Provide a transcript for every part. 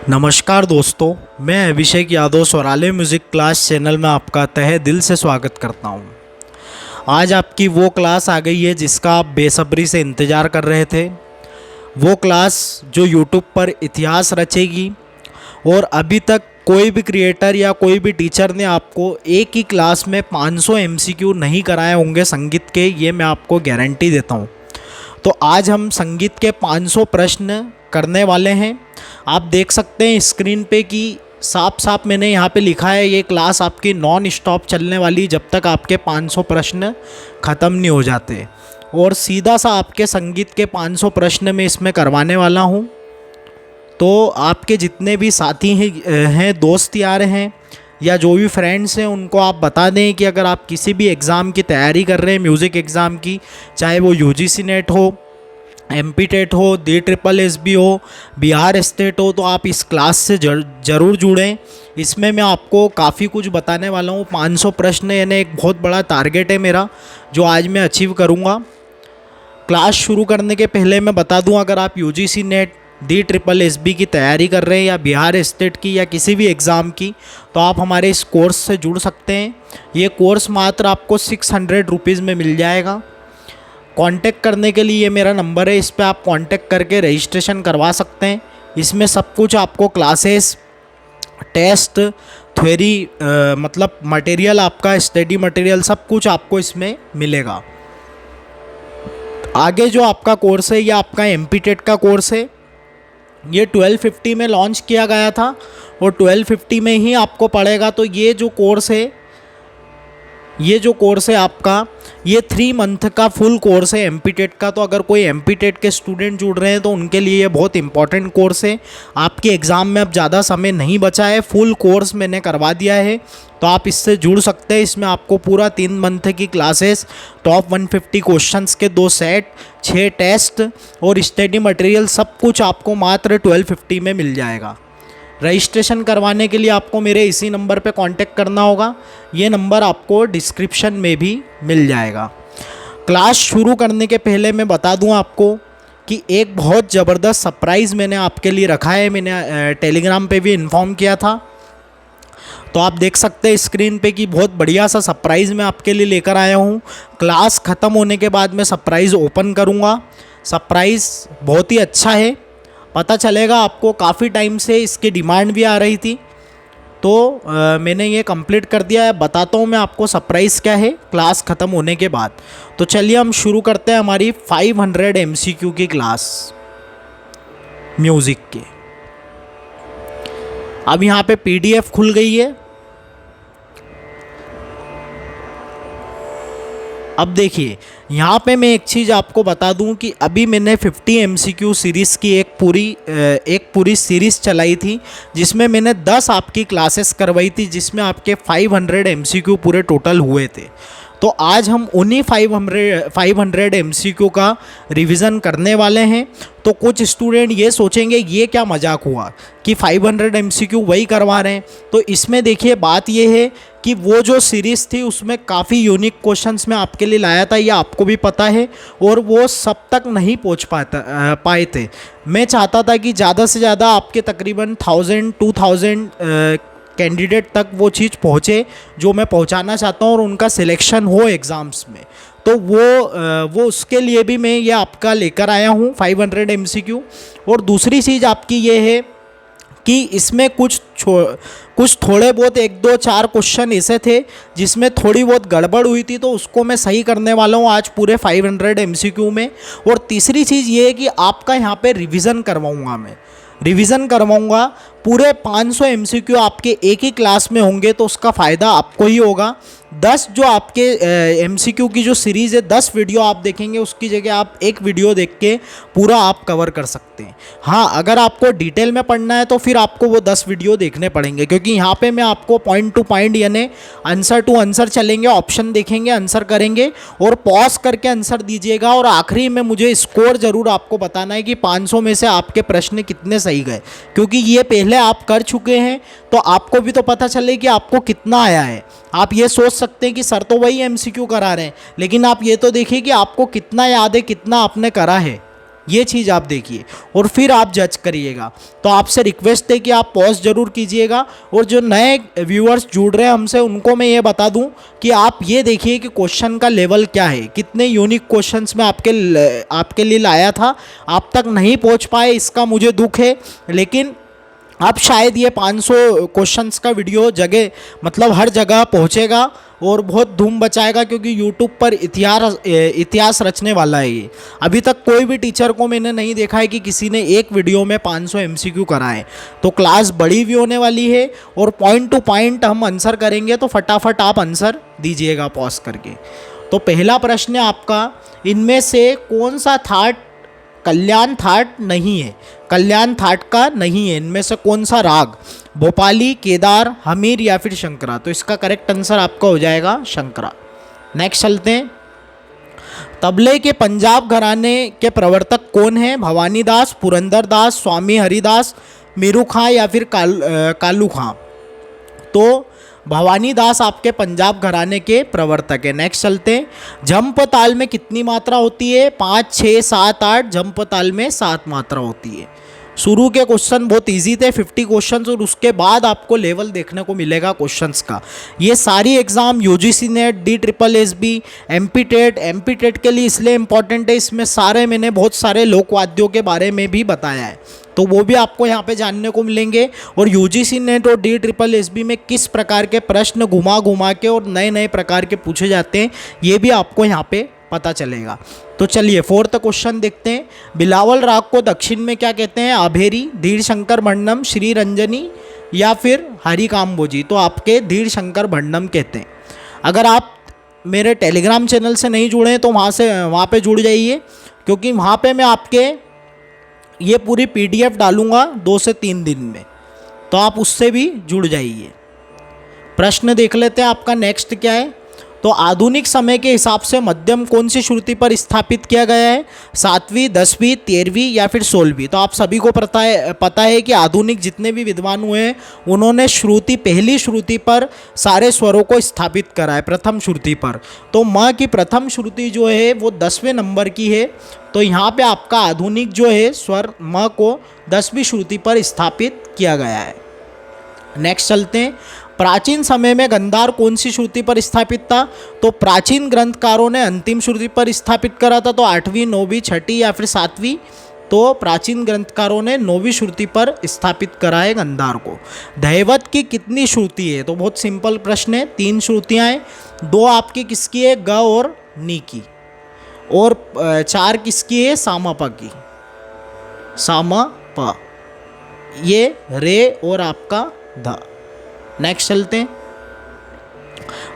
नमस्कार दोस्तों, मैं Abhishek Yadav स्वराले music class channel में आपका तहे दिल से स्वागत करता हूं। आज आपकी वो क्लास आ गई है जिसका आप बेसब्री से इंतज़ार कर रहे थे। वो क्लास जो यूट्यूब पर इतिहास रचेगी और अभी तक कोई भी क्रिएटर या कोई भी टीचर ने आपको एक ही क्लास में 500 एमसीक्यू नहीं कराए होंगे संगीत के, ये मैं आपको गारंटी देता हूँ। तो आज हम संगीत के 500 प्रश्न करने वाले हैं। आप देख सकते हैं स्क्रीन पे कि साफ साफ मैंने यहाँ पे लिखा है ये क्लास आपकी नॉन स्टॉप चलने वाली जब तक आपके 500 प्रश्न ख़त्म नहीं हो जाते। और सीधा सा आपके संगीत के 500 प्रश्न मैं इसमें करवाने वाला हूँ। तो आपके जितने भी साथी हैं दोस्त यार हैं या जो भी फ्रेंड्स हैं उनको आप बता दें कि अगर आप किसी भी एग्ज़ाम की तैयारी कर रहे हैं, म्यूज़िक एग्ज़ाम की, चाहे वो यूजीसी नेट हो, एमपी टेट हो, DSSB हो, बिहार स्टेट हो, तो आप इस क्लास से ज़रूर जुड़ें। इसमें मैं आपको काफ़ी कुछ बताने वाला हूँ। 500 प्रश्न यानी एक बहुत बड़ा टारगेट है मेरा जो आज मैं अचीव करूँगा। क्लास शुरू करने के पहले मैं बता दूँ, अगर आप यूजीसी नेट, DSSB की तैयारी कर रहे हैं या बिहार स्टेट की या किसी भी एग्ज़ाम की, तो आप हमारे इस कोर्स से जुड़ सकते हैं। ये कोर्स मात्र आपको 600 रुपीज़ में मिल जाएगा। कांटेक्ट करने के लिए ये मेरा नंबर है, इस पे आप कांटेक्ट करके रजिस्ट्रेशन करवा सकते हैं। इसमें सब कुछ आपको क्लासेस, टेस्ट, थ्योरी मतलब मटेरियल, आपका स्टडी मटेरियल, सब कुछ आपको इसमें मिलेगा। आगे जो आपका कोर्स है ये आपका एमपी टेट का कोर्स है। ये 1250 में लॉन्च किया गया था और 1250 में ही आपको पड़ेगा। तो ये जो कोर्स है आपका, ये 3 मंथ का फुल कोर्स है एमपी टेट का। तो अगर कोई एमपी टेट के स्टूडेंट जुड़ रहे हैं तो उनके लिए ये बहुत इंपॉर्टेंट कोर्स है। आपके एग्ज़ाम में अब ज़्यादा समय नहीं बचा है, फुल कोर्स मैंने करवा दिया है, तो आप इससे जुड़ सकते हैं। इसमें आपको पूरा 3 मंथ की क्लासेस, टॉप 150 क्वेश्चंस के 2 सेट, 6 टेस्ट और स्टडी मटेरियल, सब कुछ आपको मात्र 1250 में मिल जाएगा। रजिस्ट्रेशन करवाने के लिए आपको मेरे इसी नंबर पे कांटेक्ट करना होगा। ये नंबर आपको डिस्क्रिप्शन में भी मिल जाएगा। क्लास शुरू करने के पहले मैं बता दूं आपको कि एक बहुत ज़बरदस्त सरप्राइज़ मैंने आपके लिए रखा है। मैंने टेलीग्राम पे भी इन्फॉर्म किया था, तो आप देख सकते हैं स्क्रीन पे कि बहुत बढ़िया सा सरप्राइज़ मैं आपके लिए लेकर आया हूँ। क्लास ख़त्म होने के बाद मैं सरप्राइज़ ओपन करूँगा। सरप्राइज़ बहुत ही अच्छा है, पता चलेगा आपको। काफ़ी टाइम से इसकी डिमांड भी आ रही थी, तो मैंने ये कंप्लीट कर दिया है। बताता हूँ मैं आपको सरप्राइज़ क्या है क्लास ख़त्म होने के बाद। तो चलिए हम शुरू करते हैं हमारी 500 एमसीक्यू की क्लास म्यूज़िक के। अब यहाँ पे PDF खुल गई है। अब देखिए यहाँ पे मैं एक चीज़ आपको बता दूं कि अभी मैंने 50 एमसीक्यू सीरीज़ की एक पूरी सीरीज़ चलाई थी, जिसमें मैंने 10 आपकी क्लासेस करवाई थी, जिसमें आपके 500 एमसीक्यू पूरे टोटल हुए थे। तो आज हम उन्हीं 500 एमसीक्यू का रिवीजन करने वाले हैं। तो कुछ स्टूडेंट ये सोचेंगे ये क्या मजाक हुआ कि 500 एमसीक्यू वही करवा रहे हैं। तो इसमें देखिए बात ये है कि वो जो सीरीज़ थी उसमें काफ़ी यूनिक क्वेश्चंस मैं आपके लिए लाया था, ये आपको भी पता है, और वो सब तक नहीं पहुंच पाए थे। मैं चाहता था कि ज़्यादा से ज़्यादा आपके तकरीबन 1000-2000 कैंडिडेट तक वो चीज़ पहुँचे जो मैं पहुँचाना चाहता हूँ और उनका सिलेक्शन हो एग्ज़ाम्स में। तो वो उसके लिए भी मैं ये आपका लेकर आया हूँ 500 एमसीक्यू। और दूसरी चीज़ आपकी ये है कि इसमें कुछ थोड़े बहुत 1-2-4 क्वेश्चन ऐसे थे जिसमें थोड़ी बहुत गड़बड़ हुई थी, तो उसको मैं सही करने वाला हूँ आज पूरे 500 एमसीक्यू में। और तीसरी चीज़ ये है कि आपका यहाँ पे रिवीजन करवाऊँगा पूरे 500 एमसीक्यू आपके एक ही क्लास में होंगे, तो उसका फ़ायदा आपको ही होगा। 10 जो आपके एमसीक्यू की जो सीरीज़ है, 10 वीडियो आप देखेंगे, उसकी जगह आप एक वीडियो देख के पूरा आप कवर कर सकते हैं। हाँ, अगर आपको डिटेल में पढ़ना है तो फिर आपको वो 10 वीडियो देखने पड़ेंगे, क्योंकि यहाँ पे मैं आपको पॉइंट टू पॉइंट यानी आंसर टू आंसर चलेंगे, ऑप्शन देखेंगे, आंसर करेंगे और पॉज करके आंसर दीजिएगा। और आखिरी में मुझे स्कोर ज़रूर आपको बताना है कि 500 में से आपके प्रश्न कितने सही गए, क्योंकि ये पहले आप कर चुके हैं, तो आपको भी तो पता चले कि आपको कितना आया है। आप ये सोच सकते हैं कि सर तो वही एमसीक्यू करा रहे हैं, लेकिन आप ये तो देखिए कि आपको कितना याद है, कितना आपने करा है। ये चीज़ आप देखिए और फिर आप जज करिएगा। तो आपसे रिक्वेस्ट है कि आप पॉज जरूर कीजिएगा। और जो नए व्यूअर्स जुड़ रहे हैं हमसे, उनको मैं ये बता दूं कि आप ये देखिए कि क्वेश्चन का लेवल क्या है, कितने यूनिक क्वेश्चंस में आपके लिए लाया था। आप तक नहीं पहुंच पाए, इसका मुझे दुख है, लेकिन अब शायद ये 500 क्वेश्चंस का वीडियो जगह मतलब हर जगह पहुंचेगा और बहुत धूम बचाएगा, क्योंकि यूट्यूब पर इतिहास रचने वाला है ये। अभी तक कोई भी टीचर को मैंने नहीं देखा है कि किसी ने एक वीडियो में 500 MCQ कराए। तो क्लास बड़ी भी होने वाली है और पॉइंट टू पॉइंट हम आंसर करेंगे, तो फटाफट आप आंसर दीजिएगा पॉज करके। तो पहला प्रश्न है आपका, इनमें से कौन सा थाट कल्याण थाट नहीं है? कल्याण थाट का नहीं है, इनमें से कौन सा राग? भोपाली, केदार, हमीर या फिर शंकरा? तो इसका करेक्ट आंसर आपका हो जाएगा शंकरा। नेक्स्ट चलते हैं, तबले के पंजाब घराने के प्रवर्तक कौन है? भवानी दास, पुरंदर दास, स्वामी हरिदास, मीरू खां या फिर कालू खां? तो भवानी दास आपके पंजाब घराने के प्रवर्तक है। नेक्स्ट चलते हैं, झंप ताल में कितनी मात्रा होती है? 5, 6, 7, 8। झंप ताल में 7 मात्रा होती है। शुरू के क्वेश्चन बहुत इजी थे, 50 क्वेश्चंस, और उसके बाद आपको लेवल देखने को मिलेगा क्वेश्चंस का। ये सारी exam UGC NET, DSSB, MP TET के लिए इसलिए इंपॉर्टेंट है, इसमें सारे मैंने बहुत सारे लोकवाद्यों के बारे में भी बताया है, तो वो भी आपको यहाँ पे जानने को मिलेंगे। और यूजीसी नेट और DSSB में किस प्रकार के प्रश्न घुमा घुमा के और नए नए प्रकार के पूछे जाते हैं, ये भी आपको यहाँ पे पता चलेगा। तो चलिए फोर्थ क्वेश्चन देखते हैं, बिलावल राग को दक्षिण में क्या कहते हैं? आभेरी, धीर शंकर भंडम, श्री रंजनी या फिर हरि काम्बोजी? तो आपके धीर शंकर भंडम कहते हैं। अगर आप मेरे टेलीग्राम चैनल से नहीं जुड़े हैं तो वहाँ पे जुड़ जाइए, क्योंकि वहाँ पे मैं आपके ये पूरी PDF डालूंगा 2 से 3 दिन में, तो आप उससे भी जुड़ जाइए। प्रश्न देख लेते हैं आपका नेक्स्ट क्या है। तो आधुनिक समय के हिसाब से मध्यम कौन सी श्रुति पर स्थापित किया गया है? 7वीं, 10वीं, 13वीं या फिर 16वीं? तो आप सभी को पता है कि आधुनिक जितने भी विद्वान हुए हैं उन्होंने पहली श्रुति पर सारे स्वरों को स्थापित करा है, प्रथम श्रुति पर। तो म की प्रथम श्रुति जो है वो 10वें नंबर की है। तो यहाँ पे आपका आधुनिक जो है स्वर म को 10वीं श्रुति पर स्थापित किया गया है। नेक्स्ट चलते हैं, प्राचीन समय में गंधार कौन सी श्रुति पर स्थापित था? तो प्राचीन ग्रंथकारों ने अंतिम श्रुति पर स्थापित करा था, तो 8वीं, 9वीं, 6ठी या फिर 7वीं? तो प्राचीन ग्रंथकारों ने 9वीं श्रुति पर स्थापित करा है गंधार को। दैवत की कितनी श्रुति है? तो बहुत सिंपल प्रश्न है, 3 श्रुतियाँ हैं, 2 आपकी किसकी है? ग और नी की, और 4 किसकी है? सामा प की, सामा प, ये रे और आपका ध। नेक्स्ट चलते हैं,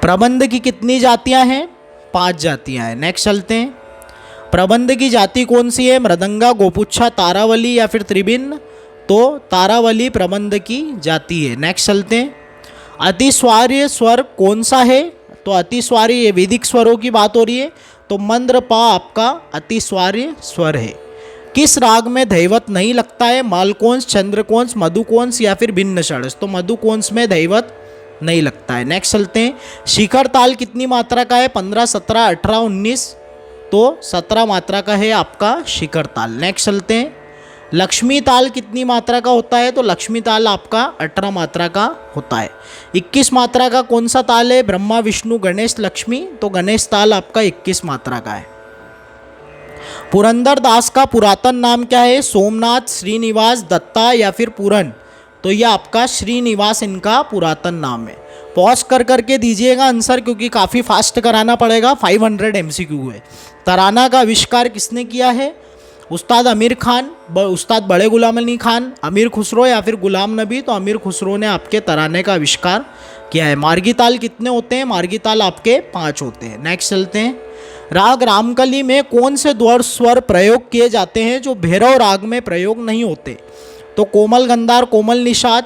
प्रबंध की कितनी जातियां हैं? 5 जातियां हैं। नेक्स्ट चलते हैं, प्रबंध की जाति कौन सी है? मृदंगा, गोपुच्छा, तारावली या फिर त्रिभिन्न? तो तारावली प्रबंध की जाति है। नेक्स्ट चलते हैं, अतिस्वार्य स्वर कौन सा है? तो अतिस्वार्य, ये वैदिक स्वरों की बात हो रही है, तो मंद्र पा आपका अतिस्वार्य स्वर है। किस राग में दैवत नहीं लगता है? मालकोंस, चंद्रकोंस, मधुकोंस या फिर भिन्न षड्ज? तो मधुकोंस में दैवत नहीं लगता है। नेक्स्ट चलते हैं, शिखर ताल कितनी मात्रा का है? 15, 17, 18, 19? तो 17 मात्रा का है आपका शिखर ताल। नेक्स्ट चलते हैं, लक्ष्मी ताल कितनी मात्रा का होता है? तो लक्ष्मी ताल आपका 18 मात्रा का होता है। 21 मात्रा का कौन सा ताल है? ब्रह्मा, विष्णु, गणेश, लक्ष्मी? तो गणेश ताल आपका 21 मात्रा का है। पुरंदर दास का पुरातन नाम क्या है? सोमनाथ, श्रीनिवास, दत्ता या फिर पूरन? तो ये आपका श्रीनिवास इनका पुरातन नाम है। पॉज कर करके दीजिएगा आंसर, क्योंकि काफ़ी फास्ट कराना पड़ेगा, 500 MCQ है। तराना का आविष्कार किसने किया है? उस्ताद आमिर खान, उस्ताद बड़े गुलाम अली खान, अमीर खुसरो या फिर गुलाम नबी? तो अमीर खुसरो ने आपके तराने का आविष्कार किया है। मार्गी ताल कितने होते हैं? मार्गी ताल आपके 5 होते हैं। नेक्स्ट चलते हैं, राग रामकली में कौन से द्वर स्वर प्रयोग किए जाते हैं जो भैरव राग में प्रयोग नहीं होते? तो कोमल गंधार, कोमल निषाद,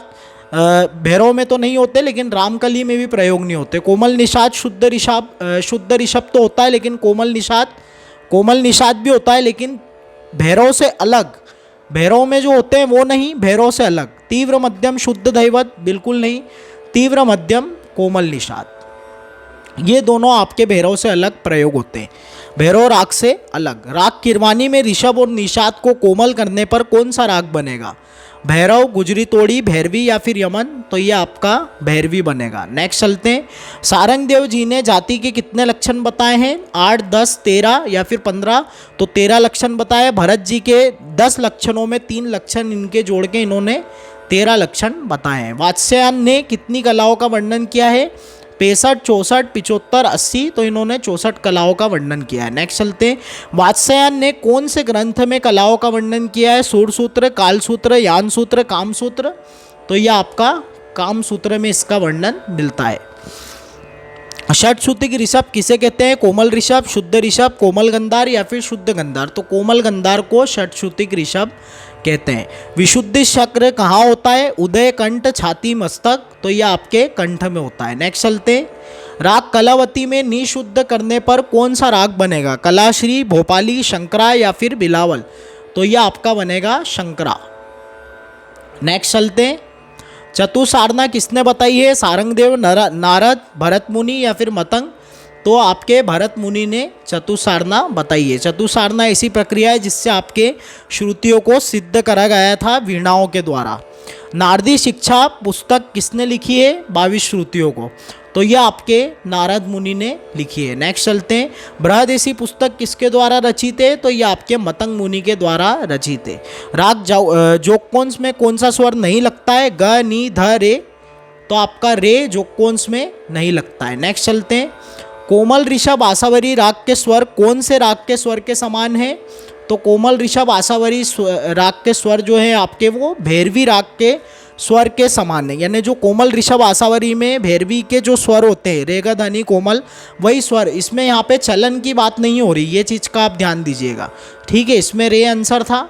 भैरव में तो नहीं होते लेकिन रामकली में भी प्रयोग नहीं होते। कोमल निषाद, शुद्ध ऋषभ तो होता है, लेकिन कोमल निषाद भी होता है, लेकिन भैरव से अलग, भैरव में जो होते हैं वो नहीं, भैरव से अलग। तीव्र मध्यम शुद्ध दैवत बिल्कुल नहीं, तीव्र मध्यम कोमल निषाद, ये दोनों आपके भैरव से अलग प्रयोग होते हैं। भैरव राग से अलग। राग किरवानी में ऋषभ और निषाद को कोमल करने पर कौन सा राग बनेगा? भैरव, गुजरी तोड़ी, भैरवी या फिर यमन? तो ये आपका भैरवी बनेगा। नेक्स्ट चलते हैं। सारंगदेव जी ने जाति के कितने लक्षण बताए हैं? 8, 10, 13 या फिर 15? तो 13 लक्षण बताए। भरत जी के 10 लक्षणों में 3 लक्षण इनके जोड़ के इन्होंने 13 लक्षण बताए हैं। वात्स्यायन ने कितनी कलाओं का वर्णन किया है? 65, 64, 75, 80? तो इन्होंने 64 कलाओं का वर्णन किया है। नेक्स्ट चलते हैं। वात्स्यायन ने कौन से ग्रंथ में कलाओं का वर्णन किया है? सूरसूत्र, कालसूत्र, यानसूत्र, कामसूत्र? तो यह आपका कामसूत्र में इसका वर्णन मिलता है। षटश्रुतिक ऋषभ किसे कहते हैं? कोमल ऋषभ, शुद्ध ऋषभ, कोमल गंधार या फिर शुद्ध गंधार? तो कोमल गंधार को षटश्रुतिक ऋषभ कहते हैं। विशुद्धि चक्र कहाँ होता है? उदय, कंठ, छाती, मस्तक? तो यह आपके कंठ में होता है। नेक्स्ट चलते हैं। राग कलावती में निशुद्ध करने पर कौन सा राग बनेगा? कलाश्री, भोपाली, शंकरा या फिर बिलावल? तो यह आपका बनेगा शंकरा। नेक्स्ट चलते हैं। चतुसारना किसने बताई है? सारंगदेव, नारद, भरत मुनि या फिर मतंग? तो आपके भरत मुनि ने चतुसारना बताई है। चतुसारना ऐसी प्रक्रिया है जिससे आपके श्रुतियों को सिद्ध करा गया था वीणाओं के द्वारा। नारदी शिक्षा पुस्तक किसने लिखी है? 22 श्रुतियों को? तो यह आपके नारद मुनि ने लिखी है। नेक्स्ट चलते हैं। बृहदेशी पुस्तक किसके द्वारा रचित है? तो यह आपके मतंग मुनि के द्वारा रचित है। राग जोगकोंस में कौन सा स्वर नहीं लगता है? ग, नी, ध, रे? तो आपका रे जोगकोंस में नहीं लगता है। नेक्स्ट चलते हैं। कोमल ऋषभ आसावरी राग के स्वर कौन से राग के स्वर के समान है? तो कोमल ऋषभ आसावरी राग के स्वर जो है आपके वो भैरवी राग के स्वर के समान है। यानी जो कोमल ऋषभ आसावरी में भैरवी के जो स्वर होते हैं, रेगा, धनी, कोमल, वही स्वर। इसमें यहाँ पे चलन की बात नहीं हो रही, ये चीज़ का आप ध्यान दीजिएगा। ठीक है, इसमें रे आंसर था,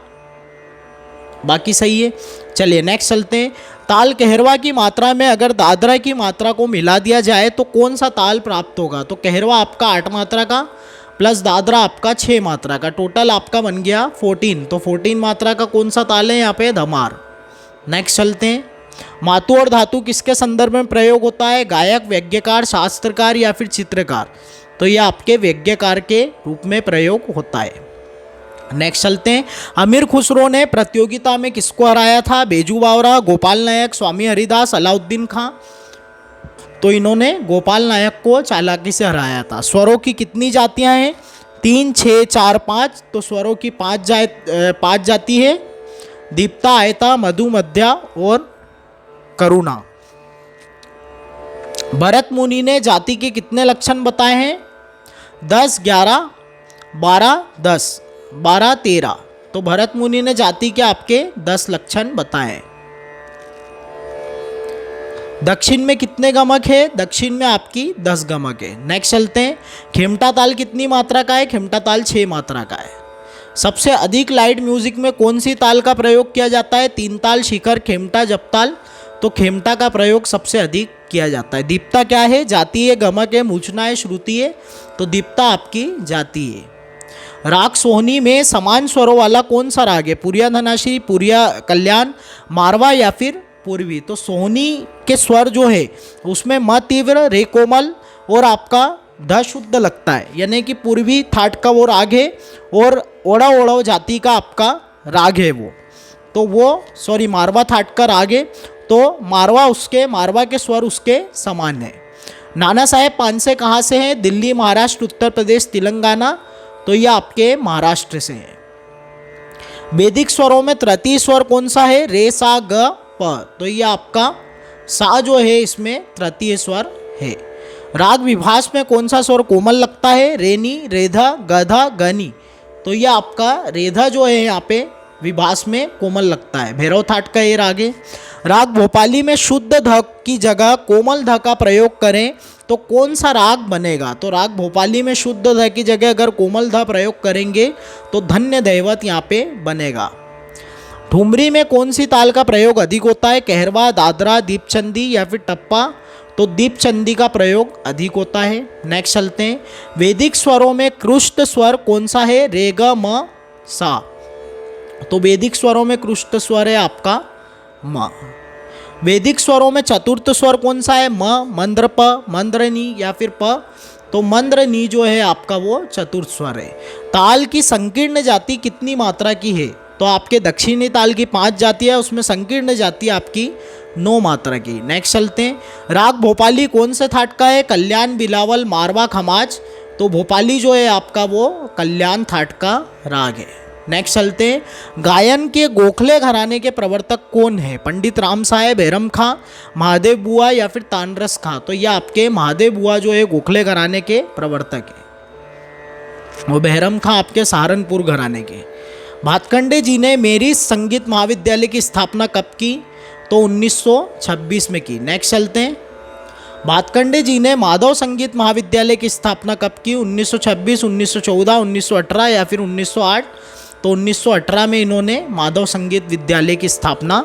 बाकी सही है। चलिए नेक्स्ट चलते हैं। ताल कहरवा की मात्रा में अगर दादरा की मात्रा को मिला दिया जाए तो कौन सा ताल प्राप्त होगा? तो कहरवा आपका 8 मात्रा का प्लस दादरा आपका 6 मात्रा का, टोटल आपका बन गया 14। तो 14 मात्रा का कौन सा ताल है यहाँ पे? धमार। नेक्स्ट चलते हैं। मातु और धातु किसके संदर्भ में प्रयोग होता है? गायक, वैज्ञकार, शास्त्रकार या फिर चित्रकार? तो यह आपके वैज्ञकार के रूप में प्रयोग होता है। नेक्स्ट चलते हैं। अमीर खुसरो ने प्रतियोगिता में किसको हराया था? बेजू बावरा, गोपाल नायक, स्वामी हरिदास, अलाउद्दीन खां? तो इन्होंने गोपाल नायक को चालाकी से हराया था। स्वरों की कितनी जातियां हैं? 3, 6, 4, 5? तो स्वरों की 5 जाति है। दीप्ता, आयता, मधु, मध्या और करुणा। भरत मुनि ने जाति के कितने लक्षण बताए हैं? 10, 11, 12, 10, 12, 13? तो भरत मुनि ने जाति के आपके 10 लक्षण बताए। दक्षिण में कितने गमक है? दक्षिण में आपकी 10 गमक है। नेक्स्ट चलते हैं। खेमटा ताल कितनी मात्रा का है? खेमटा ताल 6 मात्रा का है। सबसे अधिक लाइट म्यूजिक में कौन सी ताल का प्रयोग किया जाता है? 3 ताल, शिखर, खेमटा, जपताल? तो खेमटा का प्रयोग सबसे अधिक किया जाता है। दीप्ता क्या है? जाति है, गमक है, मूर्छना है, श्रुति है? तो दीप्ता आपकी जाति है। राग सोहनी में समान स्वरों वाला कौन सा राग है? पुरिया धनाश्री, पुरिया कल्याण, मारवा या फिर पूर्वी? तो सोहनी के स्वर जो है उसमें म तीव्र, रे कोमल और आपका ध शुद्ध लगता है। यानी कि पूर्वी थाट का वो राग है और ओड़ा ओड़ा जाति का आपका राग है वो। तो वो मारवा थाट का राग है, तो मारवा के स्वर उसके समान है। नाना साहेब पानसे कहाँ से हैं? दिल्ली, महाराष्ट्र, उत्तर प्रदेश, तेलंगाना? तो ये आपके महाराष्ट्र से है। वैदिक स्वरों में तृतीय स्वर कौन सा है? रे, सा, ग, प? तो ये आपका सा जो है इसमें तृतीय स्वर है। राग विभास में कौन सा स्वर कोमल लगता है? रेनी, रेधा, गधा, गनी? तो ये आपका रेधा जो है यहाँ पे विभास में कोमल लगता है। भैरव थाट का ये राग है। राग भोपाली में शुद्ध ध की जगह कोमल ध का प्रयोग करें तो कौन सा राग बनेगा? तो राग भोपाली में शुद्ध ध की जगह अगर कोमल ध प्रयोग करेंगे तो धन्य दैवत यहाँ पे बनेगा। ठुमरी में कौन सी ताल का प्रयोग अधिक होता है? कहरवा, दादरा, दीपचंदी या फिर टप्पा? तो दीपचंदी का प्रयोग अधिक होता है। नेक्स्ट चलते हैं। वैदिक स्वरों में कृष्ट स्वर कौन सा है? रे, ग, म, सा? तो वैदिक स्वरों में कृष्ट स्वर है आपका म। वैदिक स्वरों में चतुर्थ स्वर कौन सा है? म, मंद्र, प, मंद्रनी या फिर प? तो मंद्र नी जो है आपका वो चतुर्थ स्वर है। ताल की संकीर्ण जाति कितनी मात्रा की है? तो आपके दक्षिणी ताल की 5 जाति है, उसमें संकीर्ण जाति आपकी 9 मात्रा की। नेक्स्ट चलते हैं, राग भोपाली कौन से थाट का है? कल्याण, बिलावल, मारवा, खमाज। तो भोपाली जो है आपका वो कल्याण थाट का राग है। नेक्स्ट चलते हैं, गायन के गोखले घराने के प्रवर्तक कौन है? पंडित राम साहेब, बैरम खां, महादेव बुआ या फिर तानरस खां। तो ये आपके महादेव बुआ जो है गोखले घराने के प्रवर्तक है, वो बैरम खां आपके सहारनपुर घराने के। भातखंडे जी ने मेरी संगीत महाविद्यालय की स्थापना कब की? तो 1926 में की। नेक्स्ट चलते हैं, भातखंडे जी ने माधव संगीत महाविद्यालय की स्थापना कब की? 1926, 1914, 1918 या फिर 1908। तो 1918 में इन्होंने माधव संगीत विद्यालय की स्थापना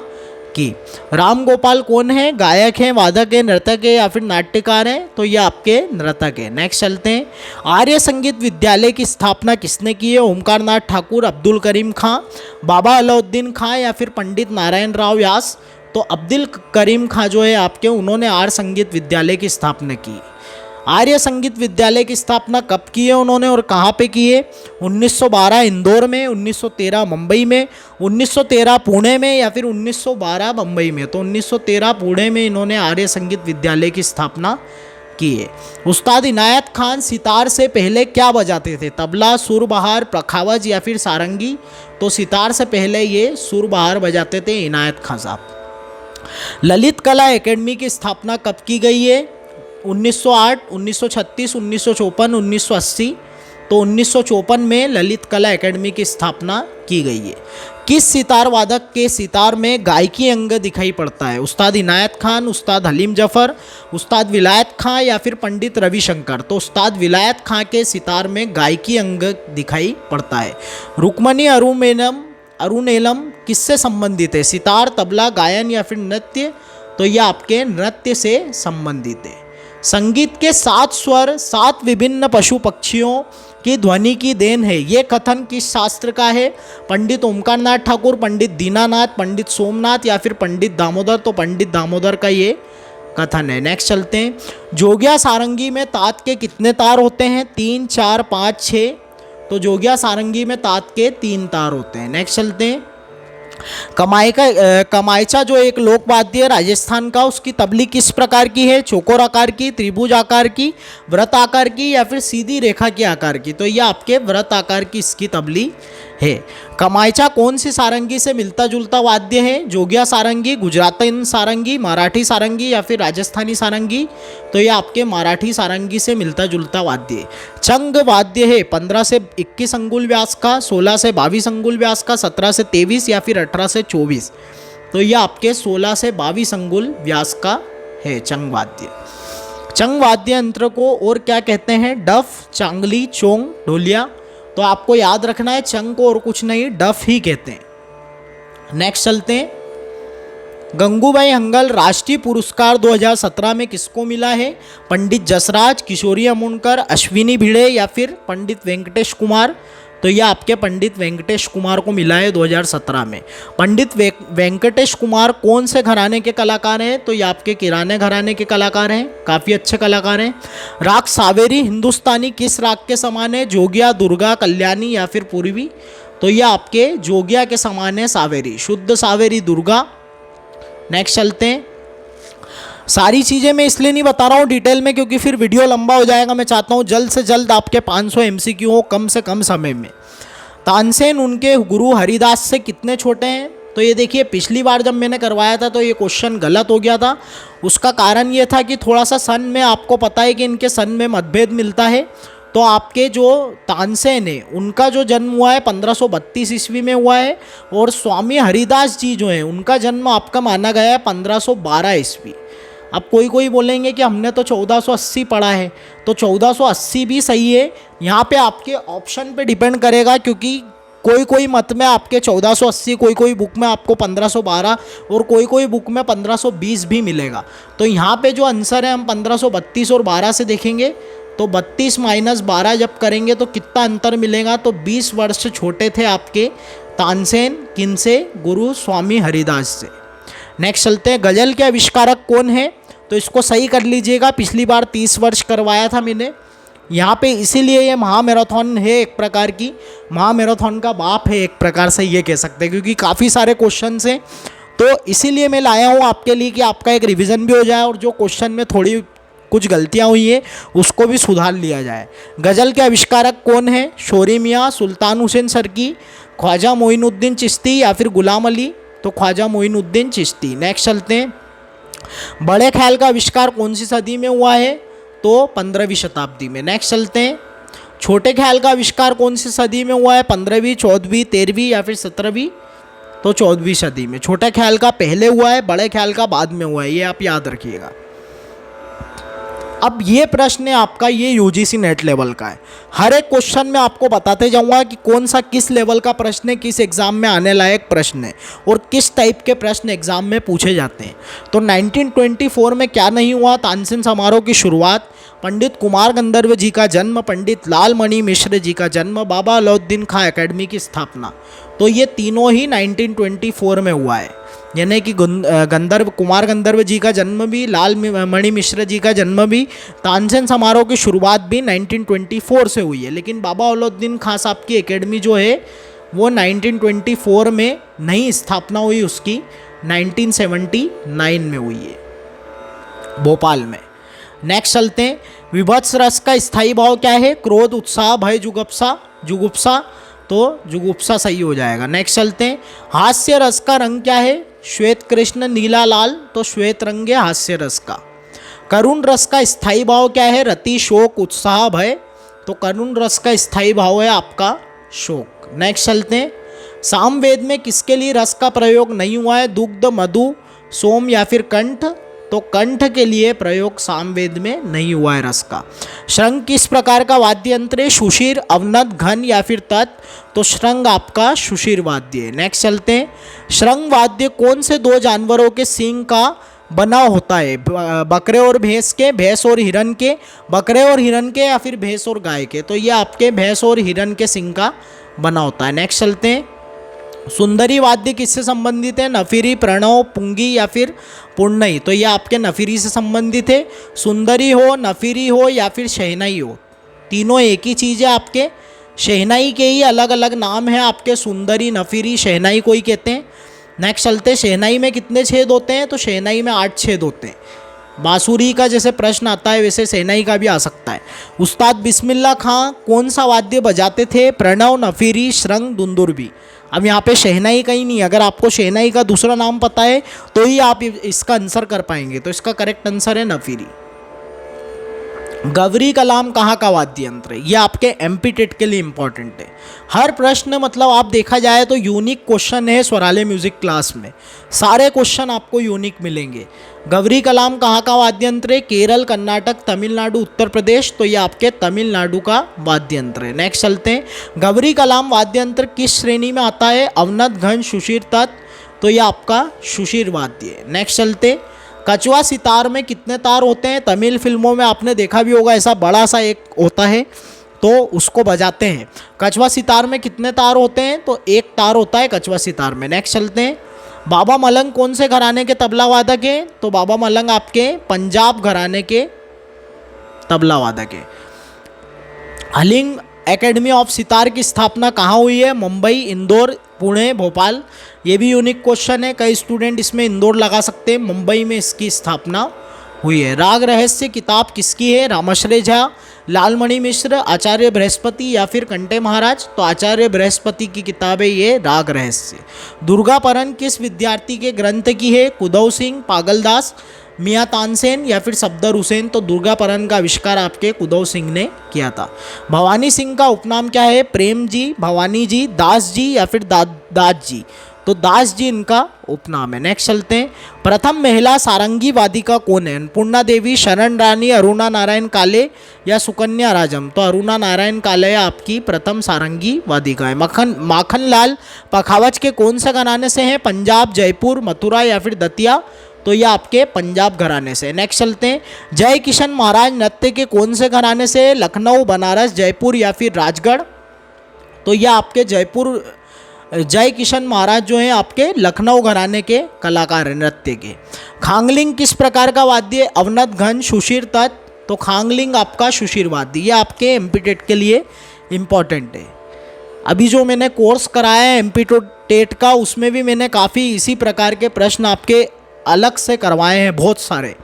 की। राम गोपाल कौन है? गायक हैं, वादक हैं, नर्तक है या फिर नाट्यकार हैं? तो ये आपके नर्तक है। नेक्स्ट चलते हैं, आर्य संगीत विद्यालय की स्थापना किसने की है? ओमकार नाथ ठाकुर, अब्दुल करीम खां, बाबा अलाउद्दीन खां या फिर पंडित नारायण राव व्यास। तो अब्दुल करीम खां जो है आपके, उन्होंने आर्य संगीत विद्यालय की स्थापना की। आर्य संगीत विद्यालय की स्थापना कब की है उन्होंने और कहाँ पे की है? 1912 इंदौर में, 1913 मुंबई में, 1913 पुणे में या फिर 1912 मुंबई में। तो 1913 पुणे में इन्होंने आर्य संगीत विद्यालय की स्थापना की है। उस्ताद इनायत खान सितार से पहले क्या बजाते थे? तबला, सुरबहार, पखावज या फिर सारंगी। तो सितार से पहले ये सुरबहार बजाते थे इनायत खान साहब। ललित कला एकेडमी की स्थापना कब की गई है? 1908, 1936, 1954, 1980। तो 1954 में ललित कला एकेडमी की स्थापना की गई है। किस सितार वादक के सितार में गायकी अंग दिखाई पड़ता है? उस्ताद इनायत खान, उस्ताद हलीम जफर, उस्ताद विलायत खां या फिर पंडित रविशंकर। तो उस्ताद विलायत खां के सितार में गायकी अंग दिखाई पड़ता है। रुक्मणी अरुणेलम किससे संबंधित है? सितार, तबला, गायन या फिर नृत्य। तो यह आपके नृत्य से संबंधित है। संगीत के 7 स्वर 7 विभिन्न पशु पक्षियों की ध्वनि की देन है, ये कथन किस शास्त्र का है? पंडित ओमकार नाथ ठाकुर, पंडित दीनानाथ, पंडित सोमनाथ या फिर पंडित दामोदर। तो पंडित दामोदर का ये कथन है। नेक्स्ट चलते हैं, जोगिया सारंगी में तात के कितने तार होते हैं? 3, 4, 5, 6। तो जोगिया सारंगी में तात के 3 तार होते हैं। नेक्स्ट चलते हैं, कमायचा जो एक लोकवाद्य है राजस्थान का, उसकी तबली किस प्रकार की है? चौकोर आकार की, त्रिभुज आकार की, वृत्त आकार की या फिर सीधी रेखा के आकार की। तो यह आपके वृत्त आकार की इसकी तबली है। कमायचा कौन सी सारंगी से मिलता जुलता वाद्य है? जोगिया सारंगी, गुजराती सारंगी, मराठी सारंगी या फिर राजस्थानी सारंगी। तो यह आपके मराठी सारंगी से मिलता जुलता वाद्य है। चंग वाद्य है 15 से 21 अंगुल व्यास का, 16 से 22 अंगुल व्यास का, 17 से 23 या फिर 18 से 24। तो यह आपके 16 से 22 अंगुल व्यास का है चंग वाद्य। चंग वाद्य यंत्र को और क्या कहते हैं? डफ, चांगली, चोंग, ढोलिया। तो आपको याद रखना है चंग को और कुछ नहीं डफ ही कहते हैं। नेक्स्ट चलते हैं, गंगूबाई हंगल राष्ट्रीय पुरस्कार 2017 में किसको मिला है? पंडित जसराज, किशोरी अमोणकर, अश्विनी भिड़े या फिर पंडित वेंकटेश कुमार। तो यह आपके पंडित वेंकटेश कुमार को मिला है 2017 में। पंडित वेंकटेश कुमार कौन से घराने के कलाकार हैं? तो ये आपके किराने घराने के कलाकार हैं, काफ़ी अच्छे कलाकार हैं। राग सावेरी हिंदुस्तानी किस राग के समान है? जोगिया, दुर्गा, कल्याणी या फिर पूर्वी। तो ये आपके जोगिया के समान है सावेरी, शुद्ध सावेरी दुर्गा। नेक्स्ट चलते हैं, सारी चीज़ें मैं इसलिए नहीं बता रहा हूँ डिटेल में क्योंकि फिर वीडियो लंबा हो जाएगा। मैं चाहता हूँ जल्द से जल्द आपके 500 MCQ हो कम से कम समय में। तानसेन उनके गुरु हरिदास से कितने छोटे हैं? तो ये देखिए, पिछली बार जब मैंने करवाया था तो ये क्वेश्चन गलत हो गया था। उसका कारण ये था कि थोड़ा सा सन में, आपको पता है कि इनके सन में मतभेद मिलता है। तो आपके जो तानसेन है उनका जो जन्म हुआ है 1532 ईस्वी में हुआ है, और स्वामी हरिदास जी जो हैं उनका जन्म आपका माना गया है 1512 ईस्वी। अब कोई बोलेंगे कि हमने तो 1480 पढ़ा है, तो 1480 भी सही है। यहाँ पे आपके ऑप्शन पे डिपेंड करेगा क्योंकि कोई मत में आपके 1480, कोई बुक में आपको 1512 और कोई बुक में 1520 भी मिलेगा। तो यहाँ पे जो आंसर है हम 1532 और 12 से देखेंगे। तो 32 - 12 जब करेंगे तो कितना अंतर मिलेगा? तो 20 वर्ष छोटे थे आपके तानसेन, किनसे? गुरु स्वामी हरिदास से। नेक्स्ट चलते हैं, गज़ल के आविष्कारक कौन है? तो इसको सही कर लीजिएगा, पिछली बार 30 वर्ष करवाया था मैंने। यहाँ पे इसीलिए ये महामैराथन है, एक प्रकार की महामैराथन का बाप है, एक प्रकार से ये कह सकते हैं, क्योंकि काफ़ी सारे क्वेश्चन हैं। तो इसीलिए मैं लाया हूँ आपके लिए कि आपका एक रिवीजन भी हो जाए और जो क्वेश्चन में थोड़ी कुछ गलतियाँ हुई है उसको भी सुधार लिया जाए। गज़ल के आविष्कारक कौन है? शोरी मियाँ, सुल्तान हुसैन सरकी, ख्वाजा मोइनुद्दीन चिश्ती या फिर गुलाम अली? तो ख्वाजा मोइनुद्दीन चिश्ती। नेक्स्ट चलते हैं, बड़े ख्याल का आविष्कार कौन सी सदी में हुआ है? तो 15वीं शताब्दी में। नेक्स्ट चलते हैं, छोटे ख्याल का आविष्कार कौन सी सदी में हुआ है? 15वीं, 14वीं, 13वीं या फिर 17वीं? तो 14वीं सदी में। छोटे ख्याल का पहले हुआ है, बड़े ख्याल का बाद में हुआ है, ये आप याद रखिएगा। अब ये प्रश्न है आपका, ये यूजीसी नेट लेवल का है। हर एक क्वेश्चन में आपको बताते जाऊंगा कि कौन सा किस लेवल का प्रश्न है, किस एग्जाम में आने लायक प्रश्न है और किस टाइप के प्रश्न एग्जाम में पूछे जाते हैं। तो 1924 में क्या नहीं हुआ? तानसेन समारोह की शुरुआत, पंडित कुमार गंधर्व जी का जन्म, पंडित लालमणि मिश्र जी का जन्म, बाबा अलाउद्दीन खां एकेडमी की स्थापना। तो ये तीनों ही 1924 में हुआ है, यानी कि कुमार गंधर्व जी का जन्म भी, लाल मणि मिश्र जी का जन्म भी, तानसेन समारोह की शुरुआत भी 1924 से हुई है। लेकिन बाबा अलाउद्दीन खां साहब की एकेडमी जो है वो 1924 में नहीं स्थापना हुई, उसकी 1979 में हुई है भोपाल में। नेक्स्ट चलते हैं, विभत्स रस का स्थायी भाव क्या है? क्रोध, उत्साह, भय, जुगुप्सा। तो जुगुप्सा सही हो जाएगा। नेक्स्ट चलते हैं, हास्य रस का रंग क्या है? श्वेत, कृष्ण, नीला, लाल। तो श्वेत रंग है हास्य रस का। करुण रस का स्थायी भाव क्या है? रति, शोक, उत्साह, भय। तो करुण रस का स्थायी भाव है आपका शोक। नेक्स्ट चलते हैं, सामवेद में किसके लिए रस का प्रयोग नहीं हुआ है? दुग्ध, मधु, सोम या फिर कंठ? तो कंठ के लिए प्रयोग सामवेद में नहीं हुआ है रस का। शृंग किस प्रकार का वाद्य यंत्र है? शुशिर, अवनत, घन या फिर तत्? तो शृंग आपका शुशिर वाद्य है। नेक्स्ट चलते हैं, शृंग वाद्य कौन से दो जानवरों के सींग का बना होता है? बकरे और भैंस के, भैंस और हिरन के, बकरे और हिरन के या फिर भैंस और गाय के? तो ये आपके भैंस और हिरन के सींग का बना होता है। नेक्स्ट चलते हैं, सुंदरी वाद्य किससे संबंधित है? नफीरी, प्रणव, पुंगी या फिर पुण्यई? तो ये आपके नफीरी से संबंधित है। सुंदरी हो, नफीरी हो या फिर शहनाई हो, तीनों एक ही चीज़ है आपके। शहनाई के ही अलग अलग नाम हैं आपके, सुंदरी, नफीरी, शहनाई को ही कहते हैं। नेक्स्ट चलते हैं, शहनाई में कितने छेद होते हैं? तो शहनाई में 8 छेद होते हैं। बांसुरी का जैसे प्रश्न आता है वैसे शहनाई का भी आ सकता है। उस्ताद बिस्मिल्लाह खां कौन सा वाद्य बजाते थे? प्रणव, नफीरी, शृंग, दुंदुरबी। अब यहाँ पे शहनाई का ही नहीं, अगर आपको शहनाई का दूसरा नाम पता है तो ही आप इसका आंसर कर पाएंगे। तो इसका करेक्ट आंसर है नफीरी। गवरी कलाम कहाँ का वाद्य यंत्र है? ये आपके एमपी टेट के लिए इंपॉर्टेंट है। हर प्रश्न मतलब आप देखा जाए तो यूनिक क्वेश्चन है स्वराले म्यूजिक क्लास में, सारे क्वेश्चन आपको यूनिक मिलेंगे। गवरी कलाम कहाँ का वाद्य यंत्र है? केरल, कर्नाटक, तमिलनाडु, उत्तर प्रदेश। तो ये आपके तमिलनाडु का वाद्य यंत्र है। नेक्स्ट चलते हैं, गवरी कलाम वाद्य यंत्र किस श्रेणी में आता है? अवनत, घन, शुशिर, तत्। तो ये आपका शुशिर वाद्य है। नेक्स्ट चलते, कछवा सितार में कितने तार होते हैं? तमिल फिल्मों में आपने देखा भी होगा, ऐसा बड़ा सा एक होता है तो उसको बजाते हैं। कछवा सितार में कितने तार होते हैं? तो 1 तार होता है कछवा सितार में। नेक्स्ट चलते हैं, बाबा मलंग कौन से घराने के तबला वादक हैं? तो बाबा मलंग आपके पंजाब घराने के तबला वादक है। कलिंग एकेडमी ऑफ सितार की स्थापना कहाँ हुई है? मुंबई, इंदौर, पुणे, भोपाल। ये भी यूनिक क्वेश्चन है, कई स्टूडेंट इसमें इंदौर लगा सकते हैं, मुंबई में इसकी स्थापना हुई है। राग रहस्य किताब किसकी है? रामाश्रय झा, लालमणि मिश्र, आचार्य बृहस्पति या फिर कंटे महाराज? तो आचार्य बृहस्पति की किताब है ये राग रहस्य। दुर्गापरन किस विद्यार्थी के ग्रंथ की है? कुदव सिंह, पागलदास, मियाँ तानसेन या फिर सफदर हुसैन? तो दुर्गापरन का आविष्कार आपके कुदव सिंह ने किया था। भवानी सिंह का उपनाम क्या है? प्रेम जी, भवानी जी, दास जी या फिर दास जी? तो दास जी इनका उपनाम है। नेक्स्ट चलते हैं, प्रथम महिला सारंगी वादिका कौन है? अन्नपूर्णा देवी, शरण रानी, अरुणा नारायण काले या सुकन्या राजम? तो अरुणा नारायण काले आपकी प्रथम सारंगी वादिका है। माखनलाल पखावज के कौन से घराने से हैं? पंजाब, जयपुर, मथुरा या फिर दतिया? तो ये आपके पंजाब घराने से। नेक्स्ट चलते हैं, जय किशन महाराज नृत्य के कौन से घराने से? लखनऊ, बनारस, जयपुर या फिर राजगढ़? तो ये आपके जयपुर, जय किशन महाराज जो हैं आपके लखनऊ घराने के कलाकार हैं नृत्य के। खांगलिंग किस प्रकार का वाद्य? अवनत, घन, शुशिर, तत्? तो खांगलिंग आपका शुशिर वाद्य। ये आपके एमपी टेट के लिए इम्पॉर्टेंट है। अभी जो मैंने कोर्स कराया है एमपी टेट का, उसमें भी मैंने काफ़ी इसी प्रकार के प्रश्न आपके अलग से करवाए हैं, बहुत सारे,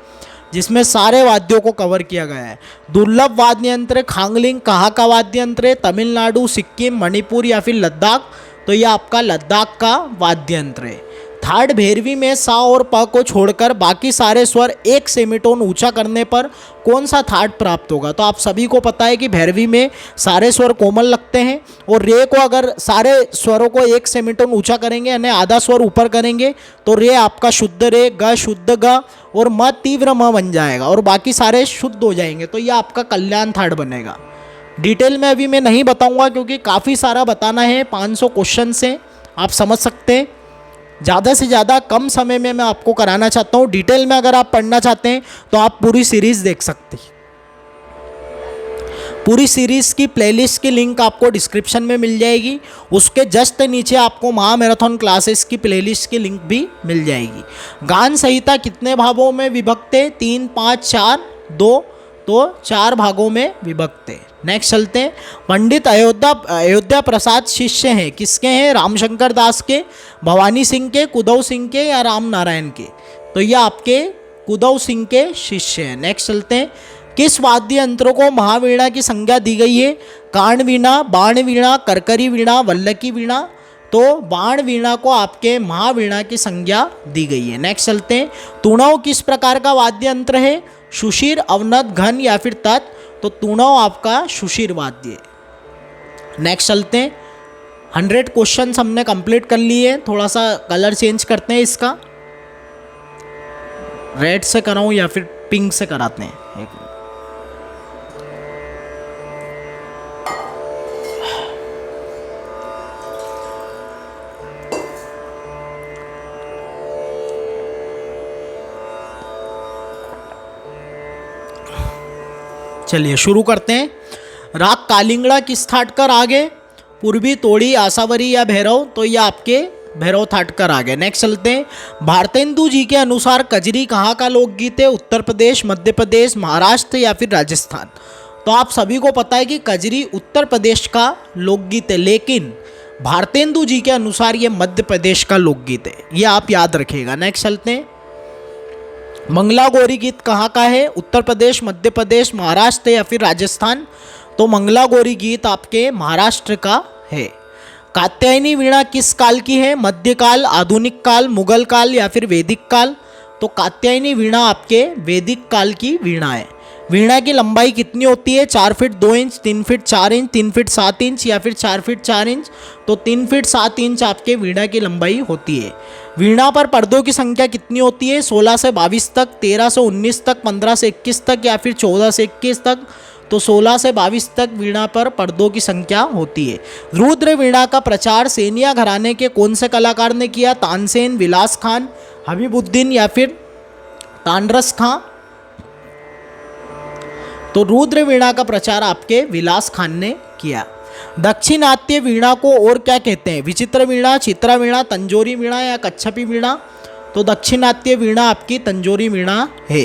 जिसमें सारे वाद्यों को कवर किया गया है। दुर्लभ वाद्य यंत्र खांगलिंग कहाँ का वाद्य यंत्र है? तमिलनाडु, सिक्किम, मणिपुर या फिर लद्दाख? तो ये आपका लद्दाख का वाद्य यंत्र है। थर्ड भैरवी में सा और प को छोड़कर बाकी सारे स्वर एक सेमीटोन ऊंचा करने पर कौन सा थाट प्राप्त होगा? तो आप सभी को पता है कि भैरवी में सारे स्वर कोमल लगते हैं, और रे को अगर सारे स्वरों को एक सेमीटोन ऊंचा करेंगे यानी आधा स्वर ऊपर करेंगे तो रे आपका शुद्ध रे, ग शुद्ध ग और म तीव्र म बन जाएगा, और बाकी सारे शुद्ध हो जाएंगे। तो यह आपका कल्याण थाट बनेगा। डिटेल में अभी मैं नहीं बताऊंगा क्योंकि काफ़ी सारा बताना है, 500 क्वेश्चन से आप समझ सकते हैं। ज़्यादा से ज़्यादा कम समय में मैं आपको कराना चाहता हूँ। डिटेल में अगर आप पढ़ना चाहते हैं तो आप पूरी सीरीज़ देख सकते हैं। पूरी सीरीज़ की प्लेलिस्ट की लिंक आपको डिस्क्रिप्शन में मिल जाएगी। उसके जस्ट नीचे आपको महामैराथन क्लासेस की प्लेलिस्ट की लिंक भी मिल जाएगी। गान संहिता कितने भागों में विभक्त है? 3, 5, 4, 2, तो 4 भागों में विभक्त है। नेक्स्ट चलते हैं। पंडित अयोध्या प्रसाद शिष्य हैं, किसके हैं? रामशंकर दास के, भवानी सिंह के, कुदव सिंह के या राम नारायण के? तो ये आपके कुदव सिंह के शिष्य हैं। नेक्स्ट चलते हैं। किस वाद्य यंत्रों को महावीणा की संज्ञा दी गई है? कांड वीणा, बाण वीणा, करकरी वीणा, वल्लकी वीणा? तो बाण वीणा को आपके महावीणा की संज्ञा दी गई है। नेक्स्ट चलते हैं। तुणव किस प्रकार का वाद्य यंत्र है? शुशिर, अवनत, घन या फिर तत्? तो तुणव आपका शुशिर वाद्य है। नेक्स्ट चलते हैं। 100 क्वेश्चन हमने कंप्लीट कर लिए। थोड़ा सा कलर चेंज करते हैं, इसका रेड से कराऊं या फिर पिंक से कराते हैं? एक मिनट। चलिए शुरू करते हैं। राग कालिंगड़ा किस थाट का राग है? पूर्वी, तोड़ी, आसावरी या भैरव? तो ये आपके भैरव थाट का राग है। नेक्स्ट चलते हैं। भारतेंदु जी के अनुसार कजरी कहाँ का लोकगीत है? उत्तर प्रदेश, मध्य प्रदेश, महाराष्ट्र या फिर राजस्थान? तो आप सभी को पता है कि कजरी उत्तर प्रदेश का लोकगीत है, लेकिन भारतेंदु जी के अनुसार ये मध्य प्रदेश का लोकगीत है, ये आप याद रखिएगा। नेक्स्ट चलते हैं। मंगला गौरी गीत कहाँ का है? उत्तर प्रदेश, मध्य प्रदेश, महाराष्ट्र या फिर राजस्थान? तो मंगला गौरी गीत आपके महाराष्ट्र का है। कात्यायनी वीणा किस काल की है? मध्यकाल, आधुनिक काल, मुगल काल या फिर वैदिक काल? तो कात्यायनी वीणा आपके वैदिक काल की वीणा है। वीणा की लंबाई कितनी होती है? 4 feet 2 inch, 3 feet 4 inch, 3 feet 7 inch या फिर 4 फीट 4 इंच? तो 3 फीट 7 इंच आपके वीणा की लंबाई होती है। वीणा पर पर्दों की संख्या कितनी होती है? 16 से 22 तक, 13 से 19 तक, 15 से 21 तक या फिर 14 से 21 तक? तो 16 से 22 तक वीणा पर पर्दों की संख्या होती है। रुद्र वीणा का प्रचार सेनिया घराने के कौन से कलाकार ने किया? तानसेन, विलास खान, हबीबुद्दीन या फिर तानरस खां? तो रुद्र वीणा का प्रचार आपके विलास खान ने किया। दक्षिणात्य वीणा को और क्या कहते हैं? विचित्र वीणा, चित्रा वीणा, तंजोरी वीणा या कच्छपी वीणा? तो दक्षिणात्य वीणा आपकी तंजोरी वीणा है।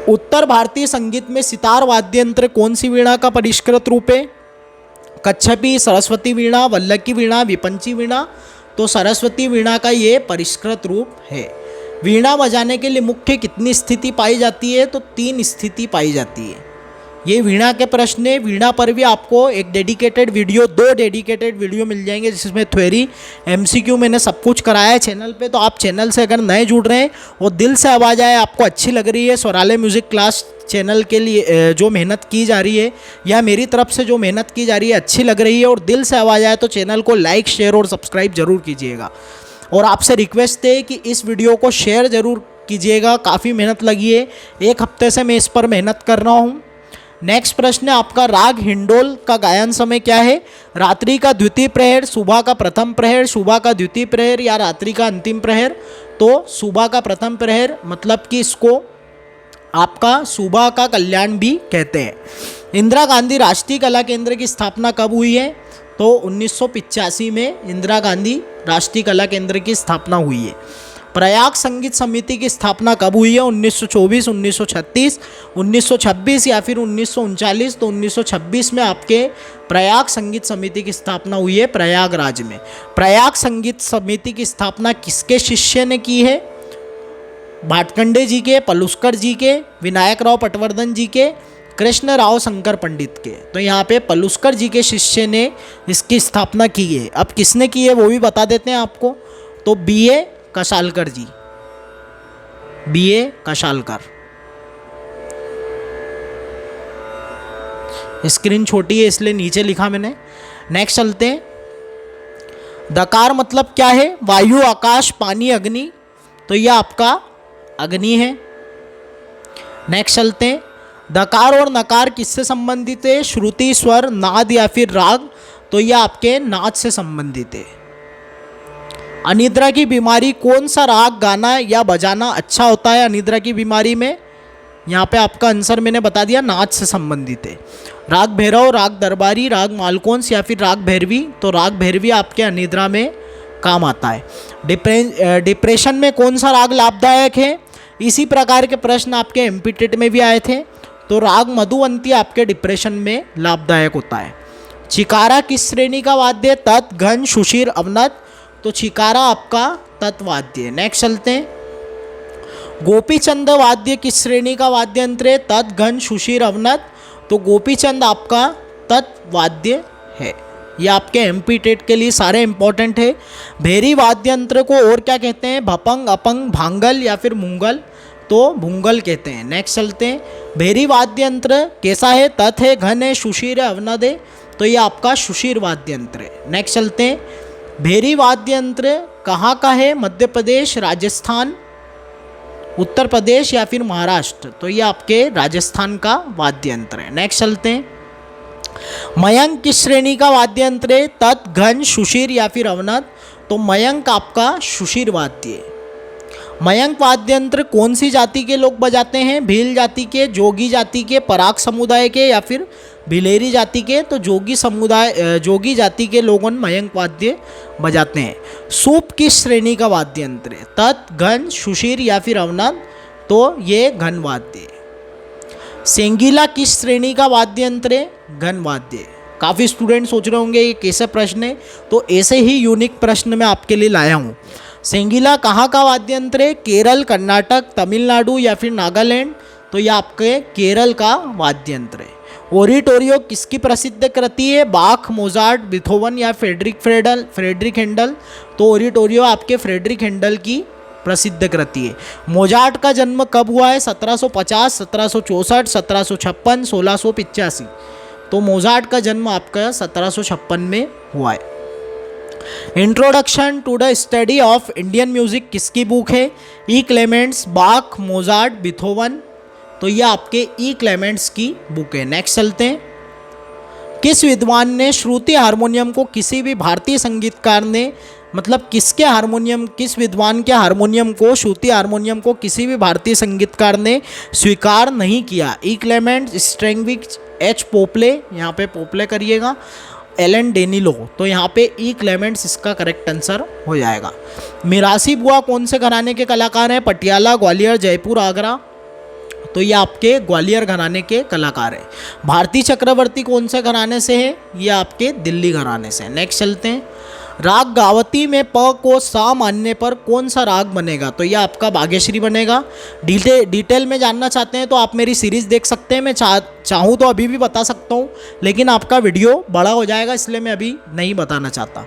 उत्तर भारतीय संगीत में सितार वाद्य यंत्र कौन सी वीणा का परिष्कृत रूप है? कच्छपी, सरस्वती वीणा, वल्लकी वीणा, विपंची वीणा? तो सरस्वती वीणा का ये परिष्कृत रूप है। वीणा बजाने के लिए मुख्य कितनी स्थिति पाई जाती है? तो 3 स्थिति पाई जाती है। ये वीणा के प्रश्न है। वीणा पर भी आपको एक डेडिकेटेड वीडियो, 2 डेडिकेटेड वीडियो मिल जाएंगे, जिसमें थ्योरी, एमसीक्यू मैंने सब कुछ कराया है चैनल पे। तो आप चैनल से अगर नए जुड़ रहे हैं और दिल से आवाज़ आए, आपको अच्छी लग रही है स्वरालय म्यूज़िक क्लास चैनल के लिए जो मेहनत की जा रही है, या मेरी तरफ से जो मेहनत की जा रही है अच्छी लग रही है और दिल से आवाज़ आए, तो चैनल को लाइक, शेयर और सब्सक्राइब जरूर कीजिएगा। और आपसे रिक्वेस्ट है कि इस वीडियो को शेयर ज़रूर कीजिएगा। काफ़ी मेहनत लगी है, 1 हफ्ते से मैं इस पर मेहनत कर रहा हूँ। नेक्स्ट प्रश्न है आपका, राग हिंडोल का गायन समय क्या है? रात्रि का द्वितीय प्रहर, सुबह का प्रथम प्रहर, सुबह का द्वितीय प्रहर या रात्रि का अंतिम प्रहर? तो सुबह का प्रथम प्रहर, मतलब कि इसको आपका सुबह का कल्याण भी कहते हैं। इंदिरा गांधी राष्ट्रीय कला केंद्र की स्थापना कब हुई है? तो 1985 में इंदिरा गांधी राष्ट्रीय कला केंद्र की स्थापना हुई है। प्रयाग संगीत समिति की स्थापना कब हुई है? 1924, 1936, 1926 या फिर 1939। तो 1926 में आपके प्रयाग संगीत समिति की स्थापना हुई है प्रयागराज में। प्रयाग संगीत समिति की स्थापना किसके शिष्य ने की है? भाटखंडे जी के, पलुस्कर जी के, विनायक राव पटवर्धन जी के, कृष्ण राव शंकर पंडित के। तो यहाँ पे पलुस्कर जी के शिष्य ने इसकी स्थापना की है। अब किसने की है वो भी बता देते हैं आपको। तो B.A. कशालकर जी, B.A. कशालकर। स्क्रीन छोटी है इसलिए नीचे लिखा मैंने। नेक्स्ट चलते हैं। दकार मतलब क्या है? वायु, आकाश, पानी, अग्नि। तो यह आपका अग्नि है। नेक्स्ट चलते हैं। दकार और नकार किससे संबंधित है? श्रुति, स्वर, नाद या फिर राग। तो यह आपके नाद से संबंधित है। अनिद्रा की बीमारी कौन सा राग गाना या बजाना अच्छा होता है? अनिद्रा की बीमारी में यहाँ पे आपका आंसर मैंने बता दिया, नाद से संबंधित है। राग भैरव, राग दरबारी, राग मालकोंस या फिर राग भैरवी। तो राग भैरवी आपके अनिद्रा में काम आता है। डिप्रेशन में कौन सा राग लाभदायक है? इसी प्रकार के प्रश्न आपके एमपी टेट में भी आए थे। तो राग मधुवंती आपके डिप्रेशन में लाभदायक होता है। चिकारा किस श्रेणी का वाद्य? तत्, घन, सुशीर, अवनत। तो चिकारा आपका तत्वाद्य है। नेक्स्ट चलते हैं। गोपीचंद वाद्य किस श्रेणी का वाद्य यंत्र है? तत्, घन, सुशीर, अवनत। तो गोपीचंद आपका तत्वाद्य है। ये आपके एमपी टेट के लिए सारे इंपॉर्टेंट है। भेरी वाद्य यंत्र को और क्या कहते हैं? भपंग, अपंग, भांगल या फिर मुंगल। तो भूंगल कहते हैं। नेक्स्ट चलते हैं। भेरी वाद्य यंत्र कैसा है? तत् है, घन है, सुशीर है, अवनद है। तो ये आपका सुशीर वाद्य यंत्र है। नेक्स्ट चलते हैं। भेरी वाद्य यंत्र कहाँ का है? मध्य प्रदेश, राजस्थान, उत्तर प्रदेश या फिर महाराष्ट्र। तो ये आपके राजस्थान का वाद्य यंत्र है। नेक्स्ट चलते हैं। मयंक किस श्रेणी का वाद्य यंत्र है? तत्, घन, सुशीर या फिर अवनद। तो मयंक आपका सुशीर वाद्य है। मयंक वाद्य यंत्र कौन सी जाति के लोग बजाते हैं? भील जाति के, जोगी जाति के, पराग समुदाय के या फिर भिलेरी जाति के। तो जोगी जाति के लोगों मयंक वाद्य बजाते हैं। सूप किस श्रेणी का वाद्य यंत्र है? तत्, घन, सुशीर या फिर अवनद। तो ये घन वाद्य है। सेंगीला किस श्रेणी का वाद्य यंत्र है? घन वाद्य। काफ़ी स्टूडेंट सोच रहे होंगे ये कैसे प्रश्न है, तो ऐसे ही यूनिक प्रश्न मैं आपके लिए लाया हूँ। सेंगीला कहाँ का वाद्य यंत्र है? केरल, कर्नाटक, तमिलनाडु या फिर नागालैंड। तो ये आपके केरल का वाद्य यंत्र है। ओरिटोरियो किसकी प्रसिद्ध कृति है? बाख, मोजार्ट, बीथोवन या फ्रेडरिक हैंडल। तो ओरिटोरियो आपके फ्रेडरिक हैंडल की प्रसिद्ध कृति है। मोजार्ट का जन्म कब हुआ है? 1750, 1764, 1756, 1685। तो मोजार्ट का जन्म आपका 1756 में हुआ है। Introduction to the study of Indian music किसकी बुक है? E Clements, Bach, Mozart, Beethoven. तो ये आपके ई क्लेमेंट्स की बुक है। नेक्स्ट चलते हैं। किस विद्वान ने श्रुति हारमोनियम को किसी भी भारतीय संगीतकार ने, मतलब किस विद्वान के हारमोनियम को, श्रुति हारमोनियम को किसी भी भारतीय संगीतकार ने स्वीकार नहीं किया? ई क्लेमेंट्स, स्ट्रेंगविक, एच पोपले, यहाँ पे पोपले करिएगा, एलन डेनिलो। तो यहाँ पे ई क्लेमेंट्स इसका करेक्ट आंसर हो जाएगा। मिरासी बुआ कौन से घराने के कलाकार हैं? पटियाला, ग्वालियर, जयपुर, आगरा। तो ये आपके ग्वालियर घराने के कलाकार हैं। भारती चक्रवर्ती कौन से घराने से है? ये आपके दिल्ली घराने से। नेक्स्ट चलते हैं। राग गावती में प को सा मानने पर कौन सा राग बनेगा? तो यह आपका बागेश्वरी बनेगा। डिटेल में जानना चाहते हैं तो आप मेरी सीरीज़ देख सकते हैं। मैं चाहूँ तो अभी भी बता सकता हूँ, लेकिन आपका वीडियो बड़ा हो जाएगा इसलिए मैं अभी नहीं बताना चाहता।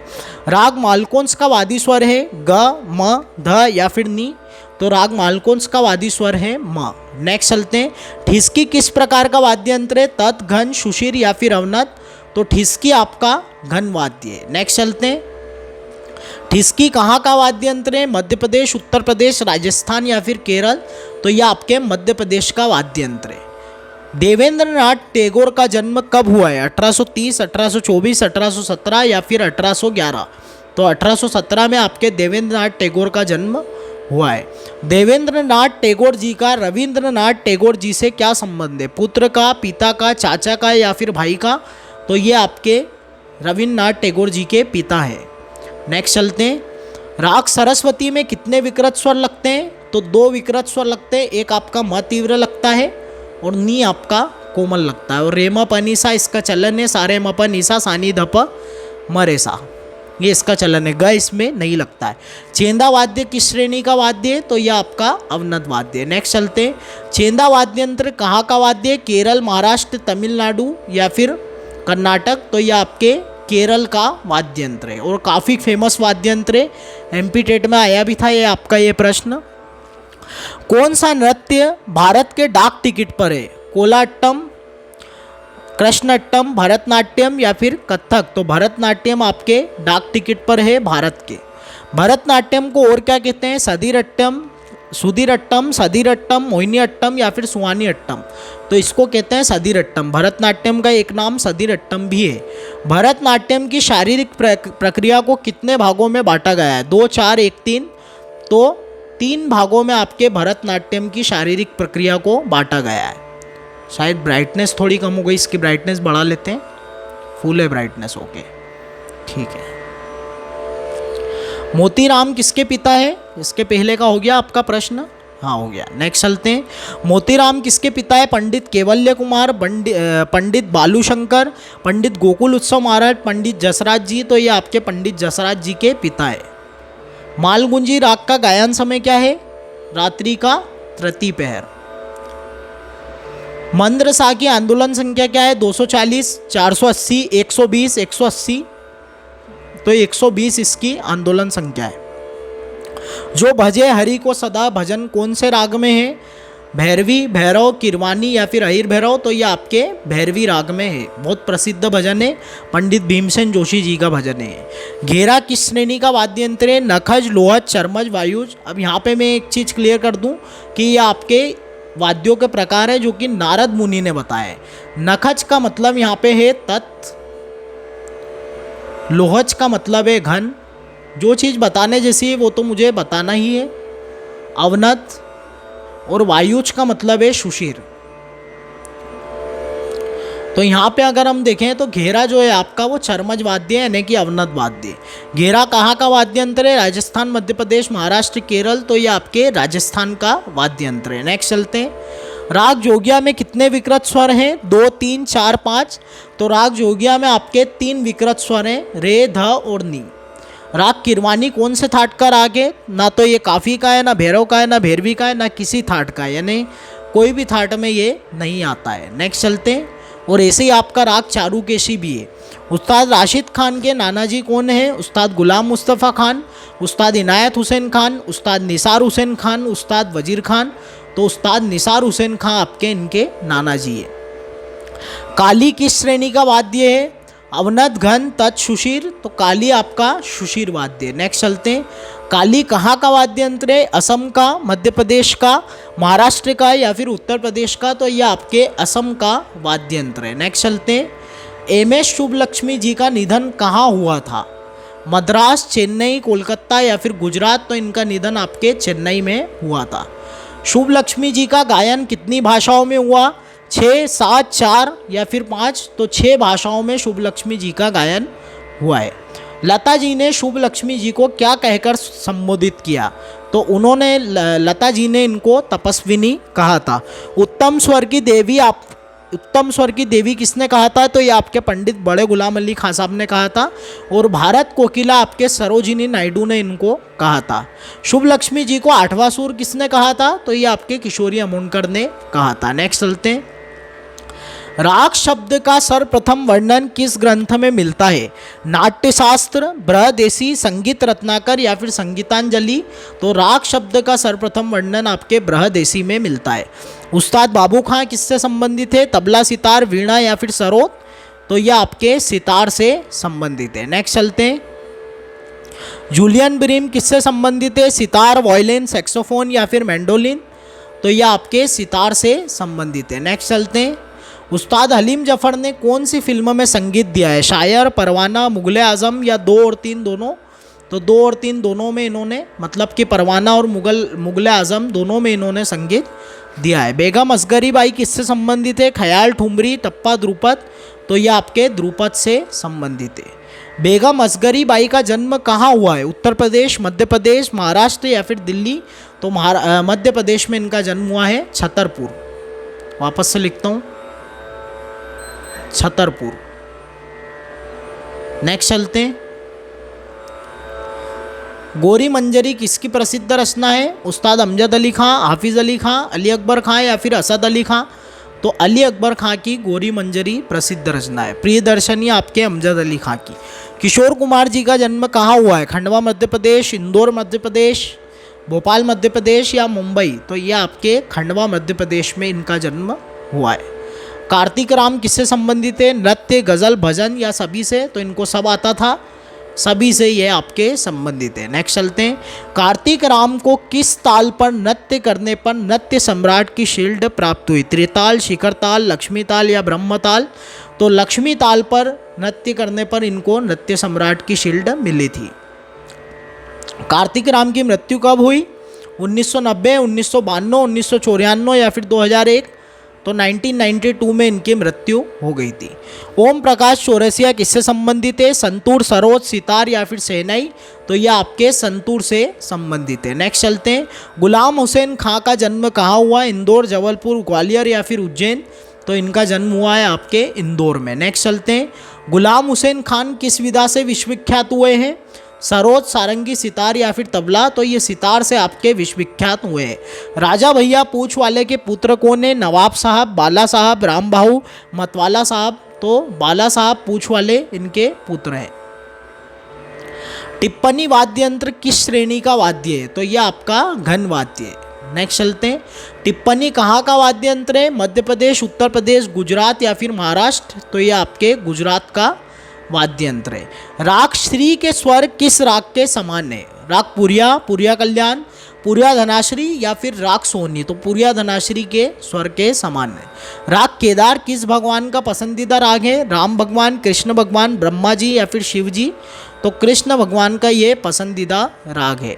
राग मालकोंस का वादी स्वर है ग, म, ध या फिर नी। तो राग मालकोंस का वादी स्वर है म। नेक्स्ट चलते हैं। ठिस्की किस प्रकार का वाद्य यंत्र है? तत्, घन, सुशीर या फिर अवनत। तो ठिस्की आपका घन वाद्य है। नेक्स्ट चलते हैं। ठिस्की कहाँ का वाद्य यंत्र है? मध्य प्रदेश, उत्तर प्रदेश, राजस्थान या फिर केरल। तो यह आपके मध्य प्रदेश का वाद्य यंत्र है। देवेंद्रनाथ टैगोर का जन्म कब हुआ है? 1830, 1824, 1817 या फिर 1811। तो 1817 में आपके देवेंद्रनाथ टैगोर का जन्म हुआ है। देवेंद्रनाथ टैगोर जी का रविंद्रनाथ टैगोर जी से क्या संबंध है? पुत्र का, पिता का, चाचा का या फिर भाई का। तो ये आपके रविंद्रनाथ टैगोर जी के पिता हैं। नेक्स्ट चलते हैं। राग सरस्वती में कितने विकृत स्वर लगते हैं? तो 2 विकृत स्वर लगते हैं, एक आपका म तीव्र लगता है और नी आपका कोमल लगता है। और रेम प निसा इसका चलन है, सारे म प निसा सानी ध प म रे सा, ये इसका चलन है। ग इसमें नहीं लगता है। चेंदा वाद्य किस श्रेणी का वाद्य है? तो यह आपका अवनत वाद्य है। नेक्स्ट चलते हैं, चेंदा वाद्य यंत्र कहाँ का वाद्य है? केरल, महाराष्ट्र, तमिलनाडु या फिर कर्नाटक? तो यह आपके केरल का वाद्य यंत्र है और काफ़ी फेमस वाद्य यंत्र है। एमपी टेट में आया भी था ये आपका ये प्रश्न। कौन सा नृत्य भारत के डाक टिकट पर है? कोलाट्टम, कृष्णट्टम, भरतनाट्यम या फिर कथक? तो भरतनाट्यम आपके डाक टिकट पर है भारत के। भरतनाट्यम को और क्या कहते हैं? सदीरट्टम, सुधीरट्टम, सदीरट्टम, मोहिनीअट्टम या फिर सुहानीअट्टम? तो इसको कहते हैं सदीरट्टम। भरतनाट्यम का एक नाम सदीरट्टम भी है। भरतनाट्यम की शारीरिक प्रक्रिया को कितने भागों में बांटा गया है? 2, 4, 1, 3? तो 3 भागों में आपके भरतनाट्यम की शारीरिक प्रक्रिया को बांटा गया है। शायद ब्राइटनेस थोड़ी कम हो गई, इसकी ब्राइटनेस बढ़ा लेते हैं। फुल है ब्राइटनेस, ओके ठीक है। मोतीराम किसके पिता है? इसके पहले का हो गया आपका प्रश्न, हाँ हो गया। नेक्स्ट चलते हैं, मोतीराम किसके पिता है? पंडित केवल्य कुमार, पंडित बालूशंकर, पंडित गोकुल उत्सव महाराज, पंडित जसराज जी? तो ये आपके पंडित जसराज जी के पिता है। मालगुंजी राग का गायन समय क्या है? रात्रि का तृतीय पहर। मंद्रसा की आंदोलन संख्या क्या है? 240, 480, 120, 180? तो 120 इसकी आंदोलन संख्या है। जो भजे हरि को सदा भजन कौन से राग में है? भैरवी, भैरव, किरवानी या फिर अहिर भैरव? तो ये आपके भैरवी राग में है। बहुत प्रसिद्ध भजन है, पंडित भीमसेन जोशी जी का भजन है। घेरा किस श्रेणी का वाद्य यंत्र है? नखज, लोहज, चरमज, वायुज? अब यहाँ पे मैं एक चीज़ क्लियर कर दूँ कि ये आपके वाद्यों के प्रकार है जो कि नारद मुनि ने बताए। नखज का मतलब यहाँ पे है तत्, लोहज का मतलब है घन। जो चीज़ बताने जैसी है वो तो मुझे बताना ही है, अवनत। और वायुज का मतलब है सुशीर। तो यहाँ पे अगर हम देखें तो घेरा जो है आपका वो चरमज वाद्य है, यानी कि अवनत वाद्य। घेरा कहाँ का वाद्य यंत्र है? राजस्थान, मध्य प्रदेश, महाराष्ट्र, केरल? तो ये आपके राजस्थान का वाद्य यंत्र है। नेक्स्ट चलते हैं, राग जोगिया में कितने विकृत स्वर हैं? 2, 3, 4, 5? तो राग जोगिया में आपके 3 विकृत स्वर हैं, रे, ध और नी। राग किरवानी कौन से थाट का राग है? ना तो ये काफ़ी का है, ना भैरव का है, ना भैरवी का है, ना किसी थाट का है, यानी कोई भी थाट में ये नहीं आता है। नेक्स्ट चलते हैं, और ऐसे ही आपका राग चारुकेशी भी है। उस्ताद राशिद खान के नाना जी कौन है? उस्ताद गुलाम मुस्तफ़ा खान, उस्ताद इनायत हुसैन खान, उस्ताद निसार हुसैन खान, उस्ताद वजीर खान? तो उस्ताद निसार हुसैन खान आपके इनके नाना जी है। काली किस श्रेणी का वाद्य है? अवनत, घन, तत्, सुशीर? तो काली आपका सुशीर वाद्य है। नेक्स्ट चलते हैं, काली कहाँ का वाद्य यंत्र है? असम का, मध्य प्रदेश का, महाराष्ट्र का या फिर उत्तर प्रदेश का? तो यह आपके असम का वाद्य यंत्र है। नेक्स्ट चलते हैं, एमएस शुभलक्ष्मी जी का निधन कहाँ हुआ था? मद्रास, चेन्नई, कोलकाता या फिर गुजरात? तो इनका निधन आपके चेन्नई में हुआ था। शुभलक्ष्मी जी का गायन कितनी भाषाओं में हुआ? 6, 7, 4 या फिर 5? तो 6 भाषाओं में शुभलक्ष्मी जी का गायन हुआ है। लता जी ने शुभलक्ष्मी जी को क्या कहकर संबोधित किया? तो उन्होंने लता जी ने इनको तपस्विनी कहा था। उत्तम स्वर की देवी किसने कहा था? तो ये आपके पंडित बड़े गुलाम अली खां साहब ने कहा था। और भारत कोकिला आपके सरोजिनी नायडू ने इनको कहा था। शुभलक्ष्मी जी को 8वां सुर किसने कहा था? तो ये आपके किशोरी अमोनकर ने कहा था। नेक्स्ट चलते हैं, राग शब्द का सर्वप्रथम वर्णन किस ग्रंथ में मिलता है? नाट्यशास्त्र, बृहदेशी, संगीत रत्नाकर या फिर संगीतांजलि? तो राग शब्द का सर्वप्रथम वर्णन आपके बृहदेशी में मिलता है। उस्ताद बाबू खां किससे संबंधित है? तबला, सितार, वीणा या फिर सरोद? तो यह आपके सितार से संबंधित है। नेक्स्ट चलते हैं, जूलियन ब्रीम किससे संबंधित है? सितार, वायलिन, सैक्सोफोन या फिर मैंडोलिन? तो यह आपके सितार से संबंधित है। नेक्स्ट चलते हैं, उस्ताद हलीम जफ़र ने कौन सी फिल्म में संगीत दिया है? शायर, परवाना, मुगल आज़म या 2 और 3 दोनों? तो 2 और 3 दोनों में इन्होंने, मतलब कि परवाना और मुगल आज़म दोनों में इन्होंने संगीत दिया है। बेगम असगरी बाई किससे संबंधित है? ख्याल, ठुमरी, टप्पा, ध्रुपद? तो ये आपके ध्रुपद से संबंधित है। बेगम असगरी बाई का जन्म कहाँ हुआ है? उत्तर प्रदेश, मध्य प्रदेश, महाराष्ट्र या फिर दिल्ली? तो मध्य प्रदेश में इनका जन्म हुआ है, छतरपुर। वापस से लिखता हूँ, छतरपुर। नेक्स्ट चलते हैं, गोरी मंजरी किसकी प्रसिद्ध रचना है? उस्ताद अमजद अली खां, हाफिज़ अली खां, अली अकबर खां या फिर असद अली खां? तो अली अकबर खां की गोरी मंजरी प्रसिद्ध रचना है। प्रियदर्शनी आपके अमजद अली खां की। किशोर कुमार जी का जन्म कहाँ हुआ है? खंडवा मध्य प्रदेश, इंदौर मध्य प्रदेश, भोपाल मध्य प्रदेश या मुंबई? तो ये आपके खंडवा मध्य प्रदेश में इनका जन्म हुआ है। कार्तिक राम किससे संबंधित है? नृत्य, गज़ल, भजन या सभी से? तो इनको सब आता था, सभी से ये आपके संबंधित है। नेक्स्ट चलते हैं, कार्तिक राम को किस ताल पर नृत्य करने पर नृत्य सम्राट की शील्ड प्राप्त हुई? त्रिताल, शिखर ताल, लक्ष्मी ताल या ब्रह्म ताल? तो लक्ष्मी ताल पर नृत्य करने पर इनको नृत्य सम्राट की शील्ड मिली थी। कार्तिक राम की मृत्यु कब हुई? 1990, 1992, 1994 या फिर 2001? तो 1992 में इनकी मृत्यु हो गई थी। ओम प्रकाश चौरसिया किससे संबंधित है? संतूर, सरोद, सितार या फिर शहनाई? तो यह आपके संतूर से संबंधित है। नेक्स्ट चलते हैं, गुलाम हुसैन खां का जन्म कहाँ हुआ? इंदौर, जबलपुर, ग्वालियर या फिर उज्जैन? तो इनका जन्म हुआ है आपके इंदौर में। नेक्स्ट चलते हैं, गुलाम हुसैन खान किस विधा से विश्वविख्यात हुए हैं? सरोद, सारंगी, सितार या फिर तबला? तो ये सितार से आपके विश्वविख्यात हुए हैं। राजा भैया पूछ वाले के पुत्र कौन है? नवाब साहब, बाला साहब, राम बाहू, मतवाला साहब? तो बाला साहब पूछ वाले इनके पुत्र हैं। टिप्पणी वाद्य यंत्र किस श्रेणी का वाद्य है? तो यह आपका घन वाद्य है। नेक्स्ट चलते हैं, टिप्पणी कहाँ का वाद्य यंत्र है? मध्य प्रदेश, उत्तर प्रदेश, गुजरात या फिर महाराष्ट्र? तो यह आपके गुजरात का वाद्य यंत्र है। राग श्री के स्वर किस राग के समान है? राग पुरिया, पुरिया कल्याण, पुरिया धनाश्री या फिर राग सोनी? तो पुरिया धनाश्री के स्वर के समान है। राग केदार किस भगवान का पसंदीदा राग है? राम भगवान, कृष्ण भगवान, ब्रह्मा जी या फिर शिव जी? तो कृष्ण भगवान का ये पसंदीदा राग है।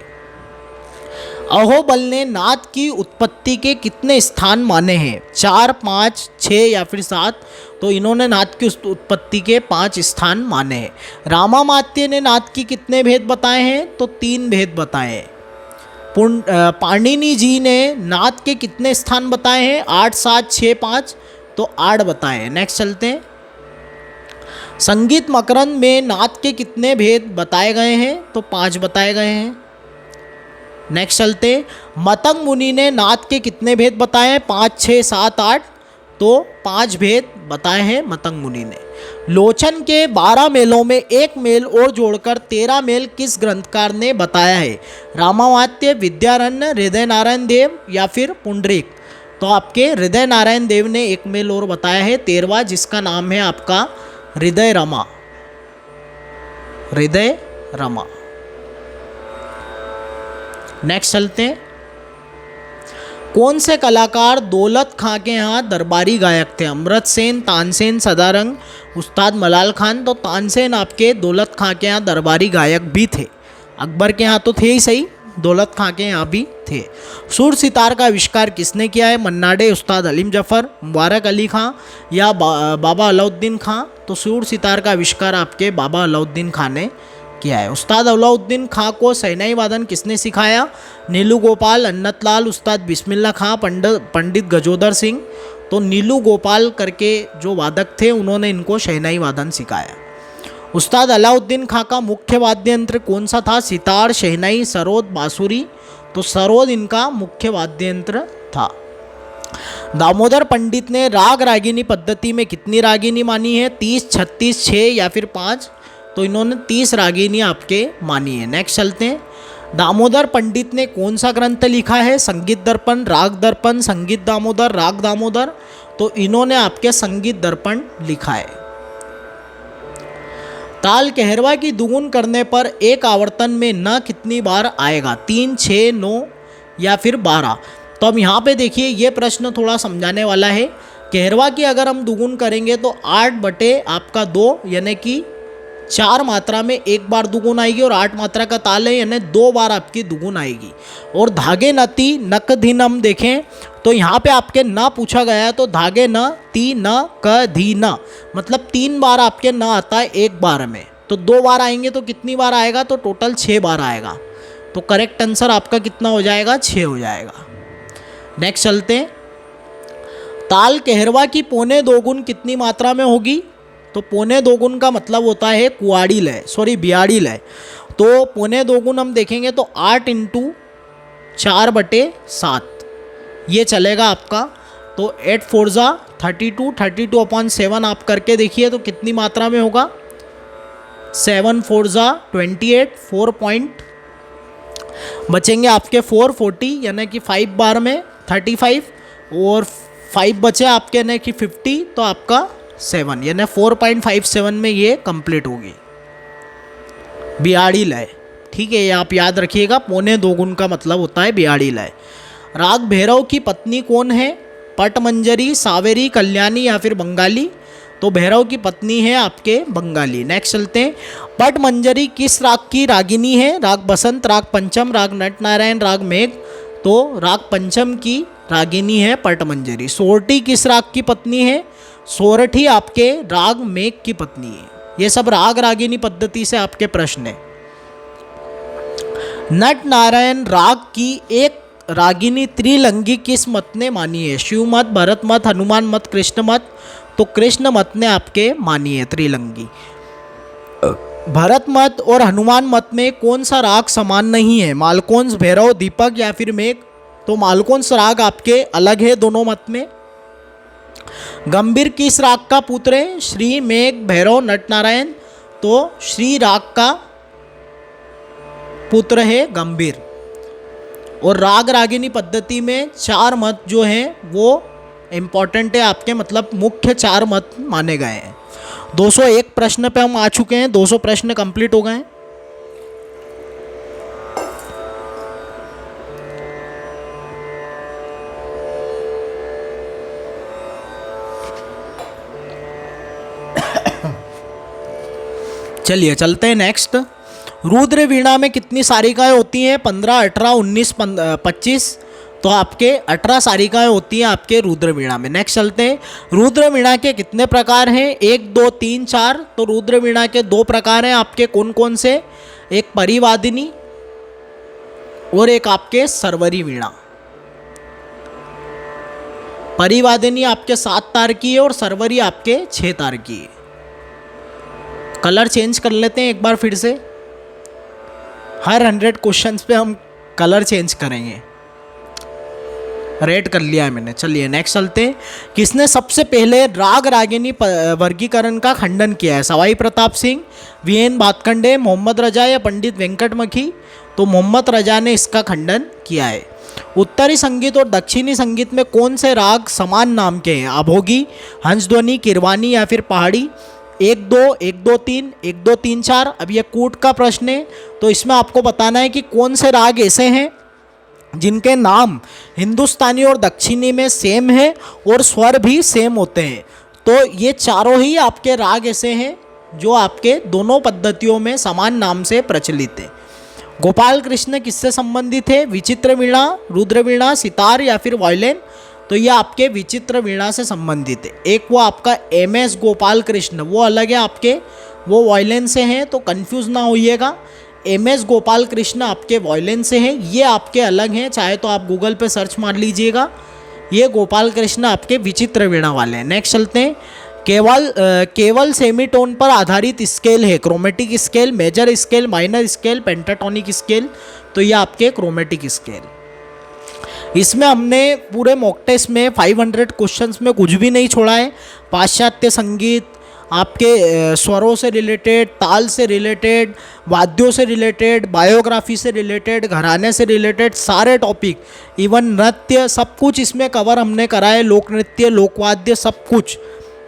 अहोबल ने नाद की उत्पत्ति के कितने स्थान माने हैं? 4, 5, 6 या फिर 7? तो इन्होंने नाद की उत्पत्ति के 5 स्थान माने हैं। रामामात्य ने नाद की कितने भेद बताए हैं? तो 3 भेद बताए हैं। पाणिनि जी ने नाद के कितने स्थान बताए हैं? 8, 7, 6, 5? तो 8 बताए हैं। नेक्स्ट चलते हैं, संगीत मकरंद में नाद के कितने भेद बताए गए हैं? तो 5 बताए गए हैं। नेक्स्ट चलते, मतंग मुनि ने नाद के कितने भेद बताए हैं? 5, 6, 7, 8? तो 5 भेद बताए हैं मतंग मुनि ने। लोचन के 12 मेलों में एक मेल और जोड़कर 13 मेल किस ग्रंथकार ने बताया है? रामावात्य, विद्यारण्य, हृदय नारायण देव या फिर पुंडरीक? तो आपके हृदय नारायण देव ने एक मेल और बताया है 13वां, जिसका नाम है आपका हृदय रमा। हृदय रमा। नेक्स्ट चलते हैं, कौन से कलाकार दौलत खां के यहाँ दरबारी गायक थे? अमृत सेन, तानसेन, सदारंग, उस्ताद मलाल खान? तो तानसेन आपके दौलत खां के यहाँ दरबारी गायक भी थे। अकबर के यहाँ तो थे ही सही, दौलत खां के यहाँ भी थे। सुर सितार का आविष्कार किसने किया है? मन्ना डे, उस्ताद अलीम जफ़र, मुबारक अली खां या बाबा अलाउद्दीन खां? तो सुर सितार का आविष्कार आपके बाबा अलाउद्दीन खां ने किया है। उस्ताद अलाउद्दीन खां को शहनाई वादन किसने सिखाया? नीलू गोपाल, अन्नतलाल, उस्ताद बिस्मिल्ला खां, पंडित गजोदर सिंह? तो नीलू गोपाल करके जो वादक थे उन्होंने इनको शहनाई वादन सिखाया। उस्ताद अलाउद्दीन खां का मुख्य वाद्य यंत्र कौन सा था? सितार, शहनाई, सरोद, बांसुरी? तो सरोद इनका मुख्य वाद्य यंत्र था। दामोदर पंडित ने राग रागिनी पद्धति में कितनी रागिनी मानी है? 30, 36, 6 या फिर 5? तो इन्होंने 30 रागिनी आपके मानी है। नेक्स्ट चलते हैं, दामोदर पंडित ने कौन सा ग्रंथ लिखा है? संगीत दर्पण, राग दर्पण, संगीत दामोदर, राग दामोदर? तो इन्होंने आपके संगीत दर्पण लिखा है। ताल कहरवा की दुगुन करने पर एक आवर्तन में न कितनी बार आएगा? 3, 6, 9 या फिर 12? तो अब यहाँ पे देखिए, ये प्रश्न थोड़ा समझाने वाला है। कहरवा की अगर हम दुगुन करेंगे तो 8 बटे आपका 2 यानी कि 4 मात्रा में एक बार दुगुन आएगी, और 8 मात्रा का ताल है यानी 2 बार आपकी दुगुन आएगी। और धागे नती नकधिनम देखें तो यहाँ पे आपके न पूछा गया है, तो धागे न ती न क धी न, मतलब 3 बार आपके न आता है एक बार में। तो 2 बार आएंगे तो कितनी बार आएगा, तो टोटल 6 बार आएगा। तो करेक्ट आंसर आपका कितना हो जाएगा, 6 हो जाएगा। नेक्स्ट चलते हैं, ताल कहरवा की पौने 2 गुण कितनी मात्रा में होगी। तो पौने 2 गुण का मतलब होता है कुआड़ी लय, सॉरी बियाड़ी लय। तो पौने 2 गुण हम देखेंगे तो 8 × 4/7 ये चलेगा आपका। तो 8 4 जा 32, 32/7 आप करके देखिए तो कितनी मात्रा में होगा, 7 4 जा 28, 4 पॉइंट बचेंगे आपके 4 40 यानी कि 5 बार में 35 और 5 बचे आपके यानी कि 50, तो आपका 7 यानी 4.57 में ये कंप्लीट होगी बियाड़ी लय। ठीक है, ये आप याद रखिएगा, पौने 2 गुण का मतलब होता है बियाड़ी लय। राग भैरव की पत्नी कौन है, पटमंजरी, सावेरी, कल्याणी या फिर बंगाली। तो भैरव की पत्नी है आपके बंगाली। नेक्स्ट चलते हैं, पटमंजरी किस राग की रागिनी है, राग बसंत, राग पंचम, राग नटनारायण, राग मेघ। तो राग पंचम की रागिनी है पटमंजरी। सोरठी किस राग की पत्नी है, सोरठी आपके राग मेघ की पत्नी है। ये सब राग रागिनी पद्धति से आपके प्रश्न है। नटनारायण राग की एक रागिनी त्रिलंगी किस मत ने मानी है, शिव मत, भरत मत, हनुमान मत, कृष्ण मत। तो कृष्ण मत ने आपके मानी है त्रिलंगी। भरत मत और हनुमान मत में कौन सा राग समान नहीं है, मालकोंस, भैरव, दीपक या फिर मेघ। तो मालकोंस राग आपके अलग है दोनों मत में। गंभीर किस राग का पुत्र है, श्री, मेघ, भैरव, नटनारायण। तो श्री राग का पुत्र है गंभीर। और राग रागिनी पद्धति में 4 मत जो हैं वो इम्पॉर्टेंट है आपके, मतलब मुख्य 4 मत माने गए हैं। 201 प्रश्न पे हम आ चुके हैं, 200 प्रश्न कंप्लीट हो गए हैं। चलिए चलते हैं नेक्स्ट। रुद्र वीणा में कितनी सारिकाएं होती हैं, 15, 18, 19, 25। तो आपके 18 सारिकाएं होती हैं आपके रुद्र वीणा में। नेक्स्ट चलते हैं, रुद्र वीणा के कितने प्रकार हैं, 1, 2, 3, 4। तो रुद्र वीणा के 2 प्रकार हैं आपके, कौन कौन से, एक परिवादिनी और एक आपके सरवरी वीणा। परिवादिनी आपके 7 तार की है और सरवरी आपके 6 तार की है। कलर चेंज कर लेते हैं एक बार फिर से, हर 100 क्वेश्चंस पे हम कलर चेंज करेंगे। रेड कर लिया है मैंने। चलिए नेक्स्ट चलते हैं, किसने सबसे पहले राग रागिनी वर्गीकरण का खंडन किया है, सवाई प्रताप सिंह, वीएन भातखंडे, मोहम्मद रजा या पंडित वेंकटमखी। तो मोहम्मद रजा ने इसका खंडन किया है। उत्तरी संगीत और दक्षिणी संगीत में कौन से राग समान नाम के हैं, अभोगी, हंसध्वनि, किरवानी या फिर पहाड़ी। 1 2 1 2 3 1 2 3 4। अब ये कूट का प्रश्न है, तो इसमें आपको बताना है कि कौन से राग ऐसे हैं जिनके नाम हिंदुस्तानी और दक्षिणी में सेम है और स्वर भी सेम होते हैं। तो ये चारों ही आपके राग ऐसे हैं जो आपके दोनों पद्धतियों में समान नाम से प्रचलित है। गोपाल कृष्ण किससे संबंधित है, विचित्र वीणा, रुद्र वीणा, सितार या फिर वायलिन। तो ये आपके विचित्र वीणा से संबंधित है। एक वो आपका MS गोपाल कृष्ण वो अलग है आपके, वो वायलिन से हैं, तो कंफ्यूज ना होइएगा। MS गोपाल कृष्ण आपके वायलिन से हैं, ये आपके अलग हैं, चाहे तो आप गूगल पे सर्च मार लीजिएगा। ये गोपाल कृष्ण आपके विचित्र वीणा वाले हैं। नेक्स्ट चलते हैं, केवल सेमीटोन पर आधारित स्केल है, chromatic scale, major scale, minor scale, pentatonic scale. तो ये आपके क्रोमेटिक स्केल। इसमें हमने पूरे मॉक टेस्ट में 500 क्वेश्चंस में कुछ भी नहीं छोड़ा है। पाश्चात्य संगीत, आपके स्वरों से रिलेटेड, ताल से रिलेटेड, वाद्यों से रिलेटेड, बायोग्राफी से रिलेटेड, घराने से रिलेटेड सारे टॉपिक, इवन नृत्य, सब कुछ इसमें कवर हमने करा है, लोक नृत्य, लोकवाद्य, सब कुछ।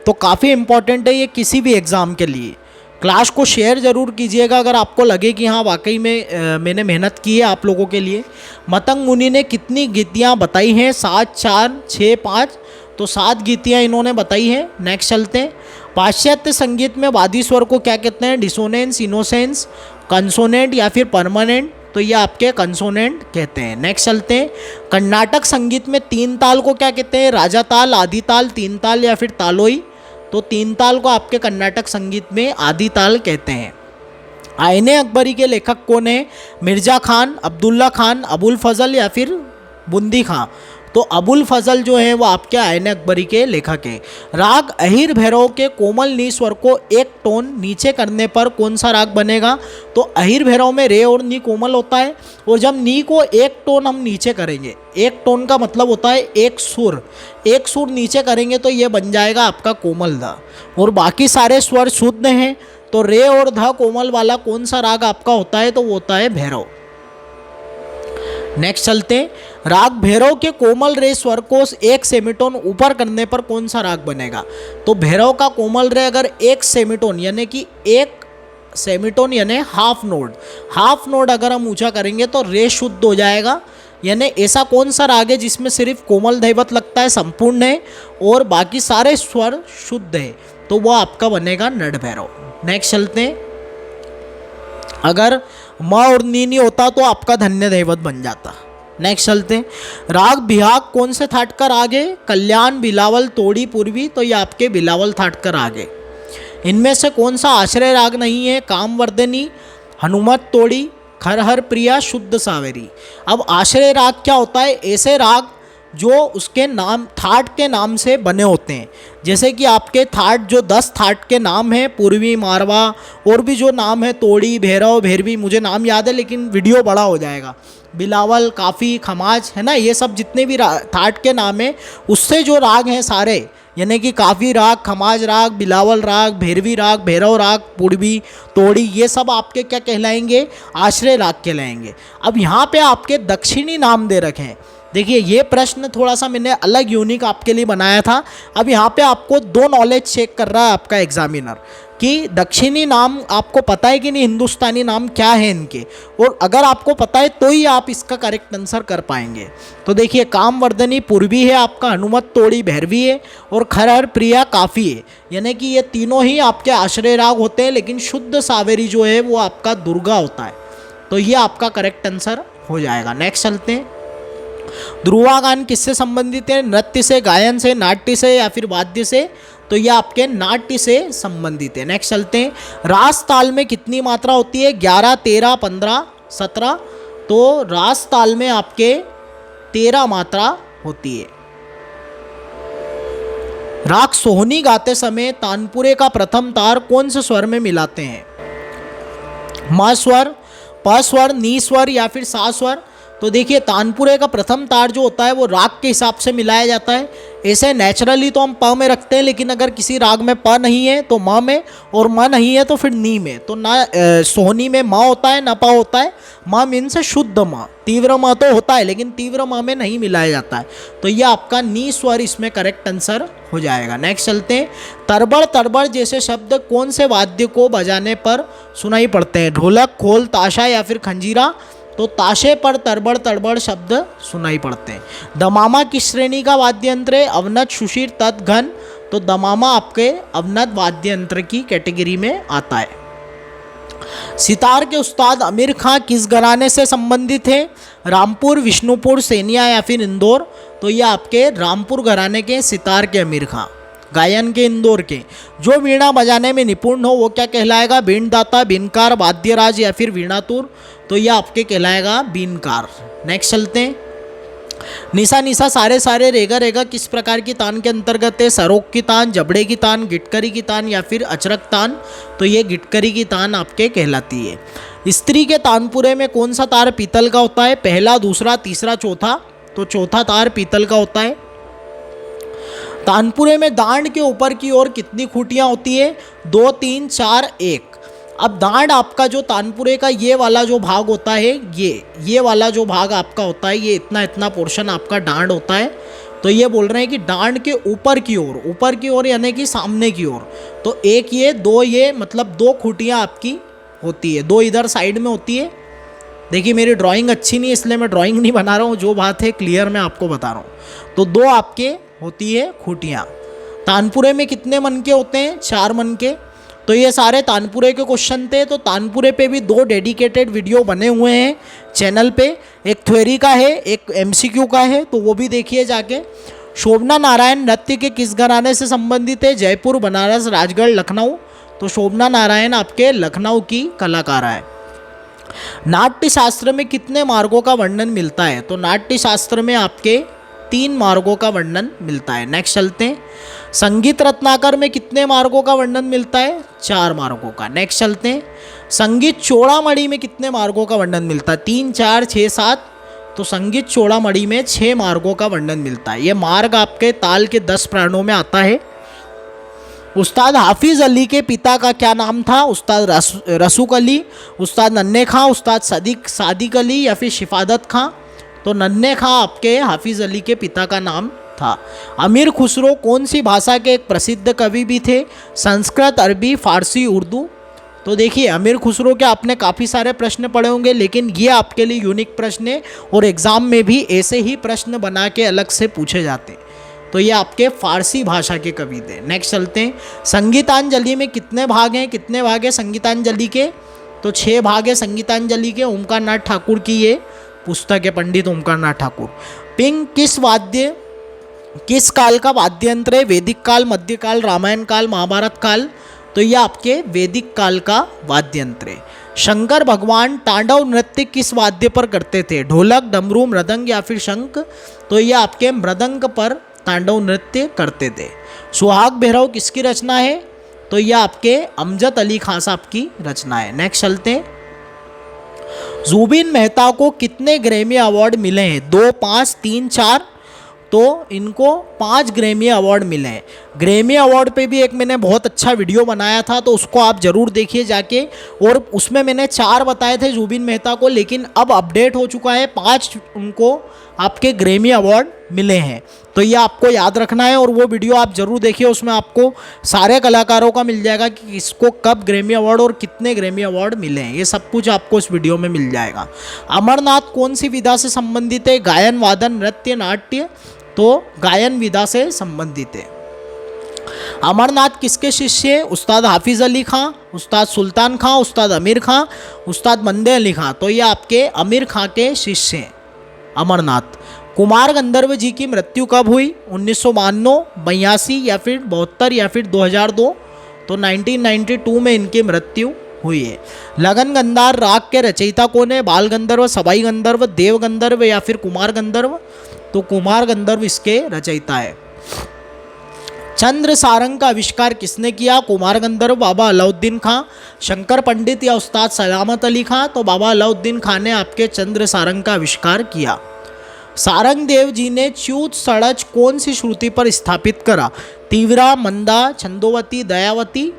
तो काफ़ी इम्पॉर्टेंट है ये किसी भी एग्ज़ाम के लिए। क्लास को शेयर ज़रूर कीजिएगा अगर आपको लगे कि हाँ वाकई में मैंने मेहनत की है आप लोगों के लिए। मतंग मुनि ने कितनी गीतियाँ बताई हैं, 7, 4, 6, 5। तो 7 गीतियाँ इन्होंने बताई हैं। नेक्स्ट चलते हैं, पाश्चात्य संगीत में वादी स्वर को क्या कहते हैं, डिसोनेंस, इनोसेंस, कंसोनेंट या फिर परमानेंट। तो ये आपके कंसोनेंट कहते हैं। नेक्स्ट चलते हैं, कर्नाटक संगीत में 3 ताल को क्या कहते हैं, राजा ताल, आदि ताल, 3 ताल या फिर तालोई। तो 3 ताल को आपके कर्नाटक संगीत में आदि ताल कहते हैं। आईने अकबरी के लेखक कौन है? मिर्ज़ा खान, अब्दुल्ला खान, अबुल फजल या फिर बूंदी खां? तो अबुल फजल जो है वो आपके आईने अकबरी के लेखक हैं। राग अहिर भैरव के कोमल नी स्वर को एक टोन नीचे करने पर कौन सा राग बनेगा? तो अहिर भैरव में रे और नी कोमल होता है, और जब नी को एक टोन हम नीचे करेंगे, एक टोन का मतलब होता है एक सुर नीचे करेंगे तो ये बन जाएगा आपका कोमल ध, और बाकी सारे स्वर शुद्ध हैं। तो रे और ध कोमल वाला कौन सा राग आपका होता है? तो वो होता है भैरव। नेक्स्ट चलते हैं, राग भैरव के कोमल रे स्वर को एक सेमीटोन ऊपर करने पर कौन सा राग बनेगा? तो भैरव का कोमल रे अगर एक सेमीटोन यानी कि एक सेमीटोन यानी हाफ नोड अगर हम ऊंचा करेंगे तो रे शुद्ध हो जाएगा। यानी ऐसा कौन सा राग है जिसमें सिर्फ कोमल दैवत लगता है, संपूर्ण है, और बाकी सारे स्वर शुद्ध है? तो वो आपका बनेगा नट भैरव। नेक्स्ट चलते हैं, अगर म और नी नहीं होता तो आपका धन्य दैवत बन जाता। नेक्स्ट चलते हैं, राग बिहाग कौन से थाट का राग है? कल्याण, बिलावल, तोड़ी, पूर्वी? तो ये आपके बिलावल थाट का राग है। इनमें से कौन सा आश्रय राग नहीं है? कामवर्धनी, हनुमत तोड़ी, खरहर प्रिया, शुद्ध सावेरी? अब आश्रय राग क्या होता है? ऐसे राग जो उसके नाम थाट के नाम से बने होते हैं, जैसे कि आपके थाट जो 10 थाट के नाम हैं, पूर्वी, मारवा, और भी जो नाम है तोड़ी, भैरव, भैरवी, मुझे नाम याद है लेकिन वीडियो बड़ा हो जाएगा, बिलावल, काफ़ी, खमाज, है ना, ये सब जितने भी थाट के नाम हैं उससे जो राग हैं सारे, यानी कि काफ़ी राग, खमाज राग, बिलावल राग, भैरवी राग, भैरव राग, पूर्वी, तोड़ी, ये सब आपके क्या कहलाएंगे? आश्रय राग कहलाएंगे। अब यहाँ पे आपके दक्षिणी नाम दे रखे हैं। देखिए ये प्रश्न थोड़ा सा मैंने अलग यूनिक आपके लिए बनाया था। अब यहाँ पे आपको 2 नॉलेज चेक कर रहा है आपका एग्जामिनर कि दक्षिणी नाम आपको पता है कि नहीं, हिंदुस्तानी नाम क्या है इनके, और अगर आपको पता है तो ही आप इसका करेक्ट आंसर कर पाएंगे। तो देखिए कामवर्धनी पूर्वी है आपका, हनुमत तोड़ी भैरवी है, और खरहर प्रिया काफ़ी है। यानी कि ये तीनों ही आपके आश्रय राग होते हैं, लेकिन शुद्ध सावेरी जो है वो आपका दुर्गा होता है। तो ये आपका करेक्ट आंसर हो जाएगा। नेक्स्ट चलते हैं, ध्रुवा गान किससे संबंधित है? नृत्य से, गायन से, नाट्य से या फिर वाद्य से? तो ये आपके नाट्य से संबंधित है। नेक्स्ट चलते हैं, रास ताल में कितनी मात्रा होती है? 11, 13, 15, 17? तो रास ताल में आपके 13 मात्रा होती है। राग सोहनी गाते समय तानपुरे का प्रथम तार कौन से स्वर में मिलाते हैं? म स्वर, प स्वर, नी स्वर या फिर सा स्वर? तो देखिए तानपुरे का प्रथम तार जो होता है वो राग के हिसाब से मिलाया जाता है। ऐसे नेचुरली तो हम प में रखते हैं, लेकिन अगर किसी राग में प नहीं है तो म में, और म नहीं है तो फिर नी में। तो ना सोहनी में म होता है ना प होता है। म मीन्स शुद्ध म, तीव्र म तो होता है लेकिन तीव्र म में नहीं मिलाया जाता है। तो यह आपका नी स्वर इसमें करेक्ट आंसर हो जाएगा। नेक्स्ट चलते हैं, तरबड़ तरबड़ जैसे शब्द कौन से वाद्य को बजाने पर सुनाई पड़ते हैं? ढोलक, खोल, ताशा या फिर खंजीरा? तो ताशे पर तरबड़ तरबड़ शब्द सुनाई पड़ते हैं। दमामा किस श्रेणी का वाद्य यंत्र है? अवनत, सुशीर, तत्, घन? तो दमामा आपके अवनत वाद्य यंत्र की कैटेगरी में आता है। सितार के उस्ताद आमिर खां किस घराने से संबंधित है? रामपुर, विष्णुपुर, सेनिया या फिर इंदौर? तो ये आपके रामपुर घराने के सितार के आमिर खां, गायन के इंदौर के। जो वीणा बजाने में निपुण हो वो क्या कहलाएगा? बीनदाता, बीनकार, वाद्यराज या फिर वीणातुर? तो ये आपके कहलाएगा बीनकार। नेक्स्ट चलते हैं, निशा निशा सारे सारे रेगा रेगा किस प्रकार की तान के अंतर्गत है? सरोक की तान, जबड़े की तान, गिटकरी की तान या फिर अचरक तान? तो ये गिटकरी की तान आपके कहलाती है। स्त्री के तानपुरे में कौन सा तार पीतल का होता है? पहला, दूसरा, तीसरा, चौथा? तो चौथा तार पीतल का होता है। तानपुरे में दांड के ऊपर की ओर कितनी खूंटियाँ होती है? 2, 3, 4, 1। अब दांड आपका जो तानपुरे का ये वाला जो भाग होता है, ये वाला जो भाग आपका होता है, ये इतना इतना पोर्शन आपका दांड होता है। तो ये बोल रहे हैं कि दांड के ऊपर की ओर यानी कि सामने की ओर। तो एक ये, 2 ये, मतलब 2 खूंटियाँ आपकी होती है, 2 इधर साइड में होती है। देखिए मेरी ड्राइंग अच्छी नहीं है इसलिए मैं ड्राइंग नहीं बना रहा हूँ, जो बात है क्लियर मैं आपको बता रहा हूँ। तो 2 आपके होती है खूंटियाँ। तानपुरे में कितने मन के होते हैं? 4 मन के। तो ये सारे तानपुरे के क्वेश्चन थे। तो तानपुरे पे भी 2 डेडिकेटेड वीडियो बने हुए हैं चैनल पे, एक थ्योरी का है, एक MCQ का है, तो वो भी देखिए जाके। शोभना नारायण नृत्य के किस घराने से संबंधित है? जयपुर, बनारस, राजगढ़, लखनऊ? तो तो शोभना नारायण आपके लखनऊ की कलाकार है। नाट्य शास्त्र में कितने मार्गों का वर्णन मिलता है? तो नाट्य शास्त्र में आपके 3 मार्गों का वर्णन मिलता है। नेक्स्ट चलते हैं। संगीत रत्नाकर में कितने मार्गों का वर्णन मिलता है? 4 मार्गों का। नेक्स्ट चलते हैं। संगीत चूड़ामणि में कितने मार्गों का वर्णन मिलता है? 3, 4, 6, 7। तो संगीत चूड़ामणि में 6 मार्गों का वर्णन मिलता है। ये मार्ग आपके ताल के 10 प्राणों में आता है। उस्ताद हाफिज अली के पिता का क्या नाम था? उस्ताद रसूक अली, उस्ताद नन्हे खां, उस्ताद सादिक अली या फिर शिफादत खां? तो नन्हे खां आपके हाफिज अली के पिता का नाम था। अमीर खुसरो कौन सी भाषा के एक प्रसिद्ध कवि भी थे? संस्कृत, अरबी, फारसी, उर्दू? तो देखिए अमीर खुसरो के आपने काफ़ी सारे प्रश्न पढ़े होंगे, लेकिन ये आपके लिए यूनिक प्रश्न है और एग्ज़ाम में भी ऐसे ही प्रश्न बना के अलग से पूछे जाते हैं। तो ये आपके फारसी भाषा के कवि थे। नेक्स्ट चलते हैं। संगीतांजलि में कितने भाग हैं? कितने भाग हैं संगीतांजलि के? तो 6 भाग है संगीतांजलि के। ओमकार नाथ ठाकुर की ये पुस्तक है, पंडित ओमकार नाथ ठाकुर। पिंग किस काल का वाद्य यंत्र है? वैदिक काल, मध्यकाल, रामायण काल, महाभारत काल? तो ये आपके वैदिक काल का वाद्य यंत्र है। शंकर भगवान तांडव नृत्य किस वाद्य पर करते थे? ढोलक, डमरू, मृदंग या फिर शंख? तो ये आपके मृदंग पर तांडव नृत्य करते थे। सुहाग भैरव किसकी रचना है? तो ये आपके अमजद अली खान साहब की रचना है। नेक्स्ट चलते हैं। जुबिन मेहता को कितने ग्रैमी अवार्ड मिले हैं? 2, 5, 3, 4? तो इनको 5 ग्रैमी अवार्ड मिले हैं। ग्रैमी अवार्ड पे भी एक मैंने बहुत अच्छा वीडियो बनाया था, तो उसको आप ज़रूर देखिए जाके। और उसमें मैंने 4 बताए थे जुबिन मेहता को, लेकिन अब अपडेट हो चुका है 5 उनको आपके ग्रैमी अवार्ड मिले हैं। तो ये आपको याद रखना है और वो वीडियो आप ज़रूर देखिए। उसमें आपको सारे कलाकारों का मिल जाएगा कि किसको कब ग्रैमी अवार्ड और कितने ग्रैमी अवार्ड मिले हैं। ये सब कुछ आपको इस वीडियो में मिल जाएगा। अमरनाथ कौन सी विधा से संबंधित है? गायन, वादन, नृत्य, नाट्य? तो गायन विधा से संबंधित है। अमरनाथ किसके शिष्य है? उस्ताद हाफिज अली खां, उस्ताद सुल्तान खां, उस्ताद आमिर खां, उस्ताद मंदे अली खां? तो ये आपके आमिर खां के शिष्य हैं अमरनाथ। कुमार गंधर्व जी की मृत्यु कब हुई? 1992, 82 या फिर 72 या फिर 2002? तो 1992 में इनकी मृत्यु हुई है। लगन गंधार राग के रचयिता कौन है? बाल गंधर्व, सवाई गंधर्व, देव गंधर्व या फिर कुमार गंधर्व? तो कुमार गंधर्व इसके रचयिता है। चंद्र सारंग का आविष्कार किसने किया? कुमार गंधर्व, बाबा अलाउद्दीन खां, शंकर पंडित या उस्ताद सलामत अली खां? तो बाबा अलाउद्दीन खां ने आपके चंद्र सारंग का आविष्कार किया। सारंग देव जी ने च्यूत सड़च कौन सी श्रुति पर स्थापित करा? तीव्रा, मंदा, छंदोवती, दयावती?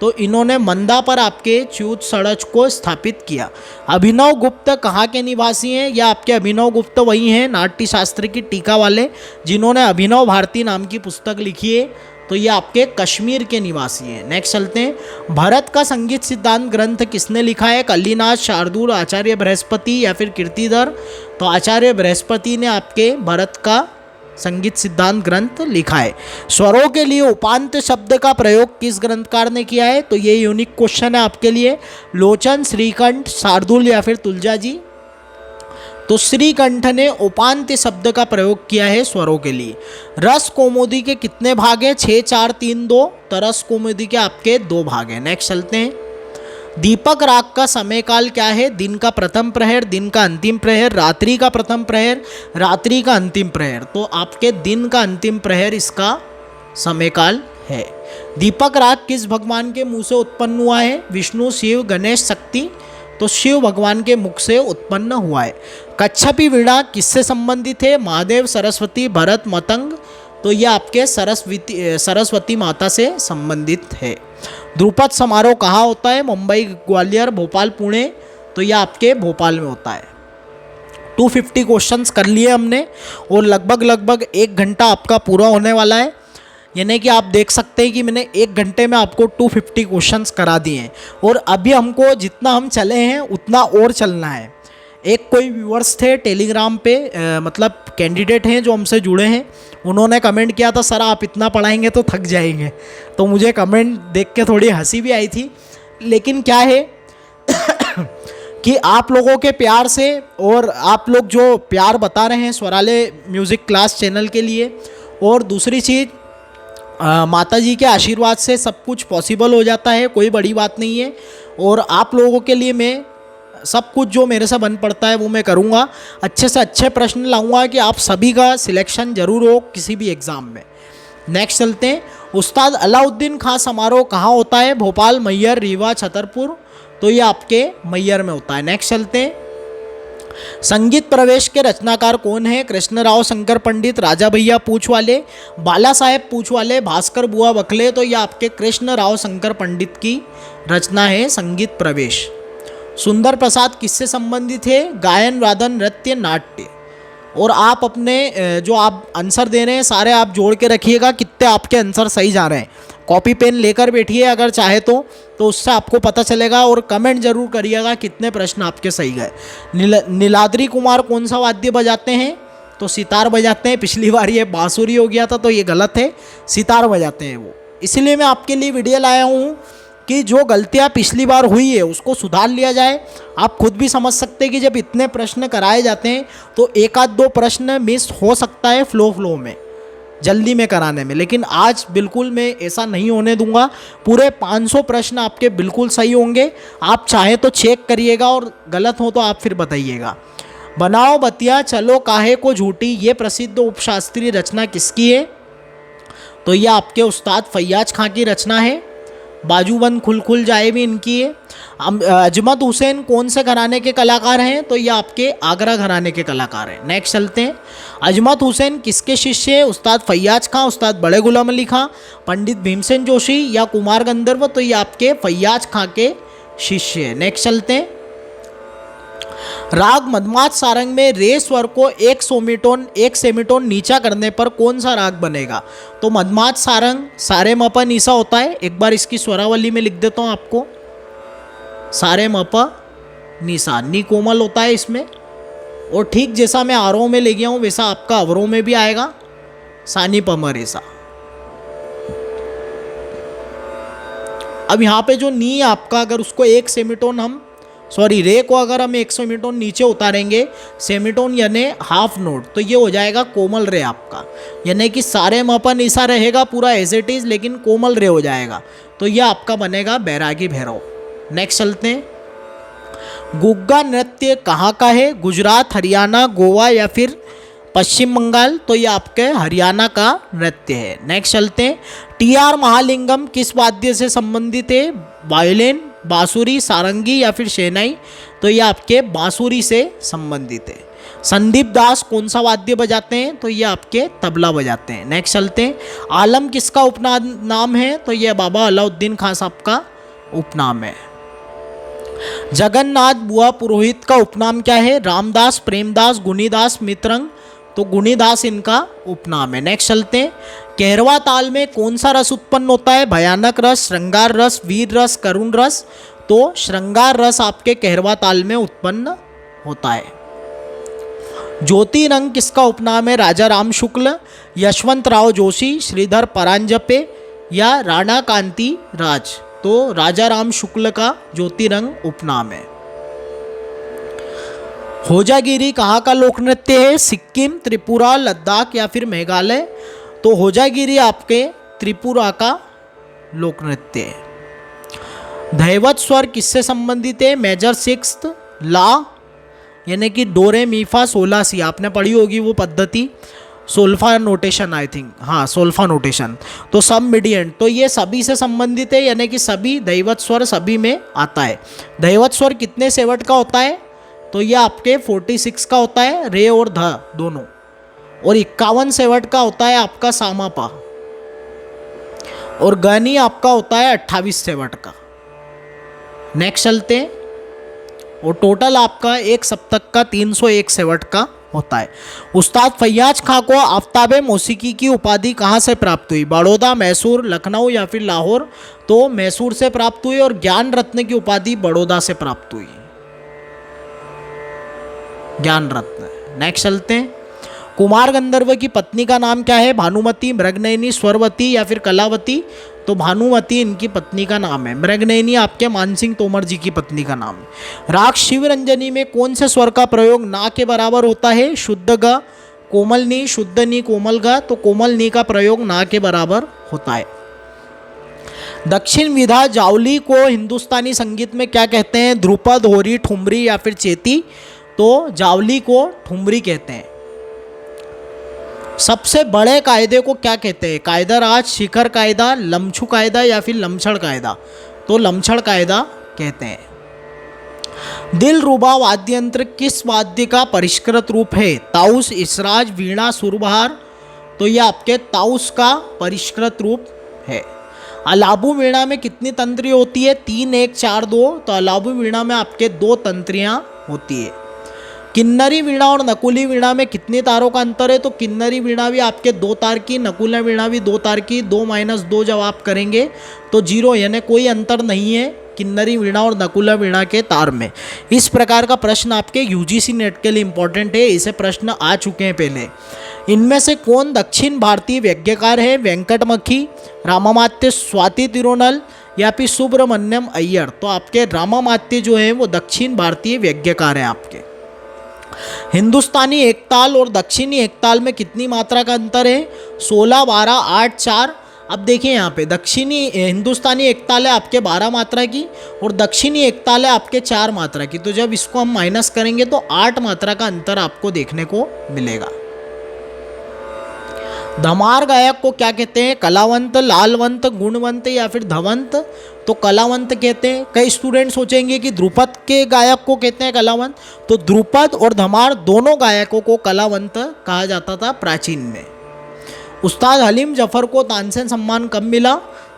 तो इन्होंने मंदा पर आपके च्यूत सड़च को स्थापित किया। अभिनव गुप्त कहाँ के निवासी हैं? या आपके अभिनव गुप्त वही हैं नाट्य शास्त्र की टीका वाले जिन्होंने अभिनव भारती नाम की पुस्तक लिखी है। तो ये आपके कश्मीर के निवासी हैं। नेक्स्ट चलते हैं। भरत का संगीत सिद्धांत ग्रंथ किसने लिखा है? कलिनाथ, शार्दूल, आचार्य बृहस्पति या फिर कीर्तिधर? तो आचार्य बृहस्पति ने आपके भरत का संगीत सिद्धांत ग्रंथ लिखा है। स्वरों के लिए उपांत शब्द का प्रयोग किस ग्रंथकार ने किया है? तो ये यूनिक क्वेश्चन है आपके लिए। लोचन, श्रीकंठ, शार्दूल या फिर तुलजा जी? तो श्रीकंठ ने उपांत शब्द का प्रयोग किया है स्वरों के लिए। रस कौमुदी के कितने भाग हैं? 6, 4, 3, 2? तो रस कौमुदी के आपके 2 भाग हैं। नेक्स्ट चलते हैं। दीपक राग का समय काल क्या है? दिन का प्रथम प्रहर, दिन का अंतिम प्रहर, रात्रि का प्रथम प्रहर, रात्रि का अंतिम प्रहर? तो आपके दिन का अंतिम प्रहर इसका समय काल है। दीपक राग किस भगवान के मुंह से उत्पन्न हुआ है? विष्णु, शिव, गणेश, शक्ति? तो शिव भगवान के मुख से उत्पन्न हुआ है। कच्छपी वीणा किससे संबंधित है? महादेव, सरस्वती, भरत, मतंग? तो ये आपके सरस्वती माता से संबंधित है। ध्रुपद समारोह कहाँ होता है? मुंबई, ग्वालियर, भोपाल, पुणे? तो ये आपके भोपाल में होता है। 250 क्वेश्चंस कर लिए हमने और लगभग 1 घंटा आपका पूरा होने वाला है। यानी कि आप देख सकते हैं कि मैंने 1 घंटे में आपको 250 क्वेश्चंस करा दिए हैं और अभी हमको जितना हम चले हैं उतना और चलना है। एक कोई व्यूअर्स थे टेलीग्राम पे मतलब कैंडिडेट हैं जो हमसे जुड़े हैं, उन्होंने कमेंट किया था सर आप इतना पढ़ाएंगे तो थक जाएंगे। तो मुझे कमेंट देख के थोड़ी हंसी भी आई थी, लेकिन क्या है कि आप लोगों के प्यार से और आप लोग जो प्यार बता रहे हैं स्वरालय म्यूज़िक क्लास चैनल के लिए, और दूसरी चीज़ माता जी के आशीर्वाद से सब कुछ पॉसिबल हो जाता है, कोई बड़ी बात नहीं है। और आप लोगों के लिए मैं सब कुछ जो मेरे से बन पड़ता है वो मैं करूँगा। अच्छे से अच्छे प्रश्न लाऊंगा कि आप सभी का सिलेक्शन ज़रूर हो किसी भी एग्ज़ाम में। नेक्स्ट चलते हैं, उस्ताद अलाउद्दीन खां समारोह कहाँ होता है? भोपाल, मैहर, रीवा, छतरपुर। तो ये आपके मैहर में होता है। नेक्स्ट चलते हैं, संगीत प्रवेश के रचनाकार कौन है? कृष्णराव शंकर पंडित, राजा भैया पूछवाले, बाला साहेब पूछवाले, भास्कर बुआ बखले। तो ये आपके कृष्णराव शंकर पंडित की रचना है संगीत प्रवेश। सुंदर प्रसाद किससे संबंधित है? गायन, वादन, नृत्य, नाट्य। और आप अपने जो आप आंसर दे रहे हैं सारे आप जोड़ के रखिएगा कितने आपके आंसर सही जा रहे हैं। कॉपी पेन लेकर बैठिए अगर चाहे तो उससे आपको पता चलेगा। और कमेंट जरूर करिएगा कितने प्रश्न आपके सही गए। नीलाद्री कुमार कौन सा वाद्य बजाते हैं? तो सितार बजाते हैं। पिछली बार ये बांसुरी हो गया था तो ये गलत है, सितार बजाते हैं वो। इसलिए मैं आपके लिए वीडियो लाया हूँ कि जो गलतियाँ पिछली बार हुई है उसको सुधार लिया जाए। आप खुद भी समझ सकते हैं कि जब इतने प्रश्न कराए जाते हैं तो एक आध दो प्रश्न मिस हो सकता है फ्लो में, जल्दी में कराने में। लेकिन आज बिल्कुल मैं ऐसा नहीं होने दूंगा। पूरे 500 प्रश्न आपके बिल्कुल सही होंगे। आप चाहे तो चेक करिएगा और गलत हो तो आप फिर बताइएगा। बनाओ बतिया चलो काहे को झूठी, ये प्रसिद्ध उपशास्त्रीय रचना किसकी है? तो ये आपके उस्ताद फैयाज खां की रचना है। बाजूबंद खुल खुल जाए भी इनकी है। अजमत हुसैन कौन से घराने के कलाकार हैं? तो ये आपके आगरा घराने के कलाकार हैं। नेक्स्ट चलते हैं, अजमत हुसैन किसके शिष्य है? उस्ताद फैयाज खां, उस्ताद बड़े गुलाम अली खां, पंडित भीमसेन जोशी या कुमार गंधर्व। तो ये आपके फैयाज खां के शिष्य है। नेक्स्ट चलते हैं, राग मदमात सारंग में रे स्वर को एक सेमीटोन नीचा करने पर कौन सा राग बनेगा? तो मदमात सारंग सारे म प निसा होता है। एक बार इसकी स्वरावली में लिख देता हूँ आपको, सारे म प निसा, नी कोमल होता है इसमें। और ठीक जैसा मैं आरोह में ले गया हूँ वैसा आपका अवरोह में भी आएगा, सानी प म रेसा। अब यहाँ पे जो नी है आपका, अगर उसको एक सेमीटोन रे को अगर हम एक सेमीटोन नीचे उतारेंगे, सेमीटोन यानी हाफ नोट, तो ये हो जाएगा कोमल रे आपका। यानी कि सारे म प निसा रहेगा पूरा एज इट इज, लेकिन कोमल रे हो जाएगा। तो ये आपका बनेगा बैरागी भैरव। नेक्स्ट चलते हैं, गुग्गा नृत्य कहाँ का है? गुजरात, हरियाणा, गोवा या फिर पश्चिम बंगाल। तो ये आपके हरियाणा का नृत्य है। नेक्स्ट चलते हैं, टी.आर. महालिंगम किस वाद्य से संबंधित है? वायोलिन, बांसुरी, सारंगी या फिर शहनाई। तो ये आपके बांसुरी से संबंधित है। संदीप दास कौन सा वाद्य बजाते हैं? तो ये आपके तबला बजाते हैं। नेक्स्ट चलते हैं, आलम किसका उपनाम है? तो ये बाबा अलाउद्दीन खां साहब का उपनाम है। जगन्नाथ बुआ पुरोहित का उपनाम क्या है? रामदास, प्रेमदास, गुनीदास, मित्रंग। तो गुनीदास इनका उपनाम है। नेक्स्ट चलते हैं, कहरवा ताल में कौन सा रस उत्पन्न होता है? भयानक रस, श्रृंगार रस, वीर रस, करुण रस। तो श्रृंगार रस आपके कहरवा ताल में उत्पन्न होता है। ज्योति रंग किसका उपनाम है? राजा राम शुक्ल, यशवंत राव जोशी, श्रीधर परांजपे या राणा कांति राज। तो राजा राम शुक्ल का ज्योति रंग उपनाम है। होजागिरी कहाँ का लोक नृत्य है? सिक्किम, त्रिपुरा, लद्दाख या फिर मेघालय। तो होजागिरी आपके त्रिपुरा का लोक नृत्य है। धैवत स्वर किससे संबंधित है? मेजर सिक्स्थ, ला यानी कि डो रे मी फा सोला सी, आपने पढ़ी होगी वो पद्धति, सोल्फा नोटेशन, आई थिंक, हाँ सोल्फा नोटेशन। तो सब मीडियंट, तो ये सभी से संबंधित है, यानी कि सभी दैवत स्वर सभी में आता है। दैवत स्वर कितने सेवट का होता है? तो ये आपके 46 का होता है, रे और ध दोनों। और 51 सेवट का होता है आपका सामापा। और गनी आपका होता है 28 सेवट का। नेक्स्ट चलते हैं, और टोटल आपका एक सप्तक का 301 सेवट का होता है। उस्ताद फैयाज खां को आफ्ताबे मौसीकी की उपाधि कहाँ से प्राप्त हुई? बड़ौदा, मैसूर, लखनऊ या फिर लाहौर। तो मैसूर से प्राप्त हुई। और ज्ञान रत्न की उपाधि बड़ौदा से प्राप्त हुई, ज्ञान रत्न। नेक्स्ट चलते हैं, कुमार गंधर्व की पत्नी का नाम क्या है? भानुमति, मृगनयनी, स्वरवती या फिर कलावती। तो भानुमति इनकी पत्नी का नाम है। मृगनयनी आपके मानसिंह तोमर जी की पत्नी का नाम है। राग शिवरंजनी में कौन से स्वर का प्रयोग ना के बराबर होता है? शुद्ध ग, कोमल नी, शुद्ध नी, कोमल ग, तो कोमल नी का प्रयोग ना के बराबर होता है। दक्षिण विधा जावली को हिंदुस्तानी संगीत में क्या कहते हैं? ध्रुपद, होरी, ठुमरी या फिर चेती? तो जावली को ठुमरी कहते हैं। सबसे बड़े कायदे को क्या कहते हैं? कायदा राज, शिखर कायदा, लमछू कायदा या फिर लमछड़ कायदा? तो लमछड़ कायदा कहते हैं। दिलरुबा वाद्य यंत्र किस वाद्य का परिष्कृत रूप है? ताउस, इसराज, वीणा, सुरबहार? तो यह आपके ताउस का परिष्कृत रूप है। अलाबू वीणा में कितनी तंत्रियाँ होती है? 3, 1, 4, 2। तो अलाबू वीणा में आपके 2 तंत्रियाँ होती है। किन्नरी वीणा और नकुली वीणा में कितने तारों का अंतर है? तो किन्नरी वीणा भी आपके 2 तार की, नकुला वीणा भी 2 तार की। 2 - 2 जब आप करेंगे तो 0, यानी कोई अंतर नहीं है किन्नरी वीणा और नकुला वीणा के तार में। इस प्रकार का प्रश्न आपके यूजीसी नेट के लिए इंपॉर्टेंट है, इसे प्रश्न आ चुके हैं पहले। इनमें से कौन दक्षिण भारतीय व्यंग्यकार है? वेंकटमखी, रामामात्य, स्वाति तिरुनल या फिर सुब्रमण्यम अय्यर? तो आपके रामामात्य जो है वो दक्षिण भारतीय व्यंग्यकार हैं आपके। हिंदुस्तानी एकताल और दक्षिणी एकताल में कितनी मात्रा का अंतर है? 16, 12, 8, 4। अब देखिए यहाँ पे हिंदुस्तानी एकताल है आपके 12 मात्रा की और दक्षिणी एकताल है आपके 4 मात्रा की। तो जब इसको हम माइनस करेंगे तो 8 मात्रा का अंतर आपको देखने को मिलेगा। धमार गायक को क्या कहते हैं? कलावंत, लालवंत, गुणवंत या फिर धवंत? तो कलावंत कहते हैं। कई स्टूडेंट सोचेंगे कि ध्रुपद के गायक को कहते हैं कलावंत, तो ध्रुपद और धमार दोनों गायकों को कलावंत कहा जाता था प्राचीन में। उस्ताद हलीम जफ़र को तानसेन सम्मान कब मिला?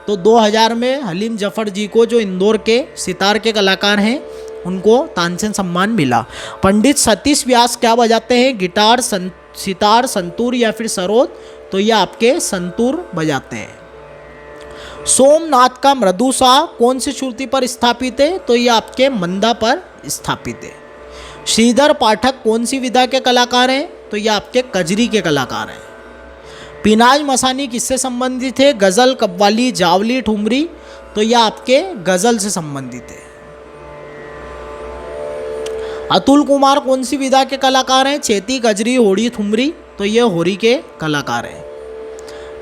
तो 2000 में हलीम जफ़र जी को, जो इंदौर के सितार के कलाकार हैं, उनको तानसेन सम्मान मिला। पंडित सतीश व्यास क्या बजाते हैं? गिटार, सितार, संतूर या फिर सरोद? तो ये आपके संतूर बजाते हैं। सोमनाथ का मृदुसा कौन सी श्रुति पर स्थापित है? तो ये आपके मंदा पर स्थापित है। श्रीधर पाठक कौन सी विधा के कलाकार हैं? तो ये आपके कजरी के कलाकार हैं। पिनाज मसानी किससे संबंधित है? गज़ल, कव्वाली, जावली, ठुमरी? तो यह आपके गज़ल से संबंधित है। अतुल कुमार कौन सी विधा के कलाकार हैं? चेती, कजरी, होड़ी, ठुमरी? तो ये होरी के कलाकार हैं।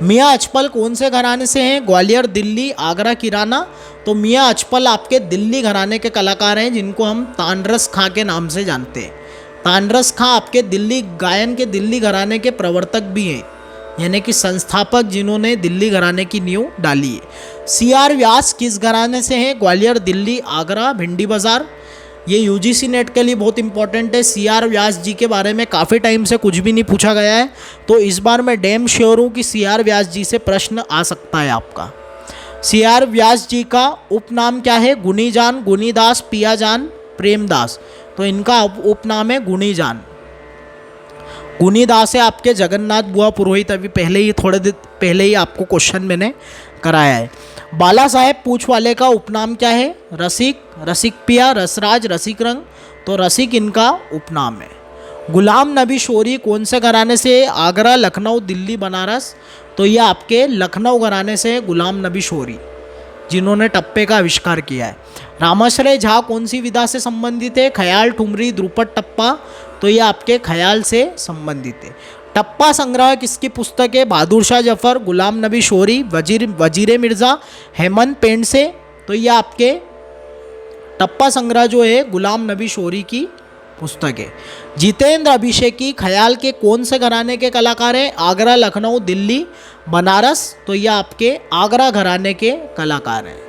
मियाँ अचपल कौन से घराने से हैं? ग्वालियर, दिल्ली, आगरा, किराना? तो मियाँ अचपल आपके दिल्ली घराने के कलाकार हैं, जिनको हम तानरस खां के नाम से जानते हैं। तानरस खां आपके दिल्ली गायन के दिल्ली घराने के प्रवर्तक भी हैं, यानी कि संस्थापक, जिन्होंने दिल्ली घराने की नींव डाली है। CR व्यास किस घराने से हैं? ग्वालियर, दिल्ली, आगरा, भिंडी बाजार? ये यूजीसी नेट के लिए बहुत इंपॉर्टेंट है। CR व्यास जी के बारे में काफ़ी टाइम से कुछ भी नहीं पूछा गया है, तो इस बार मैं डैम श्योर हूँ कि CR व्यास जी से प्रश्न आ सकता है आपका। CR व्यास जी का उपनाम क्या है? गुनीजान, गुनीदास, पियाजान, प्रेमदास? तो इनका उपनाम है गुनीजान। गुनीदास है आपके जगन्नाथ बुआ पुरोहित। अभी थोड़े दिन पहले ही आपको क्वेश्चन मैंने कराया है। बाला साहेब पूछवाले का उपनाम क्या है? रसिक, रसिक पिया, रसराज, रसिक रंग? तो रसिक इनका उपनाम है। गुलाम नबी शोरी कौन से घराने से? आगरा, लखनऊ, दिल्ली, बनारस? तो ये आपके लखनऊ घराने से गुलाम नबी शोरी, जिन्होंने टप्पे का आविष्कार किया है। रामाश्रय झा कौन सी विधा से संबंधित है? ख्याल, ठुमरी, ध्रुपद, टप्पा? तो ये आपके ख्याल से संबंधित है। टप्पा संग्रह किसकी पुस्तक है? बहादुर शाह जफर, गुलाम नबी शोरी, वजीर मिर्ज़ा, हेमंत पेंडसे? तो ये आपके टप्पा संग्रह जो है गुलाम नबी शोरी की पुस्तक है। जितेंद्र अभिषेकी ख्याल के कौन से घराने के कलाकार हैं? आगरा, लखनऊ, दिल्ली, बनारस? तो ये आपके आगरा घराने के कलाकार हैं।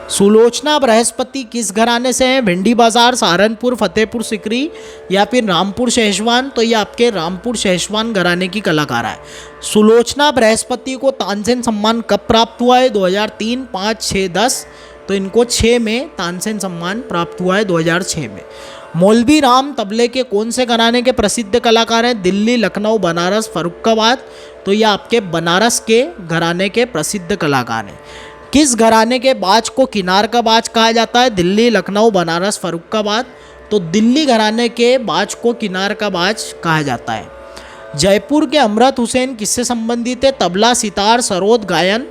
सुलोचना बृहस्पति किस घराने से हैं? भिंडी बाजार, सहारनपुर, फतेहपुर सिकरी या फिर रामपुर शहसवान? तो ये आपके रामपुर शहसवान घराने की कलाकार है। सुलोचना बृहस्पति को तानसेन सम्मान कब प्राप्त हुआ है? 2003, 5, 6, 10? तो इनको 6 में तानसेन सम्मान प्राप्त हुआ है, 2006 में। मौलवी राम तबले के कौन से घराने के प्रसिद्ध कलाकार हैं? दिल्ली, लखनऊ, बनारस, फर्रुखाबाद? तो ये आपके बनारस के घराने के प्रसिद्ध कलाकार हैं। किस घराने के बाज को किनार का बाज कहा जाता है? दिल्ली, लखनऊ, बनारस, फर्रुखाबाद? तो दिल्ली घराने के बाज को किनार का बाज कहा जाता है। जयपुर के अमृत हुसैन किससे संबंधित है? तबला, सितार, सरोद, गायन?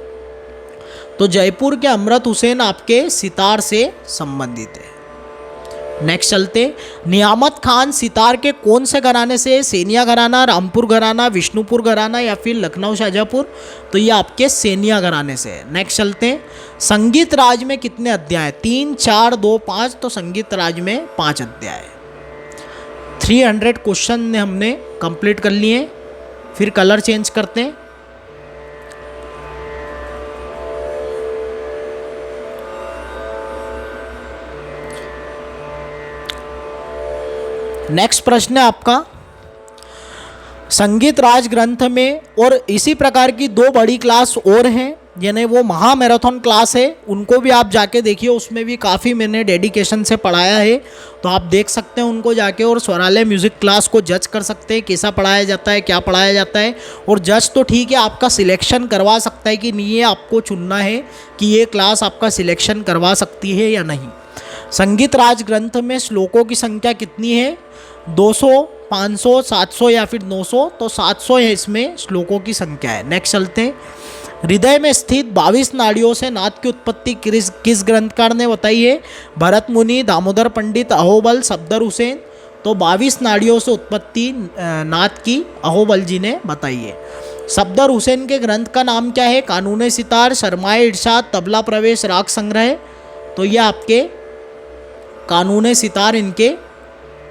तो जयपुर के अमृत हुसैन आपके सितार से संबंधित है। नेक्स्ट चलते, नियामत खान सितार के कौन से घराने से है? सेनिया घराना, रामपुर घराना, विष्णुपुर घराना या फिर लखनऊ शाहजहाँपुर? तो ये आपके सेनिया घराने से है। नेक्स्ट चलते हैं, संगीत राज में कितने अध्याय? 3, 4, 2, 5। तो संगीत राज में 5 अध्याय। 300 क्वेश्चन ने हमने कंप्लीट कर लिए। फिर कलर चेंज करते हैं। नेक्स्ट प्रश्न है आपका, संगीत राज ग्रंथ में और इसी प्रकार की 2 बड़ी क्लास और हैं, यानी वो महा मैराथन क्लास है, उनको भी आप जाके देखिए। उसमें भी काफ़ी मैंने डेडिकेशन से पढ़ाया है, तो आप देख सकते हैं उनको जाके। और स्वरालय म्यूज़िक क्लास को जज कर सकते हैं, कैसा पढ़ाया जाता है, क्या पढ़ाया जाता है। और जज तो ठीक है, आपका सिलेक्शन करवा सकता है कि नहीं, ये आपको चुनना है कि ये क्लास आपका सिलेक्शन करवा सकती है या नहीं। संगीत राज ग्रंथ में श्लोकों की संख्या कितनी है? 200, 500, 700 या फिर 900? तो 700 है इसमें श्लोकों की संख्या है। नेक्स्ट चलते हैं, हृदय में स्थित 22 नाड़ियों से नाद की उत्पत्ति किस ग्रंथकार ने बताई है? भरत मुनि, दामोदर पंडित, अहोबल, सफदर हुसैन? तो 22 नाड़ियों से उत्पत्ति नाद की अहोबल जी ने बताई है। सफदर हुसैन के ग्रंथ का नाम क्या है? कानून सितार, शर्माए इरशाद, तबला प्रवेश, राग संग्रह? तो ये आपके कानून सितार इनके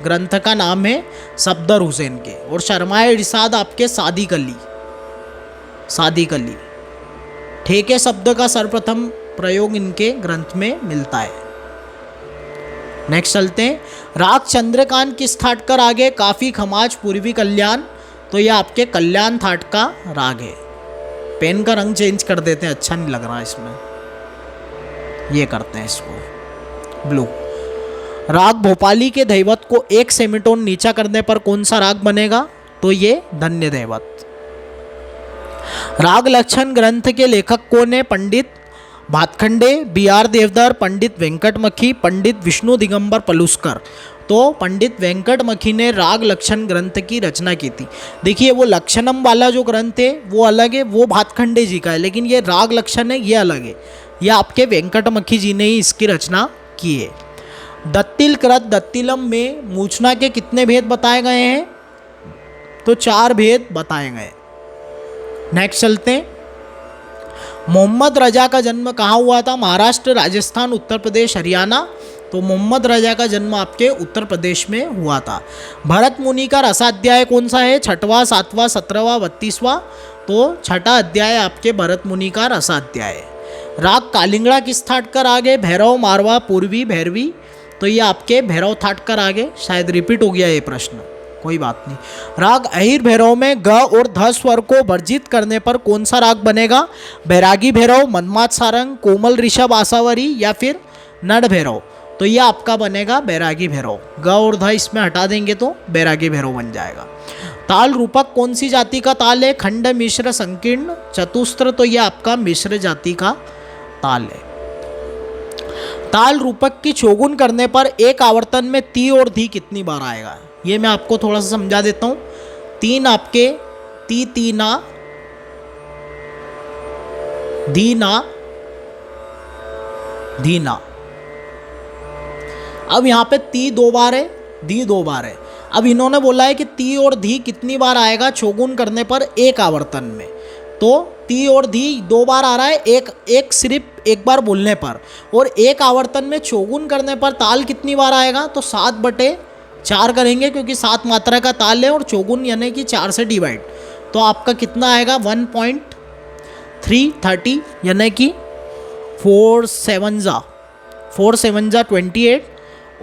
ग्रंथ का नाम है, सफदर हुसैन के। और शर्माए इरशाद आपके सादी कली, सादी कली। ठेके शब्द का सर्वप्रथम प्रयोग इनके ग्रंथ में मिलता है। नेक्स्ट चलते हैं, राग चंद्रकांत किस थाट का राग है? काफी, खमाज, पूर्वी कल्याण? तो ये आपके कल्याण थाट का राग है। पेन का रंग चेंज कर देते हैं, अच्छा नहीं लग रहा इसमें, ये करते हैं इसको ब्लू। राग भोपाली के दैवत को 1 सेमीटोन नीचा करने पर कौन सा राग बनेगा? तो ये धन्य दैवत। राग लक्षण ग्रंथ के लेखक कौन है? पंडित भातखंडे, BR देवधर, पंडित वेंकटमखी, पंडित विष्णु दिगंबर पलुस्कर? तो पंडित वेंकटमखी ने राग लक्षण ग्रंथ की रचना की थी। देखिए वो लक्षणम वाला जो ग्रंथ है वो अलग है, वो भातखंडे जी का है, लेकिन ये राग लक्षण है ये अलग है। ये आपके वेंकटमखी जी ने ही इसकी रचना की है। दत्तिल कृत दत्तिलम में मूर्छना के कितने भेद बताए गए हैं? तो 4 भेद बताए गए। नेक्स्ट चलते हैं, मोहम्मद रजा का जन्म कहाँ हुआ था? महाराष्ट्र, राजस्थान, उत्तर प्रदेश, हरियाणा? तो मोहम्मद रजा का जन्म आपके उत्तर प्रदेश में हुआ था। भरत मुनि का रसाध्याय कौन सा है? 6वां, 7वां, 17वां, 32वां? तो 6ठा अध्याय आपके भरत मुनि का रसाध्याय। राग कालिंगड़ा किस थाट का राग है? भैरव, मारवा, पूर्वी, भैरवी? तो ये आपके भैरव थाट का राग है। शायद रिपीट हो गया ये प्रश्न, कोई बात नहीं। राग अहिर भैरव में ग और ध स्वर को वर्जित करने पर कौन सा राग बनेगा? बैरागी भैरव, मनमाद सारंग, कोमल ऋषभ आसावरी या फिर नड भैरव? तो ये आपका बनेगा बैरागी भैरव। ग और ध इसमें हटा देंगे तो बैरागी भैरव बन जाएगा। ताल रूपक कौन सी जाति का ताल है? खंड, मिश्र, संकीर्ण, चतुस्त्र? तो ये आपका मिश्र जाति का ताल है। ताल रूपक की चौगुन करने पर एक आवर्तन में ती और धी कितनी बार आएगा? ये मैं आपको थोड़ा सा समझा देता हूँ। 3 आपके ती, तीना, धीना, धीना। अब यहाँ पे ती 2 बार है, धी 2 बार है। अब इन्होंने बोला है कि ती और धी कितनी बार आएगा चौगुन करने पर एक आवर्तन में? तो ती और धी 2 बार आ रहा है, एक सिर्फ एक बार बोलने पर। और एक आवर्तन में चौगुन करने पर ताल कितनी बार आएगा? तो 7/4 करेंगे, क्योंकि 7 मात्रा का ताल है और चौगुन यानी कि 4 से डिवाइड। तो आपका कितना आएगा? 1.330 यानी कि 4 7 जा 28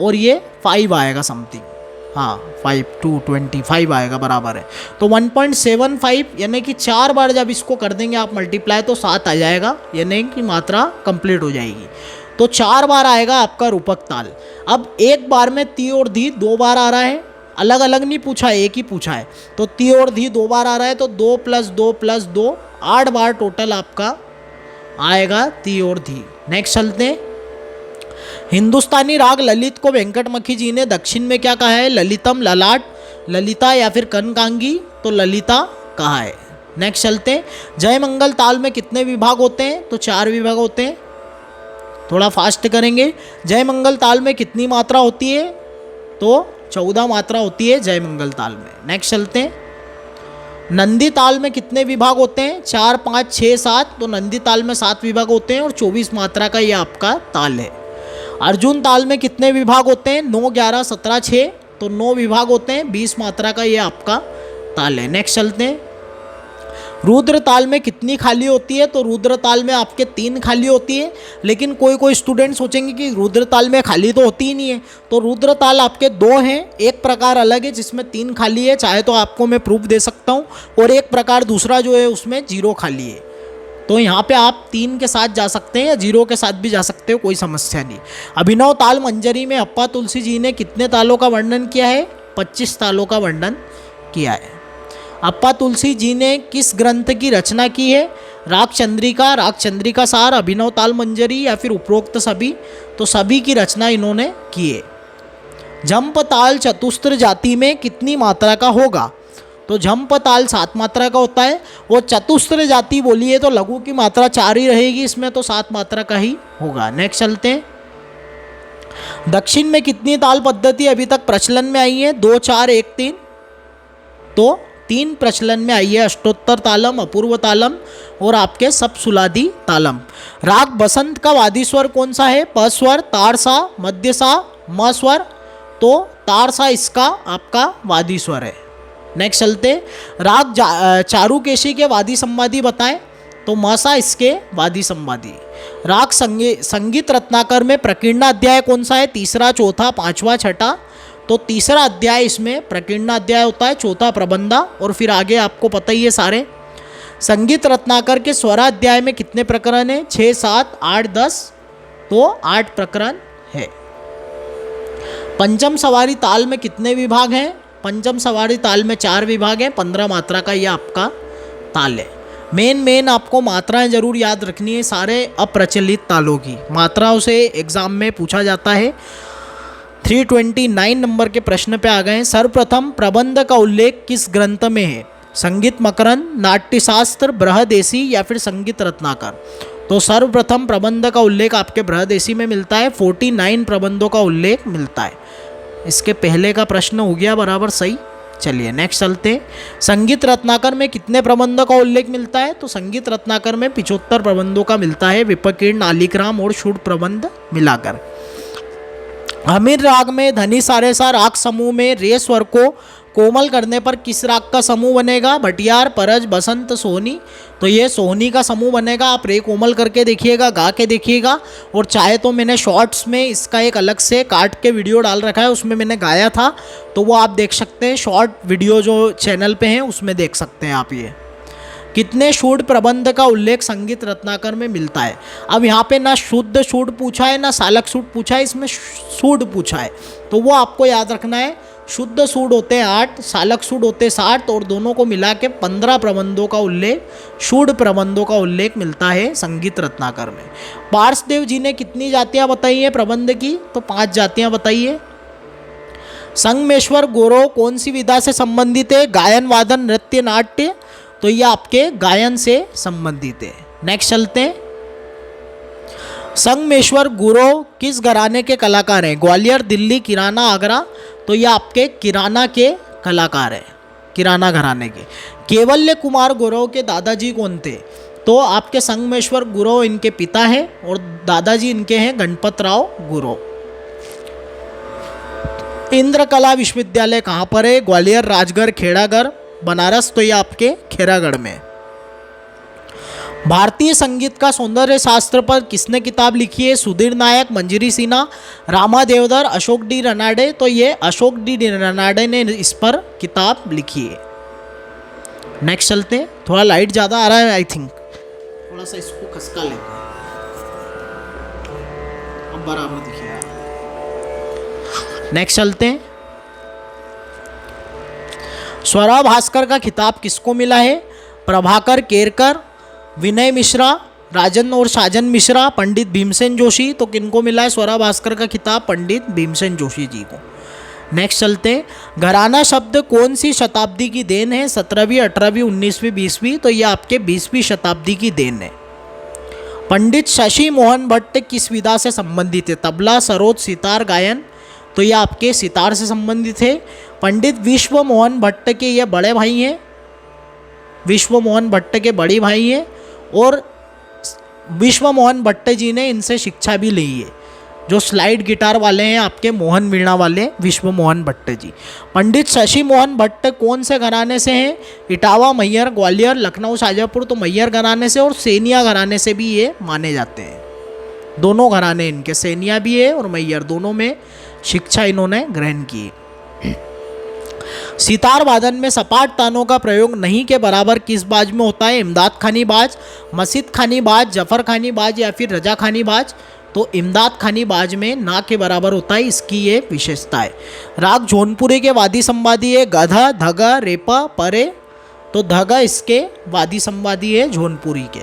और ये 5 आएगा समथिंग। हाँ 5 2 25 आएगा, बराबर है। तो 1.75 यानी कि 4 बार जब इसको कर देंगे आप मल्टीप्लाई तो 7 आ जाएगा, यानी कि मात्रा कंप्लीट हो जाएगी। तो 4 बार आएगा आपका रूपक ताल। अब एक बार में ती और धी 2 बार आ रहा है, अलग अलग नहीं पूछा है, एक ही पूछा है। तो ती और धी 2 बार आ रहा है, तो 2 + 2 + 2 8 बार टोटल आपका आएगा ती और धी। नेक्स्ट चलते हैं, हिंदुस्तानी राग ललित को वेंकटमखी जी ने दक्षिण में क्या कहा है? ललितम, ललाट, ललिता या फिर कनकांगी? तो ललिता कहा है। नेक्स्ट चलते हैं, जय मंगल ताल में कितने विभाग होते हैं? तो 4 विभाग होते हैं। थोड़ा फास्ट करेंगे। जय मंगल ताल में कितनी मात्रा होती है? तो 14 मात्रा होती है जय मंगल ताल में। नेक्स्ट चलते हैं। नंदी ताल में कितने विभाग होते हैं? 4, 5, 6, 7। तो नंदी ताल में 7 विभाग होते हैं और 24 मात्रा का ये आपका ताल है। अर्जुन ताल में कितने विभाग होते हैं? 9, 11, 17, 6। तो 9 विभाग होते हैं, 20 मात्रा का ये आपका ताल है। नेक्स्ट चलते हैं। रुद्र ताल में कितनी खाली होती है? तो रुद्र ताल में आपके 3 खाली होती है, लेकिन कोई स्टूडेंट सोचेंगे कि रुद्र ताल में खाली तो होती ही नहीं है। तो रुद्र ताल आपके 2 हैं, एक प्रकार अलग है जिसमें 3 खाली है, चाहे तो आपको मैं प्रूफ दे सकता हूँ, और एक प्रकार दूसरा जो है उसमें 0 खाली है। तो यहाँ पे आप 3 के साथ जा सकते हैं या 0 के साथ भी जा सकते हो, कोई समस्या नहीं। अभिनव ताल मंजरी में अप्पा तुलसी जी ने कितने तालों का वर्णन किया है? 25 तालों का वर्णन किया है। अप्पा तुलसी जी ने किस ग्रंथ की रचना की है? राग चंद्रिका सार, अभिनव ताल मंजरी या फिर उपरोक्त सभी? तो सभी की रचना इन्होंने की है। झंप ताल चतुस्र जाति में कितनी मात्रा का होगा? तो झंप ताल 7 मात्रा का होता है, वो चतुस्र जाति बोली है तो लघु की मात्रा 4 ही रहेगी इसमें, तो 7 मात्रा का ही होगा। नेक्स्ट चलते हैं। दक्षिण में कितनी ताल पद्धति अभी तक प्रचलन में आई है? 2, 4, 1, 3। तो 3 प्रचलन में आई है, अष्टोत्तर तालम, अपूर्व तालम और आपके सप्तसुलादी तालम। राग बसंत का वादी स्वर कौन सा है? प स्वर, ताड़ सा, मध्य सा, म स्वर। तो ताड़ सा इसका आपका वादी स्वर है। नेक्स्ट चलते। राग चारुकेशी के वादी संवादी बताएं? तो मसा इसके वादी संवादी। राग संगीत रत्नाकर में प्रकीर्णा अध्याय कौन सा है? 3, 4, 5, 6। तो 3रा अध्याय इसमें प्रकीर्णा अध्याय होता है, 4था प्रबंधा, और फिर आगे आपको पता ही है सारे। संगीत रत्नाकर के स्वराध्याय में कितने प्रकरण हैं? 6, 7, 8, 10। तो 8 प्रकरण है। पंचम सवारी ताल में कितने विभाग हैं? पंचम सवारी ताल में 4 विभाग हैं, 15 मात्रा का यह आपका ताल है। मेन आपको मात्राएं जरूर याद रखनी है, सारे अप्रचलित तालों की मात्राओं से एग्जाम में पूछा जाता है। 329 नंबर के प्रश्न पे आ गए हैं। सर्वप्रथम प्रबंध का उल्लेख किस ग्रंथ में है? संगीत मकरंद, नाट्यशास्त्र, बृहदेशी या फिर संगीत रत्नाकर? तो सर्वप्रथम प्रबंध का उल्लेख आपके बृहदेशी में मिलता है, 49 प्रबंधों का उल्लेख मिलता है। इसके पहले का प्रश्न हो गया बराबर सही। चलिए नेक्स्ट चलते हैं। संगीत रत्नाकर में कितने प्रबंधों का उल्लेख मिलता है? तो संगीत रत्नाकर में 75 प्रबंधों का मिलता है, विपकीर्ण, आलिक्राम और शूड प्रबंध मिलाकर। हमीर राग में धनी सारे सा राग समूह में रे स्वर को कोमल करने पर किस राग का समूह बनेगा? भटियार, परज, बसंत, सोहनी। तो ये सोहनी का समूह बनेगा। आप रे कोमल करके देखिएगा, गा के देखिएगा, और चाहे तो मैंने शॉर्ट्स में इसका एक अलग से काट के वीडियो डाल रखा है, उसमें मैंने गाया था, तो वो आप देख सकते हैं। शॉर्ट वीडियो जो चैनल पे हैं उसमें देख सकते हैं आप। ये कितने शूड प्रबंध का उल्लेख संगीत रत्नाकर में मिलता है? अब यहाँ पे ना शुद्ध शूड पूछा है ना सालक शूड पूछा है, इसमें शूड पूछा है, तो वो आपको याद रखना है। शुद्ध सूड होते हैं 8, सालक सूड होते हैं 7, और दोनों को मिला के 15 प्रबंधों का उल्लेख, शूड प्रबंधों का उल्लेख मिलता है संगीत रत्नाकर में। पार्सदेव जी ने कितनी जातियां बताई हैं प्रबंध की? तो 5 जातियां बताई है। संगमेश्वर गौरव कौन सी विधा से संबंधित है? गायन, वादन, नृत्य, नाट्य। तो ये आपके गायन से संबंधित है। नेक्स्ट चलते हैं। संगमेश्वर गुरु किस घराने के कलाकार हैं? ग्वालियर, दिल्ली, किराना, आगरा। तो ये आपके किराना के कलाकार हैं, किराना घराने के। केवल्य कुमार गुरु के दादाजी कौन थे? तो आपके संगमेश्वर गुरु इनके पिता हैं और दादाजी इनके हैं गणपतराव गुरु। इंद्र कला विश्वविद्यालय कहाँ पर है? ग्वालियर, राजगढ़, खेड़ागढ़, बनारस। तो ये आपके खेरागढ़ में। भारतीय संगीत का सौंदर्य शास्त्र पर किसने किताब लिखी है? सुधीर नायक, मंजरी सिन्हा, रामा देवधर, अशोक डी रनाडे। तो ये अशोक डी रनाडे ने इस पर किताब लिखी है। नेक्स्ट चलते हैं। थोड़ा लाइट ज़्यादा आ रहा है आई थिंक, थोड़ा सा इसको खसका लेते हैं, अब बराबर दिखेगा। नेक्स्ट चलते हैं। स्वरा भास्कर का खिताब किसको मिला है? प्रभाकर केरकर, विनय मिश्रा, राजन और साजन मिश्रा, पंडित भीमसेन जोशी। तो किनको मिला है स्वरा भास्कर का खिताब? पंडित भीमसेन जोशी जी को। नेक्स्ट चलते हैं। घराना शब्द कौन सी शताब्दी की देन है? 17वीं, 18वीं, 19वीं, 20वीं। तो ये आपके 20वीं शताब्दी की देन है। पंडित शशि मोहन भट्ट किस विधा से संबंधित है? तबला, सरोद, सितार, गायन। तो ये आपके सितार से संबंधित है। पंडित विश्व मोहन भट्ट के ये बड़े भाई हैं, विश्व मोहन भट्ट के बड़े भाई हैं, और विश्व मोहन भट्ट जी ने इनसे शिक्षा भी ली है। जो स्लाइड गिटार वाले हैं आपके मोहन वीणा वाले, विश्व मोहन भट्ट जी। पंडित शशि मोहन भट्ट कौन से घराने से हैं? इटावा, मैयर, ग्वालियर, लखनऊ, शाजापुर। तो मैयर घराने से और सेनिया घराने से भी ये माने जाते हैं। दोनों घराने इनके, सेनिया भी है और मैयर, दोनों में शिक्षा इन्होंने ग्रहण की। सितार वादन में सपाट तानों का प्रयोग नहीं के बराबर किस बाज में होता है? इमदाद खानी बाज, मसीद खानी बाज, जफर खानी बाज या फिर रजा खानी बाज। तो इमदाद खानी बाज में ना के बराबर होता है, इसकी ये विशेषता है। राग जौनपुरी के वादी संवादी है गधा, धगा, रेपा, परे। तो धगा इसके वादी संवादी है जौनपुरी के।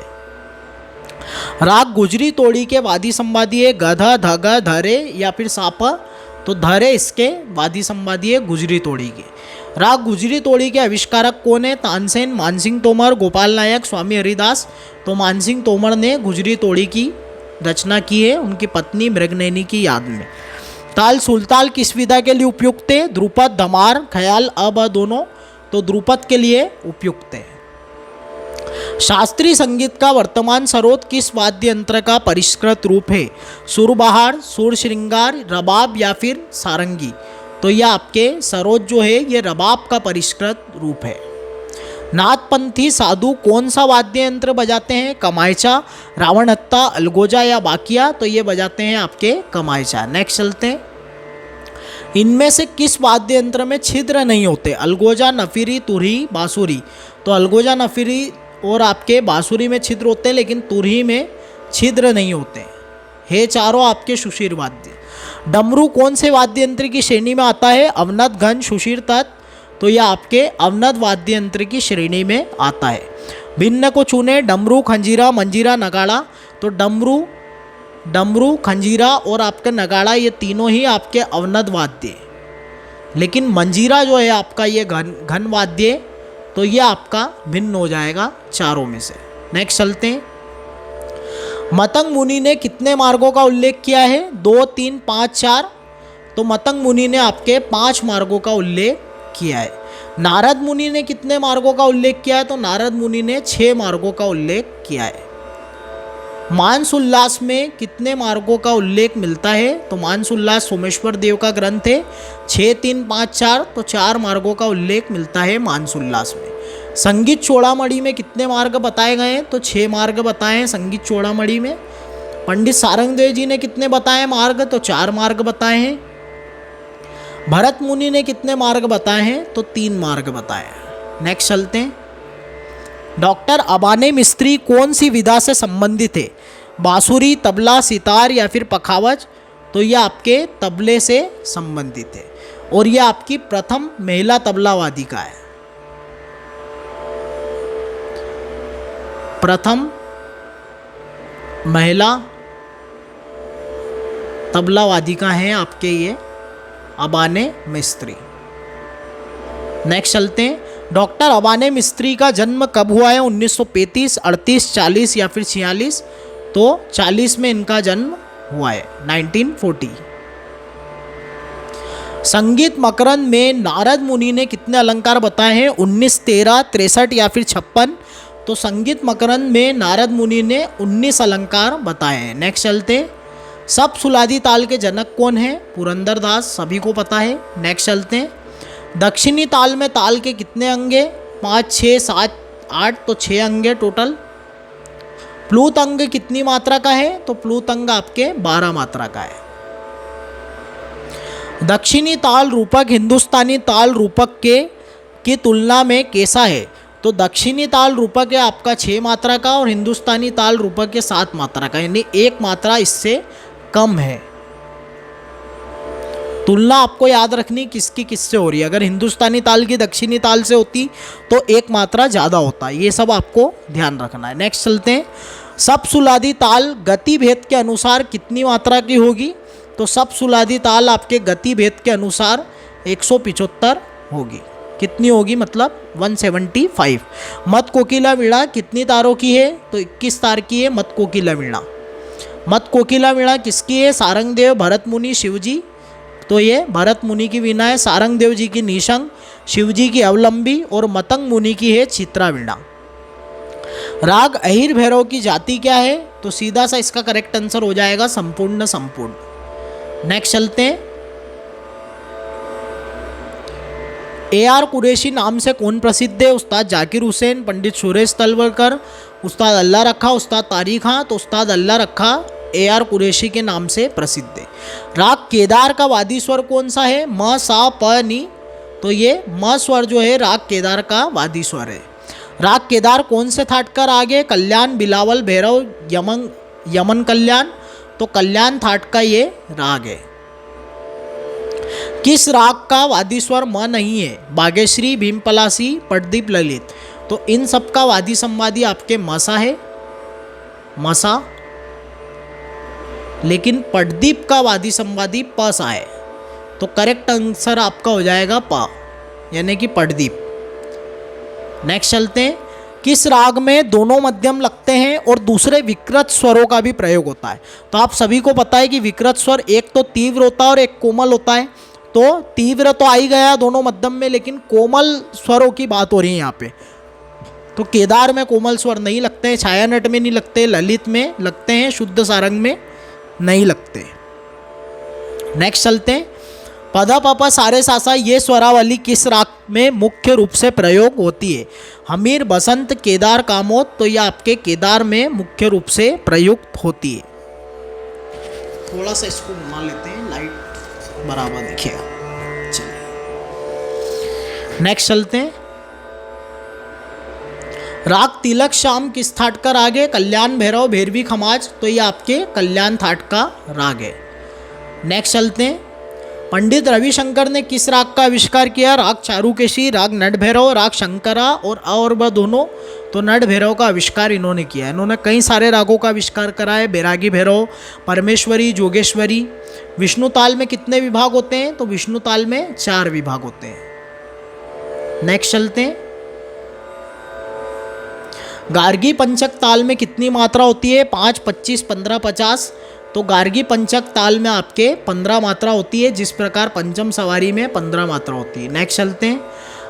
राग गुजरी तोड़ी के वादी संवादी है गधा, धगा, धरे या फिर सापा। तो धरे इसके वादी संवादी है गुजरी तोड़ी के। राग गुजरी तोड़ी के आविष्कारक कौन है? तानसेन, मानसिंह तोमर, गोपाल नायक, स्वामी हरिदास। तो मानसिंह तोमर ने गुजरी तोड़ी की रचना की है उनकी पत्नी मृगनयनी की याद में। ताल सुलताल किस विधा के लिए उपयुक्त है? ध्रुपद, धमार, ख्याल, अब दोनों। तो ध्रुपद के लिए उपयुक्त है। शास्त्रीय संगीत का वर्तमान सरोद किस वाद्य यंत्र का परिष्कृत रूप है? सुरबहार, सुर श्रृंगार, रबाब या फिर सारंगी। तो यह आपके सरोद जो है ये रबाब का परिष्कृत रूप है। नाथपंथी साधु कौन सा वाद्य यंत्र बजाते हैं? कमायचा, रावणहत्ता, अलगोजा या बाकिया। तो ये बजाते हैं आपके कमायचा। नेक्स्ट चलते हैं। इनमें से किस वाद्य यंत्र में छिद्र नहीं होते? अलगोजा, नफीरी, तुरही, बांसुरी। तो अलगोजा, नफीरी और आपके बांसुरी में छिद्र होते हैं, लेकिन तुरही में छिद्र नहीं होते हैं चारों आपके सुशीर वाद्य। डमरू कौन से वाद्य यंत्र की श्रेणी में आता है? अवनत, घन, सुशीर, तत्। तो यह आपके अवनत वाद्य यंत्र की श्रेणी में आता है। भिन्न को चुने, डमरू, खंजीरा, मंजीरा, नगाड़ा। तो डमरू, खंजीरा और आपका नगाड़ा ये तीनों ही आपके अवनत वाद्य हैं। लेकिन मंजीरा जो है आपका ये घन वाद्य, तो ये आपका भिन्न हो जाएगा चारों में से। नेक्स्ट चलते हैं। मतंग मुनि ने कितने मार्गों का उल्लेख किया है? 2, 3, 5, 4। तो मतंग मुनि ने आपके 5 मार्गों का उल्लेख किया है। नारद मुनि ने कितने मार्गों का उल्लेख किया है? तो नारद मुनि ने 6 मार्गों का उल्लेख किया है। मानस उल्लास में कितने मार्गों का उल्लेख मिलता है? तो मानस उल्लास सोमेश्वर देव का ग्रंथ है। 6, 3, 5, 4। तो 4 मार्गों का उल्लेख मिलता है मानस उल्लास में। संगीत चूड़ामणि में कितने मार्ग बताए गए हैं? तो 6 मार्ग बताए हैं संगीत चूड़ामणि में। पंडित सारंगदेव जी ने कितने बताए मार्ग? तो 4 मार्ग बताए हैं। भरत मुनि ने कितने मार्ग बताए हैं? तो 3 मार्ग बताए हैं। नेक्स्ट चलते हैं। डॉक्टर अबाने मिस्त्री कौन सी विधा से संबंधित है? बांसुरी, तबला, सितार या फिर पखावज। तो यह आपके तबले से संबंधित है और यह आपकी प्रथम महिला तबला वादिका है। प्रथम महिला तबला वादिका हैं आपके ये अबाने मिस्त्री। नेक्स्ट चलते हैं। डॉक्टर अबाने मिस्त्री का जन्म कब हुआ है? 1935, 38, 40 या फिर 46। तो 40 में इनका जन्म हुआ है, 1940। संगीत मकरंद में नारद मुनि ने कितने अलंकार बताए हैं? 19, 13, 63 या फिर 56। तो संगीत मकरंद में नारद मुनि ने 19 अलंकार बताए हैं। नेक्स्ट चलते हैं। सब सुलादी ताल के जनक कौन है? पुरंदरदास, सभी को पता है। नेक्स्ट चलते हैं। दक्षिणी ताल में ताल के कितने अंगे? 5, 6, 7, 8। तो 6 अंगे टोटल। प्लूत अंग कितनी मात्रा का है? तो प्लूत अंग आपके 12 मात्रा का है। दक्षिणी ताल रूपक हिंदुस्तानी ताल रूपक की तुलना में कैसा है? तो दक्षिणी ताल रूपक है आपका 6 मात्रा का और हिंदुस्तानी ताल रूपक है 7 मात्रा का, यानी 1 मात्रा इससे कम है। तुलना आपको याद रखनी किसकी किससे हो रही है। अगर हिंदुस्तानी ताल की दक्षिणी ताल से होती तो 1 मात्रा ज़्यादा होता है। ये सब आपको ध्यान रखना है। नेक्स्ट चलते हैं। सप्तसुलादी ताल गति भेद के अनुसार कितनी मात्रा की होगी? तो सप्तसुलादी ताल आपके गति भेद के अनुसार 175 होगी। कितनी होगी, मतलब 175। मत कोकिला वीणा कितनी तारों की है, तो 21 तार की है मत कोकिला वीणा। मत कोकिला वीणा किसकी है, सारंगदेव, भरत मुनि, शिवजी। तो ये भरत मुनि की वीणा है। सारंगदेव जी की निशंग, शिवजी की अवलंबी और मतंग मुनि की है चित्रा वीणा। राग अहिर भैरव की जाति क्या है, तो सीधा सा इसका करेक्ट आंसर हो जाएगा संपूर्ण संपूर्ण। नेक्स्ट चलते हैं। AR कुरैशी नाम से कौन प्रसिद्ध है, उस्ताद जाकिर हुसैन, पंडित सुरेश तलवलकर, उस्ताद अल्लाह रखा, उस्ताद तारिक खां। तो उस्ताद अल्लाह रखा AR कुरैशी के नाम से प्रसिद्ध है। राग केदार का वादी स्वर कौन सा है, म सा प नी। तो ये म स्वर जो है राग केदार का वादी स्वर है। राग केदार कौन से थाट का राग है, कल्याण, बिलावल, भैरव, यमन कल्याण। तो कल्याण थाट का ये राग है। किस राग का वादी स्वर म नहीं है, बागेश्वरी, भीमपलासी, पटदीप, ललित। तो इन सब का वादी संवादी आपके मसा है, मसा। लेकिन पटदीप का वादी संवादी पसा है। तो करेक्ट आंसर आपका हो जाएगा प, यानी कि पटदीप। नेक्स्ट चलते हैं। किस राग में दोनों मध्यम लगते हैं और दूसरे विकृत स्वरों का भी प्रयोग होता है। तो आप सभी को पता है कि विकृत स्वर एक तो तीव्र होता है और एक कोमल होता है। तो तीव्र तो आ ही गया दोनों मध्यम में, लेकिन कोमल स्वरों की बात हो रही है यहाँ पे। तो केदार में कोमल स्वर नहीं लगते हैं, छायानट में नहीं लगते, ललित में लगते हैं, शुद्ध सारंग में नहीं लगते। नेक्स्ट चलते हैं। पधा पापा सारे सासा ये स्वरावली किस राग में मुख्य रूप से प्रयोग होती है, हमीर, बसंत, केदार, कामोद। तो ये आपके केदार में मुख्य रूप से प्रयुक्त होती है। थोड़ा सा इसको घुमा लेते हैं, लाइट बराबर दिखेगा। चलिए नेक्स्ट चलते हैं। राग तिलक श्याम किस थाट का राग है, कल्याण, भैरव, भैरवी, खमाज। तो ये आपके कल्याण थाट का राग है। नेक्स्ट चलते हैं। पंडित रविशंकर ने किस राग का आविष्कार किया, राग चारुकेशी, राग नट भैरव, राग शंकरा और ब दोनों। तो नट भैरव का आविष्कार इन्होंने किया है। इन्होंने कई सारे रागों का आविष्कार करा है, बैरागी भैरव, परमेश्वरी, जोगेश्वरी। विष्णु ताल में कितने विभाग होते हैं, तो विष्णु ताल में 4 विभाग होते हैं। नेक्स्ट चलते हैं। गार्गी पंचक ताल में कितनी मात्रा होती है, 5, 25, 15, 50। तो गार्गी पंचक ताल में आपके 15 मात्रा होती है, जिस प्रकार पंचम सवारी में 15 मात्रा होती है। नेक्स्ट चलते हैं।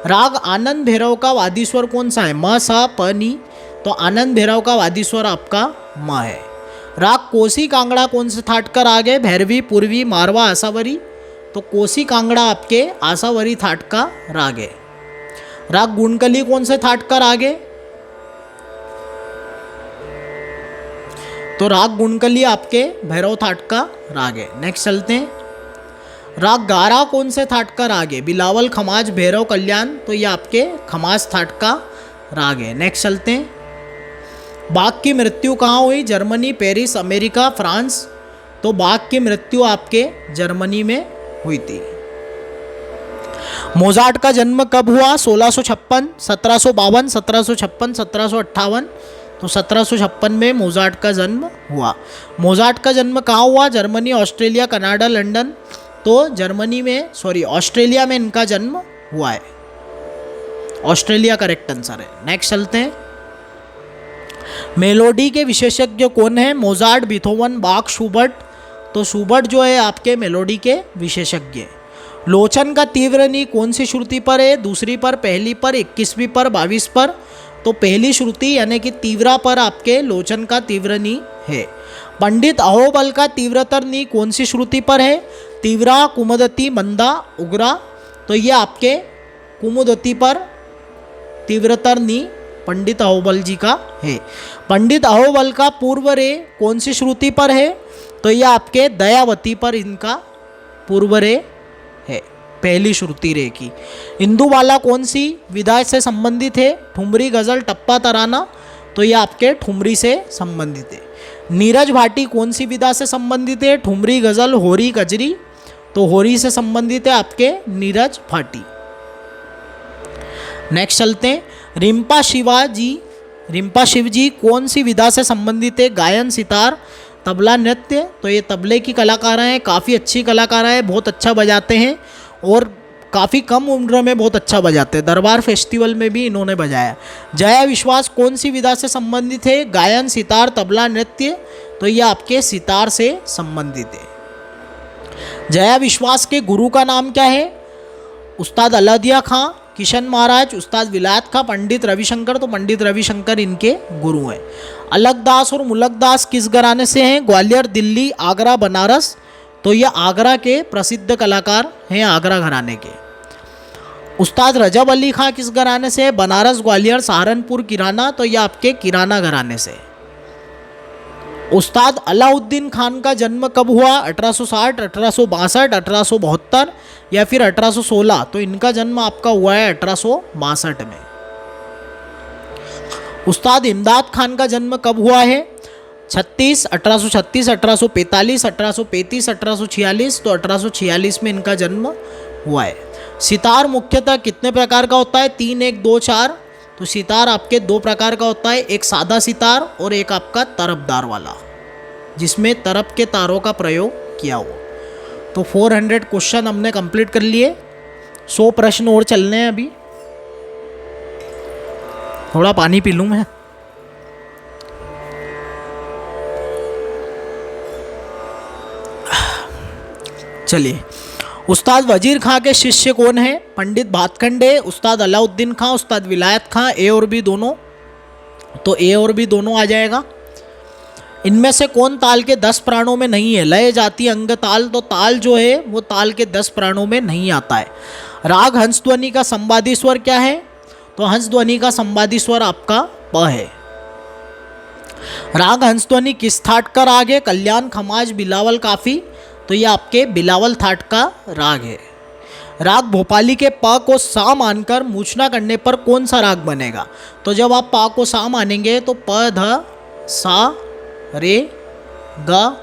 राग आनंद भैरव का वादी स्वर कौन सा है, म सा प नी। तो आनंद भैरव का वादी स्वर आपका म है। राग कोसी कांगड़ा कौन से थाट का राग है, भैरवी, पूर्वी, मारवा, आसावरी। तो कोसी कांगड़ा आपके आसावरी थाट का राग है। राग गुणकली कौन से थाट का राग है, तो राग गुणकली आपके भैरव थाट का राग है। नेक्स्ट चलते हैं। राग गारा कौन से थाट का राग है, बिलावल, खमाज, भैरव, कल्याण। तो ये आपके खमाज थाट का राग है। नेक्स्ट चलते हैं। बाघ की मृत्यु कहाँ हुई, जर्मनी, पेरिस, अमेरिका, फ्रांस। तो बाघ की मृत्यु आपके जर्मनी में हुई थी। मोजार्ट का जन्म कब हुआ, 1656, 1752, 1756, 1758। तो 1756 में मोजार्ट का जन्म हुआ। मोजार्ट का जन्म कहाँ हुआ, जर्मनी, ऑस्ट्रेलिया, कनाडा, लंदन। तो जर्मनी में ऑस्ट्रेलिया में इनका जन्म हुआ है। ऑस्ट्रेलिया करेक्ट आंसर है। नेक्स्ट चलते हैं। मेलोडी के विशेषज्ञ कौन है, मोजार्ट, बीथोवन, बाख, शूबर्ट। तो शूबर्ट जो है आपके मेलोडी के विशेषज्ञ है। लोचन का तीव्र नी कौन सी श्रुति पर है, दूसरी पर, पहली पर, 21वीं पर, 22 पर। तो पहली श्रुति यानी कि तीव्रा पर आपके लोचन का तीव्र नी है। पंडित अहोबल का तीव्रतर नी कौन सी श्रुति पर है, तीव्रा, कुमुदती, मंदा, उग्रा। तो ये आपके कुमुदती पर तीव्रतर नी पंडित अहोबल जी का है। पंडित अहोबल का पूर्व रे कौन सी श्रुति पर है, तो ये आपके दयावती पर इनका पूर्व रे है, पहली श्रुति रे की। इंदुबाला कौन सी विधा से संबंधित है, ठुमरी, गजल, टप्पा, तराना। तो ये आपके ठुमरी से संबंधित है। नीरज भाटी कौन सी विधा से संबंधित है, ठुमरी, गजल, होरी, कजरी। तो होरी से संबंधित है आपके नीरज भाटी। नेक्स्ट चलते हैं। रिम्पा शिव जी कौन सी विधा से संबंधित है, गायन, सितार, तबला, नृत्य। तो ये तबले की कलाकार हैं, काफ़ी अच्छी कलाकार हैं, बहुत अच्छा बजाते हैं और काफ़ी कम उम्र में बहुत अच्छा बजाते हैं। दरबार फेस्टिवल में भी इन्होंने बजाया। जया विश्वास कौन सी विधा से संबंधित है? गायन, सितार, तबला, नृत्य। तो ये आपके सितार से संबंधित है। जया विश्वास के गुरु का नाम क्या है? उस्ताद अलादिया खां, किशन महाराज, उस्ताद विलायत खां, पंडित रविशंकर। तो पंडित रविशंकर इनके गुरु हैं। अलकदास और मुलकदास किस घराने से हैं? ग्वालियर, दिल्ली, आगरा, बनारस। तो ये आगरा के प्रसिद्ध कलाकार हैं, आगरा घराने के। उस्ताद रजब अली खां किस घराने से है? बनारस, ग्वालियर, सहारनपुर, किराना। तो ये आपके किराना घराने से। उस्ताद अलाउद्दीन खान का जन्म कब हुआ? 1860, 1862, 1872 या फिर 1816। तो इनका जन्म आपका हुआ है 1862 में। उस्ताद इमदाद खान का जन्म कब हुआ है? 1836, 1845, 1835, 1846। तो 1846 में इनका जन्म हुआ है। सितार मुख्यतः कितने प्रकार का होता है? 3, 1, 2, 4। तो सितार आपके 2 प्रकार का होता है, एक सादा सितार और एक आपका तरफदार वाला, जिसमें तरफ के तारों का प्रयोग किया हो। तो 400 क्वेश्चन हमने कंप्लीट कर लिए। 100 प्रश्न और चलने हैं अभी। थोड़ा पानी पी लूँ मैं। चलिए, उस्ताद वजीर खां के शिष्य कौन है? पंडित भातखंडे, उस्ताद अलाउद्दीन खां, उस्ताद विलायत खां। ए और बी दोनों। तो ए और बी दोनों आ जाएगा। इनमें से कौन ताल के 10 प्राणों में नहीं है? लय, जाति, अंग, ताल। तो ताल जो है वो ताल के 10 प्राणों में नहीं आता है। राग हंसध्वनि का संवादी स्वर क्या है? तो हंसध्वनि का संवादी स्वर आपका प है। राग हंसध्वनि किस थाट का राग है? कल्याण, खमाज, बिलावल, काफी। तो ये आपके बिलावल थाट का राग है। राग भोपाली के प को सा मानकर मूर्छना करने पर कौन सा राग बनेगा? तो जब आप प को सा मानेंगे तो प, ध, सा, रे, ग,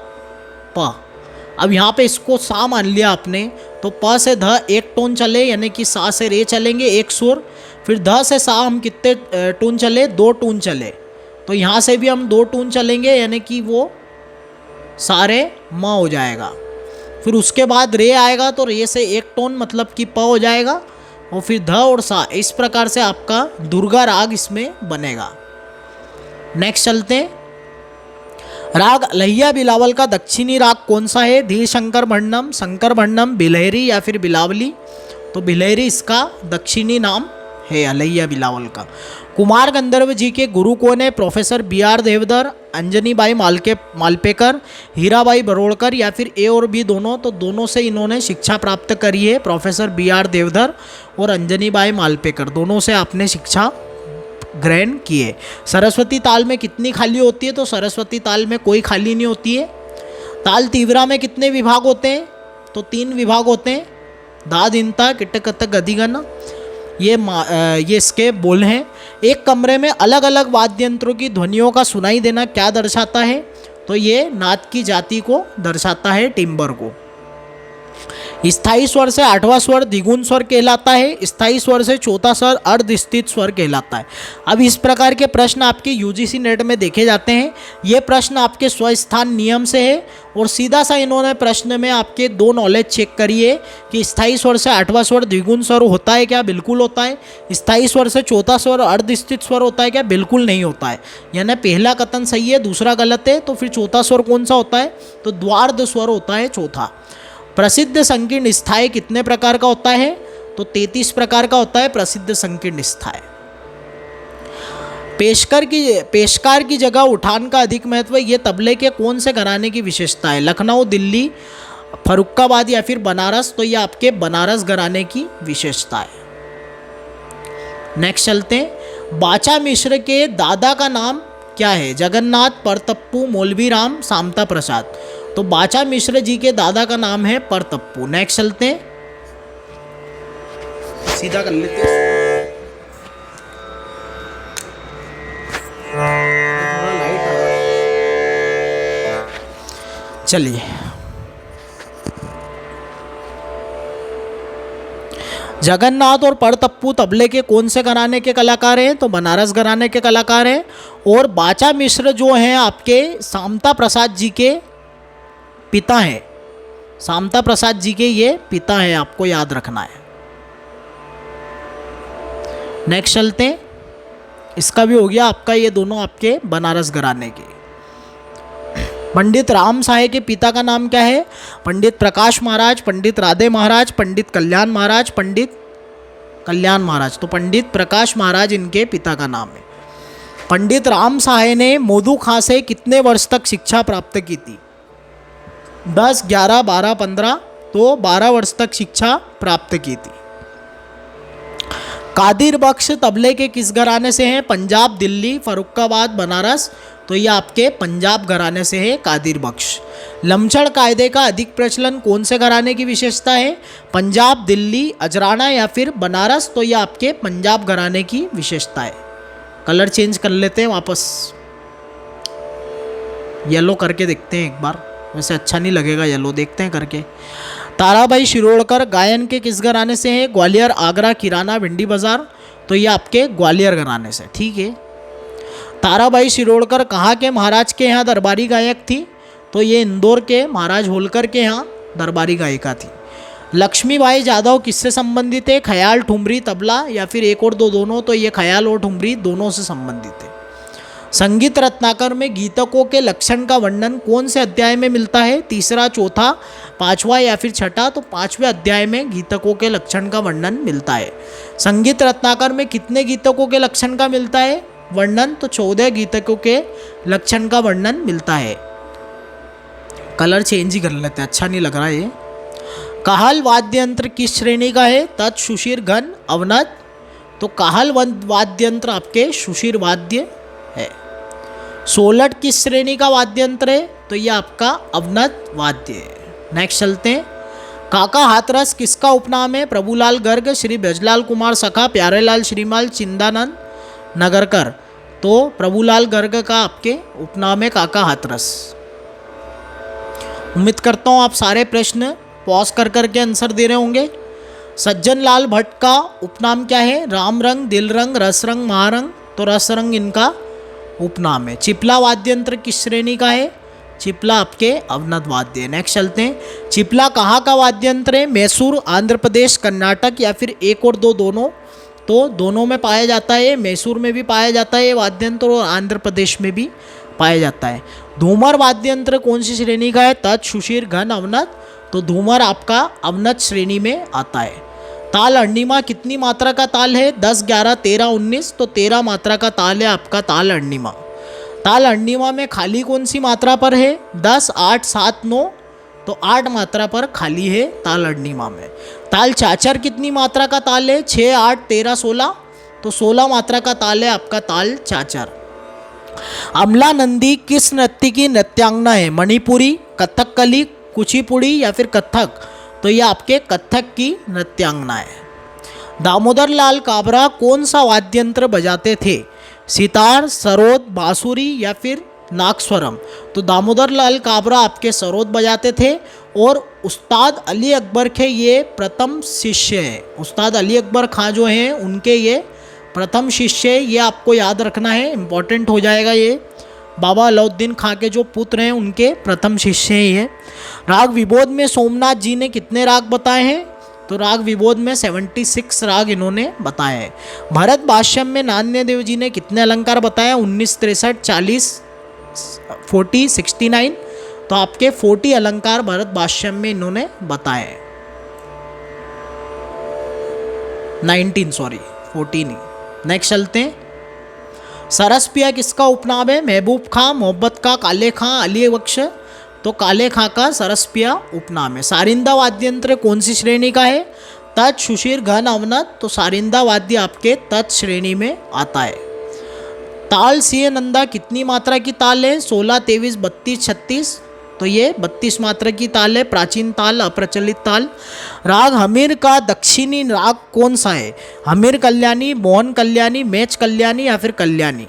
प। अब यहाँ पे इसको सा मान लिया आपने, तो प से ध एक टोन चले, यानी कि सा से रे चलेंगे एक सुर। फिर ध से सा हम कितने टून चले? 2 टून चले। तो यहाँ से भी हम 2 टून चलेंगे, यानी कि वो सारे म हो जाएगा। फिर उसके बाद रे आएगा, तो रे से एक टोन मतलब कि प हो जाएगा। और फिर ध और सा, इस प्रकार से आपका दुर्गा राग इसमें बनेगा। नेक्स्ट चलते हैं। राग लहिया बिलावल का दक्षिणी राग कौन सा है? धीर शंकर भंडम, शंकर भंडम, बिलहरी या फिर बिलावली। तो बिलहरी इसका दक्षिणी नाम है अलैया बिलावल का। कुमार गंधर्व जी के गुरु कौन है? Professor B.R. देवधर, अंजनी बाई मालपेकर, हीराबाई बरोड़कर या फिर ए और बी दोनों। तो दोनों से इन्होंने शिक्षा प्राप्त करी है। Professor B.R. देवधर और अंजनी बाई मालपेकर, दोनों से आपने शिक्षा ग्रहण किए। सरस्वती ताल में कितनी खाली होती है? तो सरस्वती ताल में कोई खाली नहीं होती है। ताल तीव्रा में कितने विभाग होते हैं? तो 3 विभाग होते हैं, धा, दिनता, किटकत, गदिगन। ये इसके बोल हैं। एक कमरे में अलग अलग वाद्य यंत्रों की ध्वनियों का सुनाई देना क्या दर्शाता है? तो ये नाद की जाति को दर्शाता है, टिम्बर को। स्थायी स्वर से 8वां स्वर द्विगुण स्वर कहलाता है। स्थायी स्वर से 4था स्वर अर्धस्थित स्वर कहलाता है। अब इस प्रकार के प्रश्न आपके यूजीसी नेट में देखे जाते हैं। ये प्रश्न आपके स्वस्थान नियम से है और सीधा सा इन्होंने प्रश्न में आपके 2 नॉलेज चेक करी है कि स्थायी स्वर से 8वां स्वर द्विगुण स्वर होता है क्या? बिल्कुल होता है। स्थायी स्वर से 4था स्वर अर्धस्थित स्वर होता है क्या? बिल्कुल नहीं होता है। यानी पहला कथन सही है, दूसरा गलत है। तो फिर 4था स्वर कौन सा होता है? तो द्वार्ध स्वर होता है चौथा। प्रसिद्ध संकीर्ण स्थाई कितने प्रकार का होता है? तो 33 प्रकार का होता है प्रसिद्ध संकीर्ण स्थाई। पेशकार की जगह उठान का अधिक महत्व, ये तबले के कौन से घराने की विशेषता है? लखनऊ, दिल्ली, फरुखाबाद या फिर बनारस। तो ये आपके बनारस घराने की विशेषता है। नेक्स्ट चलते हैं। बाचा मिश्र के दादा का नाम क्या है? जगन्नाथ, परतप्पू, मौलवी राम, सामता प्रसाद। तो बाचा मिश्र जी के दादा का नाम है परतप्पू। नेक्स्ट चलते हैं, सीधा कर लेते हैं। थोड़ा लाइट आ रहा है। चलिए, जगन्नाथ और परतप्पू तबले के कौन से घराने के कलाकार हैं? तो बनारस घराने के कलाकार हैं। और बाचा मिश्र जो हैं आपके सामता प्रसाद जी के पिता हैं। सामता प्रसाद जी के ये पिता हैं, आपको याद रखना है। नेक्स्ट चलते हैं, इसका भी हो गया आपका, ये दोनों आपके बनारस घराने के। पंडित राम साहे के पिता का नाम क्या है? पंडित प्रकाश महाराज, पंडित राधे महाराज, पंडित कल्याण महाराज, पंडित कल्याण महाराज। तो पंडित प्रकाश महाराज इनके पिता का नाम है। पंडित राम साहे ने मोदू खां से कितने वर्ष तक शिक्षा प्राप्त की थी? 10, 11, 12, 15। तो 12 वर्ष तक शिक्षा प्राप्त की थी। कादिर बख्श तबले के किस घराने से हैं? पंजाब, दिल्ली, फर्रुखाबाद, बनारस। तो ये आपके पंजाब घराने से है कादिर बख्श। लमचड़ कायदे का अधिक प्रचलन कौन से घराने की विशेषता है? पंजाब, दिल्ली, अजराना या फिर बनारस। तो ये आपके पंजाब घराने की विशेषता है। कलर चेंज कर लेते हैं वापस, येलो करके देखते हैं एक बार, वैसे अच्छा नहीं लगेगा येलो, देखते हैं करके। ताराबाई शिरोडकर गायन के किस घराने से हैं? ग्वालियर, आगरा, किराना, भिंडी बाजार। तो ये आपके ग्वालियर घराने से, ठीक है। ताराबाई शिरोडकर कहाँ के महाराज के यहाँ दरबारी गायक थी? तो ये इंदौर के महाराज होलकर के यहाँ दरबारी गायिका थी। लक्ष्मीबाई जादव किससे संबंधित है? ख्याल, ठुमरी, तबला या फिर एक और दो दोनों। तो ये ख्याल और ठुमरी दोनों से संबंधित है। संगीत रत्नाकर में गीतकों के लक्षण का वर्णन कौन से अध्याय में मिलता है? तीसरा, चौथा, पांचवा या फिर छठा। तो 5वें अध्याय में गीतकों के लक्षण का वर्णन मिलता है। संगीत रत्नाकर में कितने गीतकों के लक्षण का मिलता है वर्णन? तो 14 गीतकों के लक्षण का वर्णन मिलता है। कलर चेंज ही कर लेते हैं, अच्छा नहीं लग रहा ये। काहल वाद्य यंत्र किस श्रेणी का है? तत्, सुशीर, घन, अवनत। तो काहल वाद्य यंत्र आपके सुशीर वाद्य है। सोलट किस श्रेणी का वाद्य यंत्र है? तो ये आपका अवनत वाद्य है। नेक्स्ट चलते हैं, काका हाथरस किसका उपनाम है? प्रभुलाल गर्ग, श्री ब्रजलाल कुमार सखा, प्यारेलाल श्रीमाल, चिंदानंद नगरकर। तो प्रभुलाल गर्ग का आपके उपनाम है काका हाथरस। उम्मीद करता हूँ आप सारे प्रश्न पॉज कर करके आंसर दे रहे होंगे। सज्जन लाल भट्ट का उपनाम क्या है? राम रंग, दिल रंग, रस रंग, महारंग। तो रस रंग इनका उपनाम है। चिपला वाद्य यंत्र किस श्रेणी का है? चिपला आपके अवनत वाद्य है। नेक्स्ट चलते हैं, चिपला कहाँ का वाद्य यंत्र है? मैसूर, आंध्र प्रदेश, कर्नाटक या फिर एक और दो दोनों। तो दोनों में पाया जाता है। मैसूर में भी पाया जाता है वाद्य यंत्र और आंध्र प्रदेश में भी पाया जाता है। धूमर वाद्य यंत्र कौन सी श्रेणी का है? तत्, सुशीर, घन, अवनत। तो धूमर आपका अवनत श्रेणी में आता है। ताल अण्णिमा कितनी मात्रा का ताल है? 10, 11, 13, 19। तो 13 मात्रा का ताल है आपका ताल अण्णिमा। ताल अण्णिमा में खाली कौन सी मात्रा पर है? 10, 8, 7, 9। तो 8 मात्रा पर खाली है ताल अण्णिमा में। ताल चाचर कितनी मात्रा का ताल है? 6, 8, 13, 16। तो 16 मात्रा का ताल है आपका ताल चाचर। अमला नंदी किस नृत्य की नृत्यांगना है? मणिपुरी, कथकली, कुचिपुड़ी या फिर कथक। तो ये आपके कथक की नृत्यांगना है। दामोदर लाल काबरा कौन सा वाद्य यंत्र बजाते थे? सितार, सरोद, बांसुरी या फिर नागस्वरम। तो दामोदर लाल काबरा आपके सरोद बजाते थे और उस्ताद अली अकबर के ये प्रथम शिष्य हैं। उस्ताद अली अकबर खां जो हैं उनके ये प्रथम शिष्य, ये आपको याद रखना है, इम्पॉर्टेंट हो जाएगा ये। बाबा अलाउद्दीन खां के जो पुत्र हैं उनके प्रथम शिष्य हैं ये। राग विबोध में सोमनाथ जी ने कितने राग बताए हैं? तो राग विबोध में 76 राग इन्होंने बताए हैं। भरत भाष्यम में नान्य देव जी ने कितने अलंकार बताए? 19, 63, 40, 40, 69। तो आपके 40 अलंकार भरत भाष्यम में इन्होंने बताए हैं। 19 सॉरी 14 ही। नेक्स्ट चलते हैं, सरसपिया किसका उपनाम है? महबूब खां, मोहब्बत का, काले खां, अली बख्श। तो काले खां का सरसपिया उपनाम है। सारिंदा वाद्य यंत्र कौन सी श्रेणी का है? तत्, सुशीर, घन, अवनत। तो सारिंदा वाद्य आपके तत् श्रेणी में आता है। ताल सिय नंदा कितनी मात्रा की ताल है? 16, 23, 32, 36। तो ये 32 मात्रा की ताल है। प्राचीन ताल, अप्रचलित ताल। राग हमीर का दक्षिणी राग कौन सा है? हमीर कल्याणी, मोहन कल्याणी, मेच कल्याणी या फिर कल्याणी।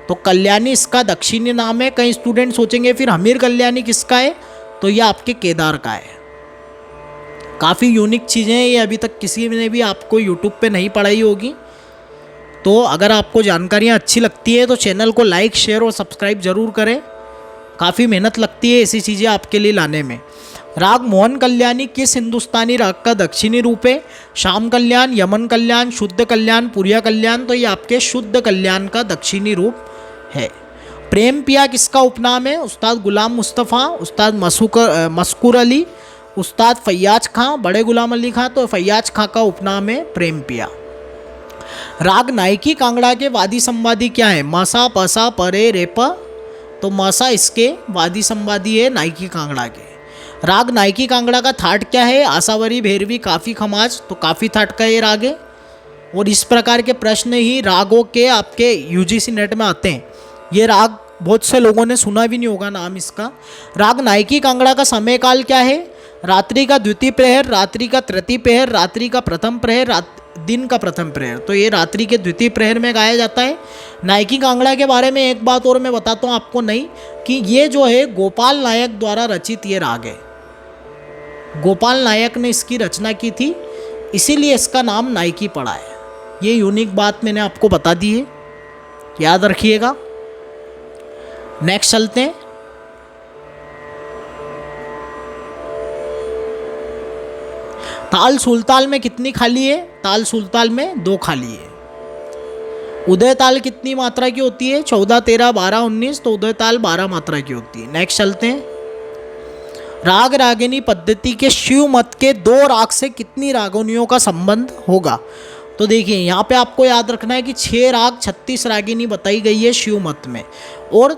तो कल्याणी इसका दक्षिणी नाम है। कई स्टूडेंट सोचेंगे फिर हमीर कल्याणी किसका है? तो ये आपके केदार का है। काफ़ी यूनिक चीज़ें हैं ये, अभी तक किसी ने भी आपको यूट्यूब पे नहीं पढ़ाई होगी। तो अगर आपको जानकारियाँ अच्छी लगती है तो चैनल को लाइक, शेयर और सब्सक्राइब ज़रूर करें। काफ़ी मेहनत लगती है ऐसी चीज़ें आपके लिए लाने में। राग मोहन कल्याणी किस हिंदुस्तानी राग का दक्षिणी रूप है? श्याम कल्याण, यमन कल्याण, शुद्ध कल्याण, पुरिया कल्याण। तो ये आपके शुद्ध कल्याण का दक्षिणी रूप है। प्रेम पिया किसका उपनाम है? उस्ताद गुलाम मुस्तफ़ा, उस्ताद मस्कूर अली, उस्ताद फैयाज खां, बड़े गुलाम अली खां। तो फैयाज खां का उपनाम है प्रेम पिया। राग नायकी कांगड़ा के वादी संवादी क्या है? मसा, पसा, परे, रेप। तो मसा इसके वादी संवादी है नायकी कांगड़ा के। राग नायकी कांगड़ा का थाट क्या है? आसावरी, भैरवी, काफ़ी, खमाज। तो काफ़ी थाट का ये राग है। और इस प्रकार के प्रश्न ही रागों के आपके यूजीसी नेट में आते हैं। ये राग बहुत से लोगों ने सुना भी नहीं होगा नाम इसका। राग नायकी कांगड़ा का समय काल क्या है? रात्रि का द्वितीय प्रहर, रात्रि का तृतीय प्रहर, रात्रि का प्रथम प्रहर, दिन का प्रथम प्रहर। तो ये रात्रि के द्वितीय प्रहर में गाया जाता है। नायकी कांगड़ा के बारे में एक बात और मैं बताता हूँ आपको नहीं, कि ये जो है गोपाल नायक द्वारा रचित ये राग है। गोपाल नायक ने इसकी रचना की थी, इसीलिए इसका नाम नायकी पड़ा है। ये यूनिक बात मैंने आपको बता दी है, याद रखिएगा। नेक्स्ट चलते हैं। ताल सुलताल में कितनी खाली है? ताल सुलताल में 2 खाली है। उदय ताल कितनी मात्रा की होती है? 14, 13, 12, 19। तो उदय ताल 12 मात्रा की होती है। नेक्स्ट चलते हैं। राग रागिनी पद्धति के शिव मत के 2 राग से कितनी रागिनियों का संबंध होगा? तो देखिए यहाँ पे आपको याद रखना है कि 6 राग 36 रागिनी बताई गई है शिव मत में, और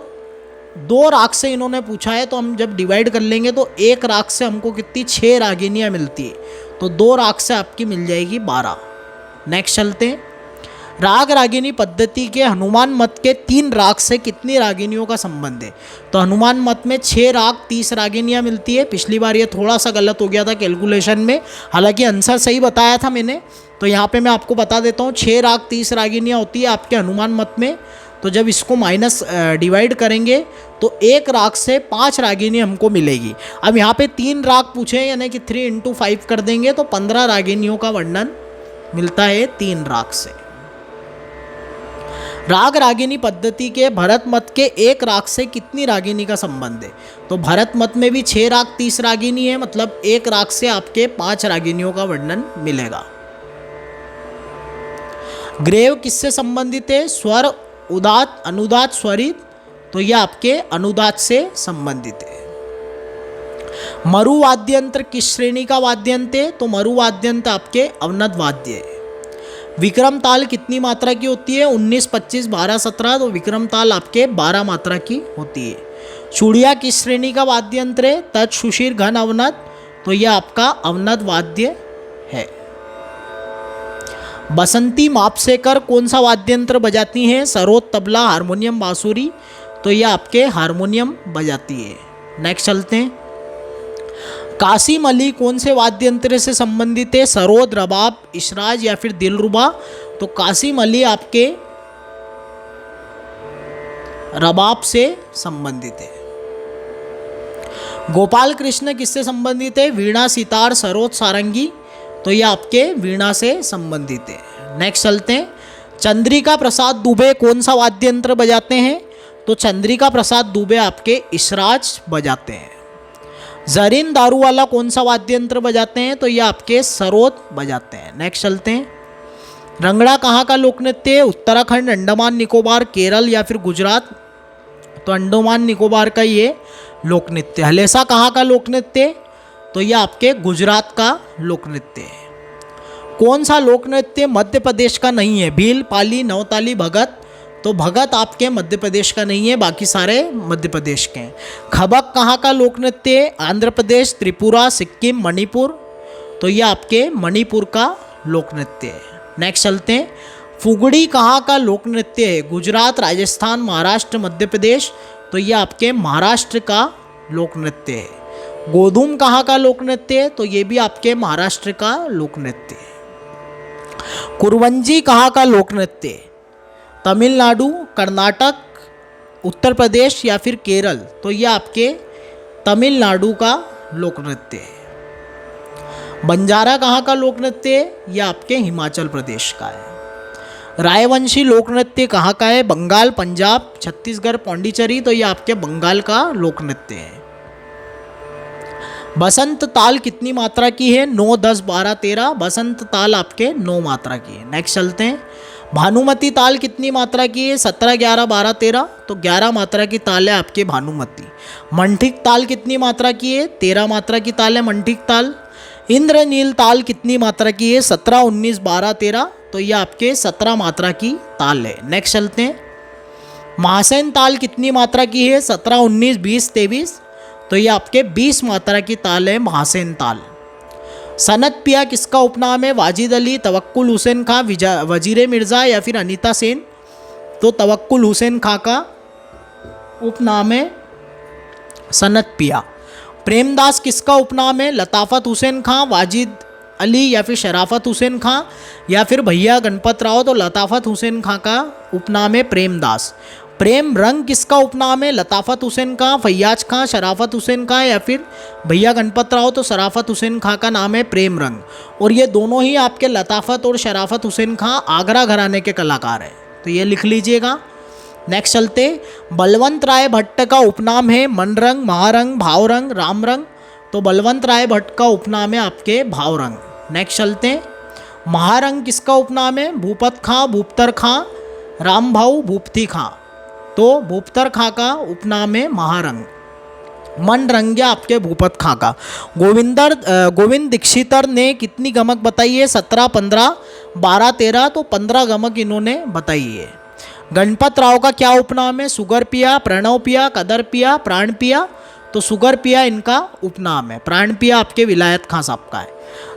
2 राग से इन्होंने पूछा है। तो हम जब डिवाइड कर लेंगे तो 1 राग से हमको कितनी 6 रागिनियाँ मिलती है। तो 2 राग से आपकी मिल जाएगी 12। नेक्स्ट चलते हैं। राग रागिनी पद्धति के हनुमान मत के 3 राग से कितनी रागिनियों का संबंध है? तो हनुमान मत में 6 राग 30 रागिनियाँ मिलती है। पिछली बार ये थोड़ा सा गलत हो गया था कैलकुलेशन में, हालांकि आंसर सही बताया था मैंने। तो यहाँ पे मैं आपको बता देता हूँ, 6 राग 30 रागिनियाँ होती है आपके हनुमान मत में। तो जब इसको माइनस डिवाइड करेंगे तो 1 राग से 5 रागिनी हमको मिलेगी। अब यहाँ पे 3 राग पूछे, यानी कि 3 × 5 कर देंगे तो 15 रागिनियों का वर्णन मिलता है 3 राग से। राग रागिनी पद्धति के भरत मत के 1 राग से कितनी रागिनी का संबंध है? तो भरत मत में भी 6 राग 30 रागिनी है, मतलब 1 राग से आपके 5 रागिनियों का वर्णन मिलेगा। ग्रेव किससे संबंधित है? स्वर, उदात, अनुदात, स्वरित। तो यह आपके अनुदात से संबंधित है। मरु वाद्यंत्र किस श्रेणी का वाद्यंत्र है? तो मरु वाद्यंत्र आपके अवनद वाद्य है। विक्रम ताल कितनी मात्रा की होती है? 19, 25, 12, 17। तो विक्रम ताल आपके 12 मात्रा की होती है। चूड़िया किस श्रेणी का वाद्यंत्र है? तज, सुशीर, घन, अवनद। तो यह आपका अवनद वाद्य है। बसंती मापसेकर कौन सा वाद्यंत्र बजाती हैं? सरोद, तबला, हारमोनियम, बांसुरी। तो ये आपके हारमोनियम बजाती है। नेक्स्ट चलते हैं। कासिम अली कौन से वाद्यंत्र से संबंधित है? सरोद, रबाब, इशराज या फिर दिलरुबा। तो कासिम अली आपके रबाब से संबंधित है। गोपाल कृष्ण किससे संबंधित है? वीणा, सितार, सरोद, सारंगी। तो ये आपके वीणा से संबंधित है। नेक्स्ट चलते हैं। चंद्रिका प्रसाद दुबे कौन सा वाद्यंत्र बजाते हैं? तो चंद्रिका प्रसाद दुबे आपके इशराज बजाते हैं। जरीन दारूवाला कौन सा वाद्यंत्र बजाते हैं? तो ये आपके सरोद बजाते हैं। नेक्स्ट चलते हैं। रंगड़ा कहाँ का लोक नृत्य है? उत्तराखंड, अंडमान निकोबार, केरल या फिर गुजरात। तो अंडमान निकोबार का ये लोक नृत्य। हलेसा कहाँ का लोक नृत्य? तो ये आपके गुजरात का लोक नृत्य है। कौन सा लोक नृत्य मध्य प्रदेश का नहीं है? भील, पाली, नवताली, भगत। तो भगत आपके मध्य प्रदेश का नहीं है, बाकी सारे मध्य प्रदेश के हैं। खबक कहाँ का लोक नृत्य है? आंध्र प्रदेश, त्रिपुरा, सिक्किम, मणिपुर। तो ये आपके मणिपुर का लोक नृत्य है। नेक्स्ट चलते हैं। फुगड़ी कहाँ का लोक नृत्य है? गुजरात, राजस्थान, महाराष्ट्र, मध्य प्रदेश। तो ये आपके महाराष्ट्र का लोक नृत्य है। गोधूम कहाँ का लोक नृत्य है? तो ये भी आपके महाराष्ट्र का लोक नृत्य है। कुरवंजी कहाँ का लोक नृत्य है? तमिलनाडु, कर्नाटक, उत्तर प्रदेश या फिर केरल। तो ये आपके तमिलनाडु का लोक नृत्य है। बंजारा कहाँ का लोक नृत्य है? ये आपके हिमाचल प्रदेश का है। रायवंशी लोक नृत्य कहाँ का है? बंगाल, पंजाब, छत्तीसगढ़, पौंडीचेरी। तो ये आपके बंगाल का लोक नृत्य है। बसंत ताल कितनी मात्रा की है? 9, 10, 12, 13। बसंत ताल आपके 9 मात्रा की है। नेक्स्ट चलते हैं। भानुमति ताल कितनी मात्रा की है? 17, 11, 12, 13। तो 11 मात्रा की ताल है आपके भानुमति। मंठिक ताल कितनी मात्रा की है? 13 मात्रा की ताल है मंठिक ताल। इंद्रनील ताल कितनी मात्रा की है? 17, 19, 12, 13। तो ये आपके 17 मात्रा की ताल है। नेक्स्ट चलते हैं। महासेन ताल कितनी मात्रा की है? 17, 19, 20, 23। तो ये आपके 20 मात्रा की ताल है महासेन ताल। सनत पिया किसका उपनाम है? वाजिद अली, तवक्कुल हुसैन खां, वजीरे मिर्ज़ा या फिर अनीता सेन। तो तवक्कुल हुसैन खां का उपनाम है सनत पिया। प्रेमदास किसका उपनाम है? लताफत हुसैन खां, वाजिद अली या फिर शराफत हुसैन खां या फिर भैया गणपत राव। तो लताफत हुसैन खां का उपनाम है प्रेमदास। प्रेम रंग किसका उपनाम है? लताफत हुसैन खां, फैयाज खां, शराफत हुसैन खां या फिर भैया गणपत राव। तो शराफत हुसैन खां का नाम है प्रेम रंग। और ये दोनों ही आपके लताफत और शराफत हुसैन खां आगरा घराने के कलाकार हैं। तो ये लिख लीजिएगा। नेक्स्ट चलते। बलवंत राय भट्ट का उपनाम है मनरंग, महारंग, भावरंग, रामरंग। तो बलवंत राय भट्ट का उपनाम है आपके भावरंग। नेक्स्ट चलते हैं। महारंग किसका उपनाम है? भूपत खां, भूपतर खां, रामभाऊ, भूपति खां। तो भूपतर खां का उपनाम है महारंग। मनरंगिया आपके भूपत खां का। गोविंद दीक्षितर ने कितनी गमक बताई है? 17, 15, 12, 13। तो 15 गमक इन्होंने बताई है। गणपत राव का क्या उपनाम है? सुगर पिया, प्रणव पिया, कदर पिया, प्राण पिया। तो सुगर पिया इनका उपनाम है। प्राण पिया आपके विलायत खां साहब का है।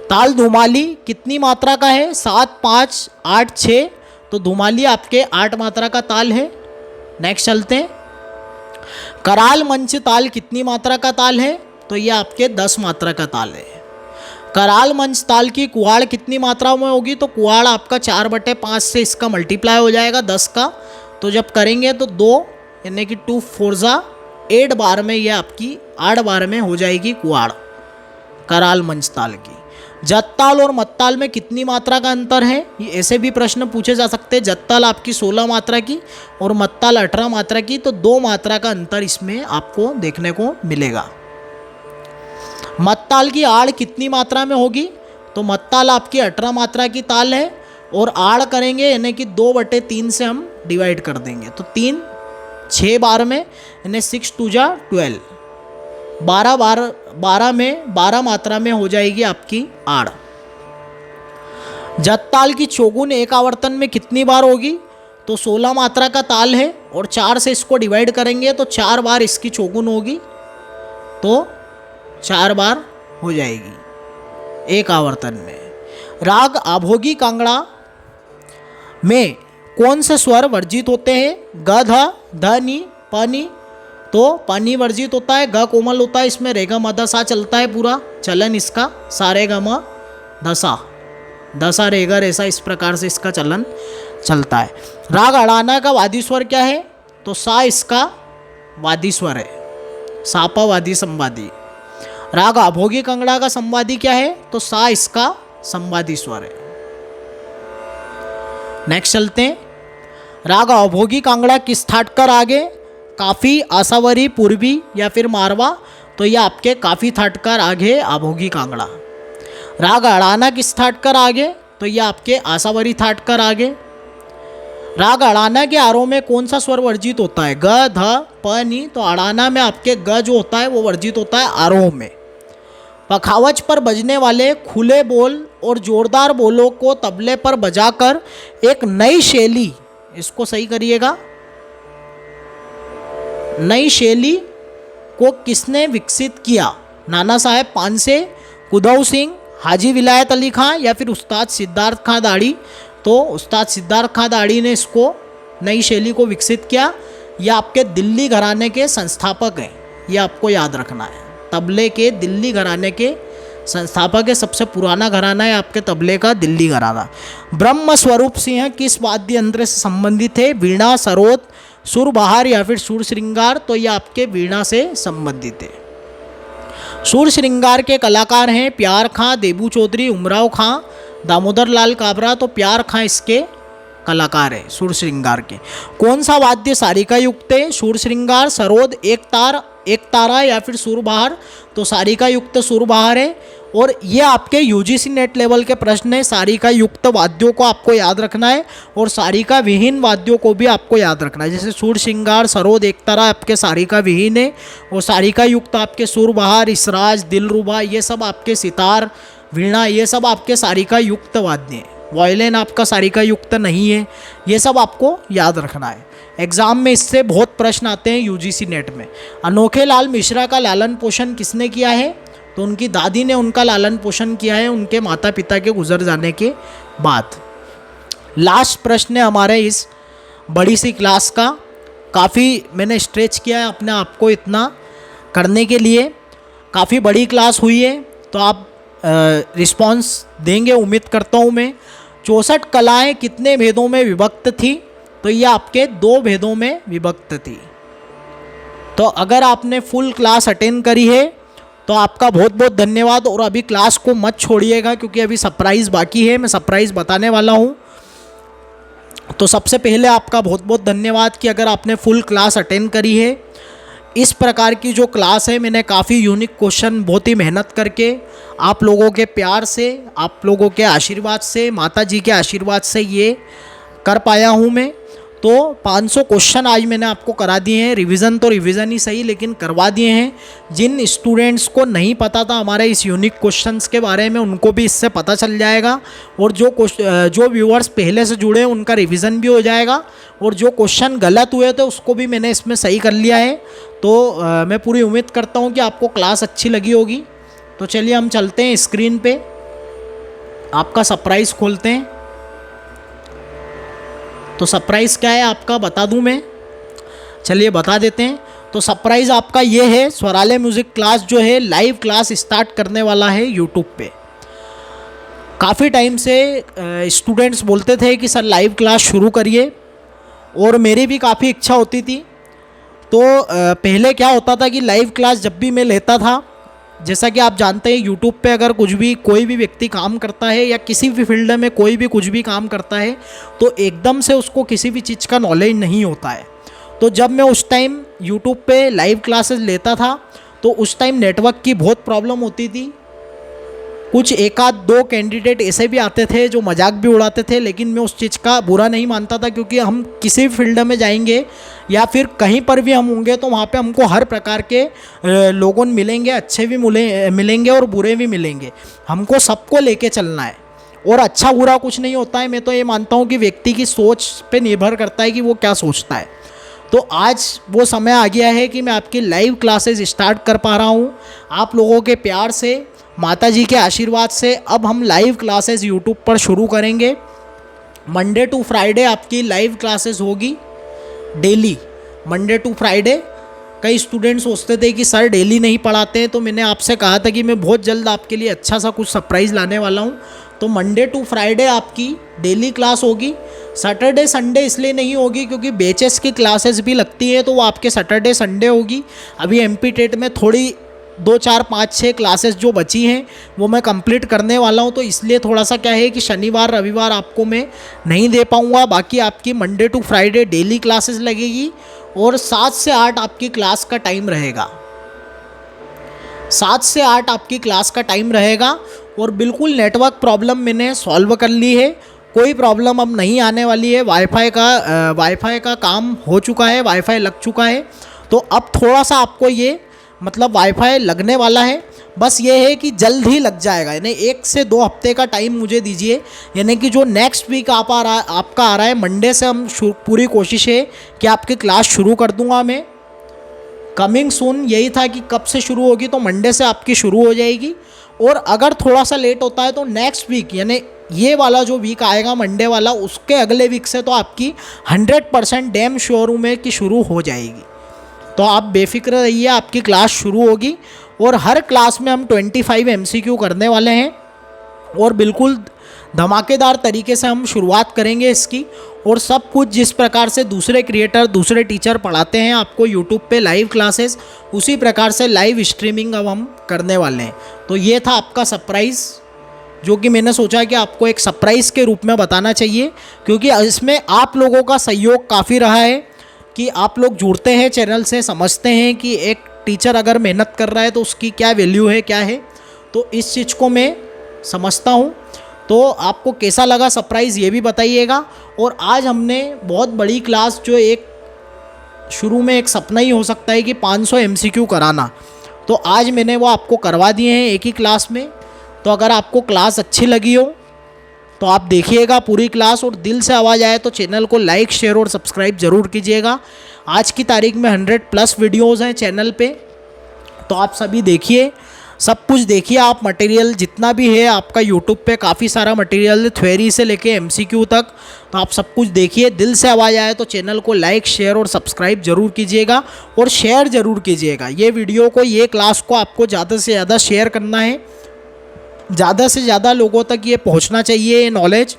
ताल धुमाली कितनी मात्रा का है? 7, 5, 8, 6। तो धुमाली आपके 8 मात्रा का ताल है। नेक्स्ट चलते हैं। कराल मंच ताल कितनी मात्रा का ताल है? तो ये आपके 10 मात्रा का ताल है। कराल मंच ताल की कुहाड़ कितनी मात्रा में होगी? तो कुहाड़ आपका 4/5 से इसका मल्टीप्लाई हो जाएगा 10 का। तो जब करेंगे तो 2 यानी कि 2 4 8 बार में ये आपकी 8 बार में हो जाएगी कुहाड़ कराल मंच ताल की। जत्ताल और मत्ताल में कितनी मात्रा का अंतर है? ये ऐसे भी प्रश्न पूछे जा सकते हैं। जत्ताल आपकी 16 मात्रा की और मत्ताल 18 मात्रा की। तो 2 मात्रा का अंतर इसमें आपको देखने को मिलेगा। मत्ताल की आड़ कितनी मात्रा में होगी? तो मत्ताल आपकी 18 मात्रा की ताल है और आड़ करेंगे यानी कि 2/3 से हम डिवाइड कर देंगे। तो 3 6 बार में यानी 6 2 जा 12। 12 मात्रा में हो जाएगी आपकी आड़। जत्ताल की चौगुन एक आवर्तन में कितनी बार होगी? तो 16 मात्रा का ताल है और 4 से इसको डिवाइड करेंगे तो 4 बार इसकी चौगुन होगी। तो 4 बार हो जाएगी एक आवर्तन में। राग आभोगी कांगड़ा में कौन से स्वर वर्जित होते हैं? ग, ध, ध, नी, प, नी। तो पानी वर्जित होता है। ग कोमल होता है। इसमें रेगा मदा सा चलता है पूरा चलन इसका। सारे ग म दसा, दसा रेगा रेसा, इस प्रकार से इसका चलन चलता है। राग अड़ाना का वादी स्वर क्या है? तो सा इसका वादी स्वर है। सापा वादी संवादी। राग आभोगी कंगड़ा का संवादी क्या है? तो सा इसका संवादी स्वर है। नेक्स्ट चलते हैं। राग आभोगी कांगड़ा किस ठाट कर आगे? काफ़ी, आसावरी, पूर्वी या फिर मारवा। तो ये आपके काफ़ी ठाटकर आगे आभोगी कांगड़ा। राग अड़ाना किस ठाटकर आगे? तो ये आपके आसावरी ठाटकर आगे। राग अड़ाना के आरोह में कौन सा स्वर वर्जित होता है? ग, ध, प, नी। तो अड़ाना में आपके ग जो होता है वो वर्जित होता है आरोह में। पखावज पर बजने वाले खुले बोल और जोरदार बोलों को तबले पर बजाकर एक नई शैली, इसको सही करिएगा, नई शैली को किसने विकसित किया? नाना साहेब पानसे, कुदौ सिंह, हाजी विलायत अली खां या फिर उस्ताद सिद्धार्थ खां दाड़ी। तो उस्ताद सिद्धार्थ खां दाड़ी ने इसको नई शैली को विकसित किया। यह आपके दिल्ली घराने के संस्थापक हैं, यह आपको याद रखना है। तबले के दिल्ली घराने के संस्थापक है। सबसे पुराना घराना है आपके तबले का दिल्ली घराना। ब्रह्म स्वरूप सिंह किस वाद्य यंत्र से संबंधित है? वीणा, सरोद, सुरबहार या फिर सुर श्रृंगार। तो ये आपके वीणा से संबंधित है। सुर श्रृंगार के कलाकार हैं प्यार खां, देबू चौधरी, उमराव खां, दामोदर लाल काबरा। तो प्यार खां इसके कलाकार है सुर श्रृंगार के। कौन सा वाद्य सारिका युक्त है? सुर श्रृंगार, सरोद, एक तारा या फिर सुरबहार। तो सारिका युक्त सुरबहार है। और ये आपके यूजीसी नेट लेवल के प्रश्न है। सारिका युक्त वाद्यों को आपको याद रखना है और सारिका विहीन वाद्यों को भी आपको याद रखना है। जैसे सुर श्रृंगार, सरोद, एक तारा आपके सारिका विहीन है और सारिका युक्त आपके सुरबहार, इसराज, दिलरुबा, ये सब आपके सितार, वीणा, ये सब आपके सारिका युक्त वाद्य हैं। वायलिन आपका सारिका युक्त नहीं है। ये सब आपको याद रखना है। एग्जाम में इससे बहुत प्रश्न आते हैं यूजीसी नेट में। अनोखे लाल मिश्रा का लालन पोषण किसने किया है? तो उनकी दादी ने उनका लालन पोषण किया है उनके माता पिता के गुजर जाने के बाद। लास्ट प्रश्न है हमारे इस बड़ी सी क्लास का। काफ़ी मैंने स्ट्रेच किया है अपने आप को इतना करने के लिए। काफ़ी बड़ी क्लास हुई है तो आप रिस्पॉन्स देंगे उम्मीद करता हूँ मैं। 64 कलाएँ कितने भेदों में विभक्त थी? तो ये आपके 2 भेदों में विभक्त थी। तो अगर आपने फुल क्लास अटेंड करी है तो आपका बहुत बहुत धन्यवाद। और अभी क्लास को मत छोड़िएगा क्योंकि अभी सरप्राइज़ बाकी है, मैं सरप्राइज़ बताने वाला हूँ। तो सबसे पहले आपका बहुत बहुत धन्यवाद कि अगर आपने फुल क्लास अटेंड करी है। इस प्रकार की जो क्लास है मैंने काफ़ी यूनिक क्वेश्चन बहुत ही मेहनत करके आप लोगों के प्यार से, आप लोगों के आशीर्वाद से, माता जी के आशीर्वाद से ये कर पाया हूँ मैं। तो 500 क्वेश्चन आज मैंने आपको करा दिए हैं। रिवीजन तो रिवीजन ही सही लेकिन करवा दिए हैं। जिन स्टूडेंट्स को नहीं पता था हमारे इस यूनिक क्वेश्चंस के बारे में उनको भी इससे पता चल जाएगा। और जो व्यूअर्स पहले से जुड़े हैं उनका रिवीजन भी हो जाएगा। और जो क्वेश्चन गलत हुए थे उसको भी मैंने इसमें सही कर लिया है। तो मैं पूरी उम्मीद करता हूँ कि आपको क्लास अच्छी लगी होगी। तो चलिए हम चलते हैं स्क्रीन पे, आपका सरप्राइज़ खोलते हैं। तो सरप्राइज़ क्या है आपका बता दूं मैं, चलिए बता देते हैं। तो सरप्राइज़ आपका ये है, स्वरालय म्यूज़िक क्लास जो है लाइव क्लास स्टार्ट करने वाला है यूट्यूब पे। काफ़ी टाइम से स्टूडेंट्स बोलते थे कि सर लाइव क्लास शुरू करिए और मेरी भी काफ़ी इच्छा होती थी। तो पहले क्या होता था कि लाइव क्लास जब भी मैं लेता था, जैसा कि आप जानते हैं यूट्यूब पे अगर कोई भी व्यक्ति काम करता है या किसी भी फील्ड में कोई भी कुछ भी काम करता है तो एकदम से उसको किसी भी चीज़ का नॉलेज नहीं होता है। तो जब मैं उस टाइम यूट्यूब पे लाइव क्लासेस लेता था तो उस टाइम नेटवर्क की बहुत प्रॉब्लम होती थी। कुछ एक आध 2 कैंडिडेट ऐसे भी आते थे जो मजाक भी उड़ाते थे, लेकिन मैं उस चीज़ का बुरा नहीं मानता था क्योंकि हम किसी भी फील्ड में जाएंगे या फिर कहीं पर भी हम होंगे तो वहाँ पे हमको हर प्रकार के लोगों मिलेंगे, अच्छे भी मिलेंगे और बुरे भी मिलेंगे। हमको सबको लेके चलना है और अच्छा बुरा कुछ नहीं होता है। मैं तो ये मानता हूँ कि व्यक्ति की सोच पे निर्भर करता है कि वो क्या सोचता है। तो आज वो समय आ गया है कि मैं आपकी लाइव क्लासेस स्टार्ट कर पा रहा हूँ। आप लोगों के प्यार से, माता जी के आशीर्वाद से अब हम लाइव क्लासेस यूट्यूब पर शुरू करेंगे। मंडे टू फ्राइडे आपकी लाइव क्लासेस होगी डेली, मंडे टू फ्राइडे। कई स्टूडेंट्स सोचते थे कि सर डेली नहीं पढ़ाते हैं, तो मैंने आपसे कहा था कि मैं बहुत जल्द आपके लिए अच्छा सा कुछ सरप्राइज़ लाने वाला हूँ। तो मंडे टू फ्राइडे आपकी डेली क्लास होगी। सैटरडे संडे इसलिए नहीं होगी क्योंकि बेचेस की क्लासेस भी लगती है तो वो आपके सैटरडे संडे होगी। अभी एमपी टेट में थोड़ी 2 4 5 6 क्लासेस जो बची हैं वो मैं कंप्लीट करने वाला हूं, तो इसलिए थोड़ा सा क्या है कि शनिवार रविवार आपको मैं नहीं दे पाऊंगा। बाकी आपकी Monday to Friday daily classes लगेगी और 7 से 8 आपकी क्लास का टाइम रहेगा। 7 से 8 आपकी क्लास का टाइम रहेगा और बिल्कुल नेटवर्क प्रॉब्लम मैंने सॉल्व कर ली है। कोई प्रॉब्लम अब नहीं आने वाली है। वाईफाई का काम हो चुका है, वाईफाई लग चुका है। तो अब थोड़ा सा आपको ये मतलब वाईफाई लगने वाला है, बस ये है कि जल्द ही लग जाएगा। यानी 1 से 2 हफ्ते का टाइम मुझे दीजिए। यानी कि जो नेक्स्ट वीक आपका आ रहा है मंडे से हम पूरी कोशिश है कि आपकी क्लास शुरू कर दूंगा मैं। कमिंग सून यही था कि कब से शुरू होगी, तो मंडे से आपकी शुरू हो जाएगी। और अगर थोड़ा सा लेट होता है तो नेक्स्ट वीक यानी ये वाला जो वीक आएगा मंडे वाला, उसके अगले वीक से तो आपकी 100% डैम श्योर हूँ मैं कि शुरू हो जाएगी। तो आप बेफिक्र रहिए, आपकी क्लास शुरू होगी और हर क्लास में हम 25 MCQ करने वाले हैं और बिल्कुल धमाकेदार तरीके से हम शुरुआत करेंगे इसकी। और सब कुछ जिस प्रकार से दूसरे क्रिएटर, दूसरे टीचर पढ़ाते हैं आपको यूट्यूब पे लाइव क्लासेस, उसी प्रकार से लाइव स्ट्रीमिंग अब हम करने वाले हैं। तो ये था आपका सरप्राइज़। जो कि मैंने सोचा कि आपको एक सरप्राइज़ के रूप में बताना चाहिए, क्योंकि इसमें आप लोगों का सहयोग काफ़ी रहा है कि आप लोग जुड़ते हैं चैनल से, समझते हैं कि एक टीचर अगर मेहनत कर रहा है तो उसकी क्या वैल्यू है, क्या है। तो इस चीज़ को मैं समझता हूँ। तो आपको कैसा लगा सरप्राइज़ ये भी बताइएगा। और आज हमने बहुत बड़ी क्लास, जो एक शुरू में एक सपना ही हो सकता है कि 500 MCQ कराना, तो आज मैंने वो आपको करवा दिए हैं एक ही क्लास में। तो अगर आपको क्लास अच्छी लगी हो तो आप देखिएगा पूरी क्लास, और दिल से आवाज़ आए तो चैनल को लाइक, शेयर और सब्सक्राइब ज़रूर कीजिएगा। आज की तारीख में 100+ वीडियोज़ हैं चैनल पे, तो आप सभी देखिए, सब कुछ देखिए आप। मटेरियल जितना भी है आपका यूट्यूब पे काफ़ी सारा मटेरियल है, थ्योरी से लेके MCQ तक, तो आप सब कुछ देखिए। दिल से आवाज़ आए तो चैनल को लाइक, शेयर और सब्सक्राइब ज़रूर कीजिएगा, और शेयर ज़रूर कीजिएगा। ये वीडियो को, ये क्लास को आपको ज़्यादा से ज़्यादा शेयर करना है, ज़्यादा से ज़्यादा लोगों तक ये पहुंचना चाहिए ये नॉलेज,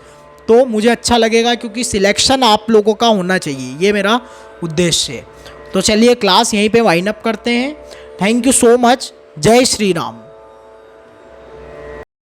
तो मुझे अच्छा लगेगा, क्योंकि सिलेक्शन आप लोगों का होना चाहिए, ये मेरा उद्देश्य है। तो चलिए क्लास यहीं पे वाइंड अप करते हैं। Thank you so much. जय श्री राम।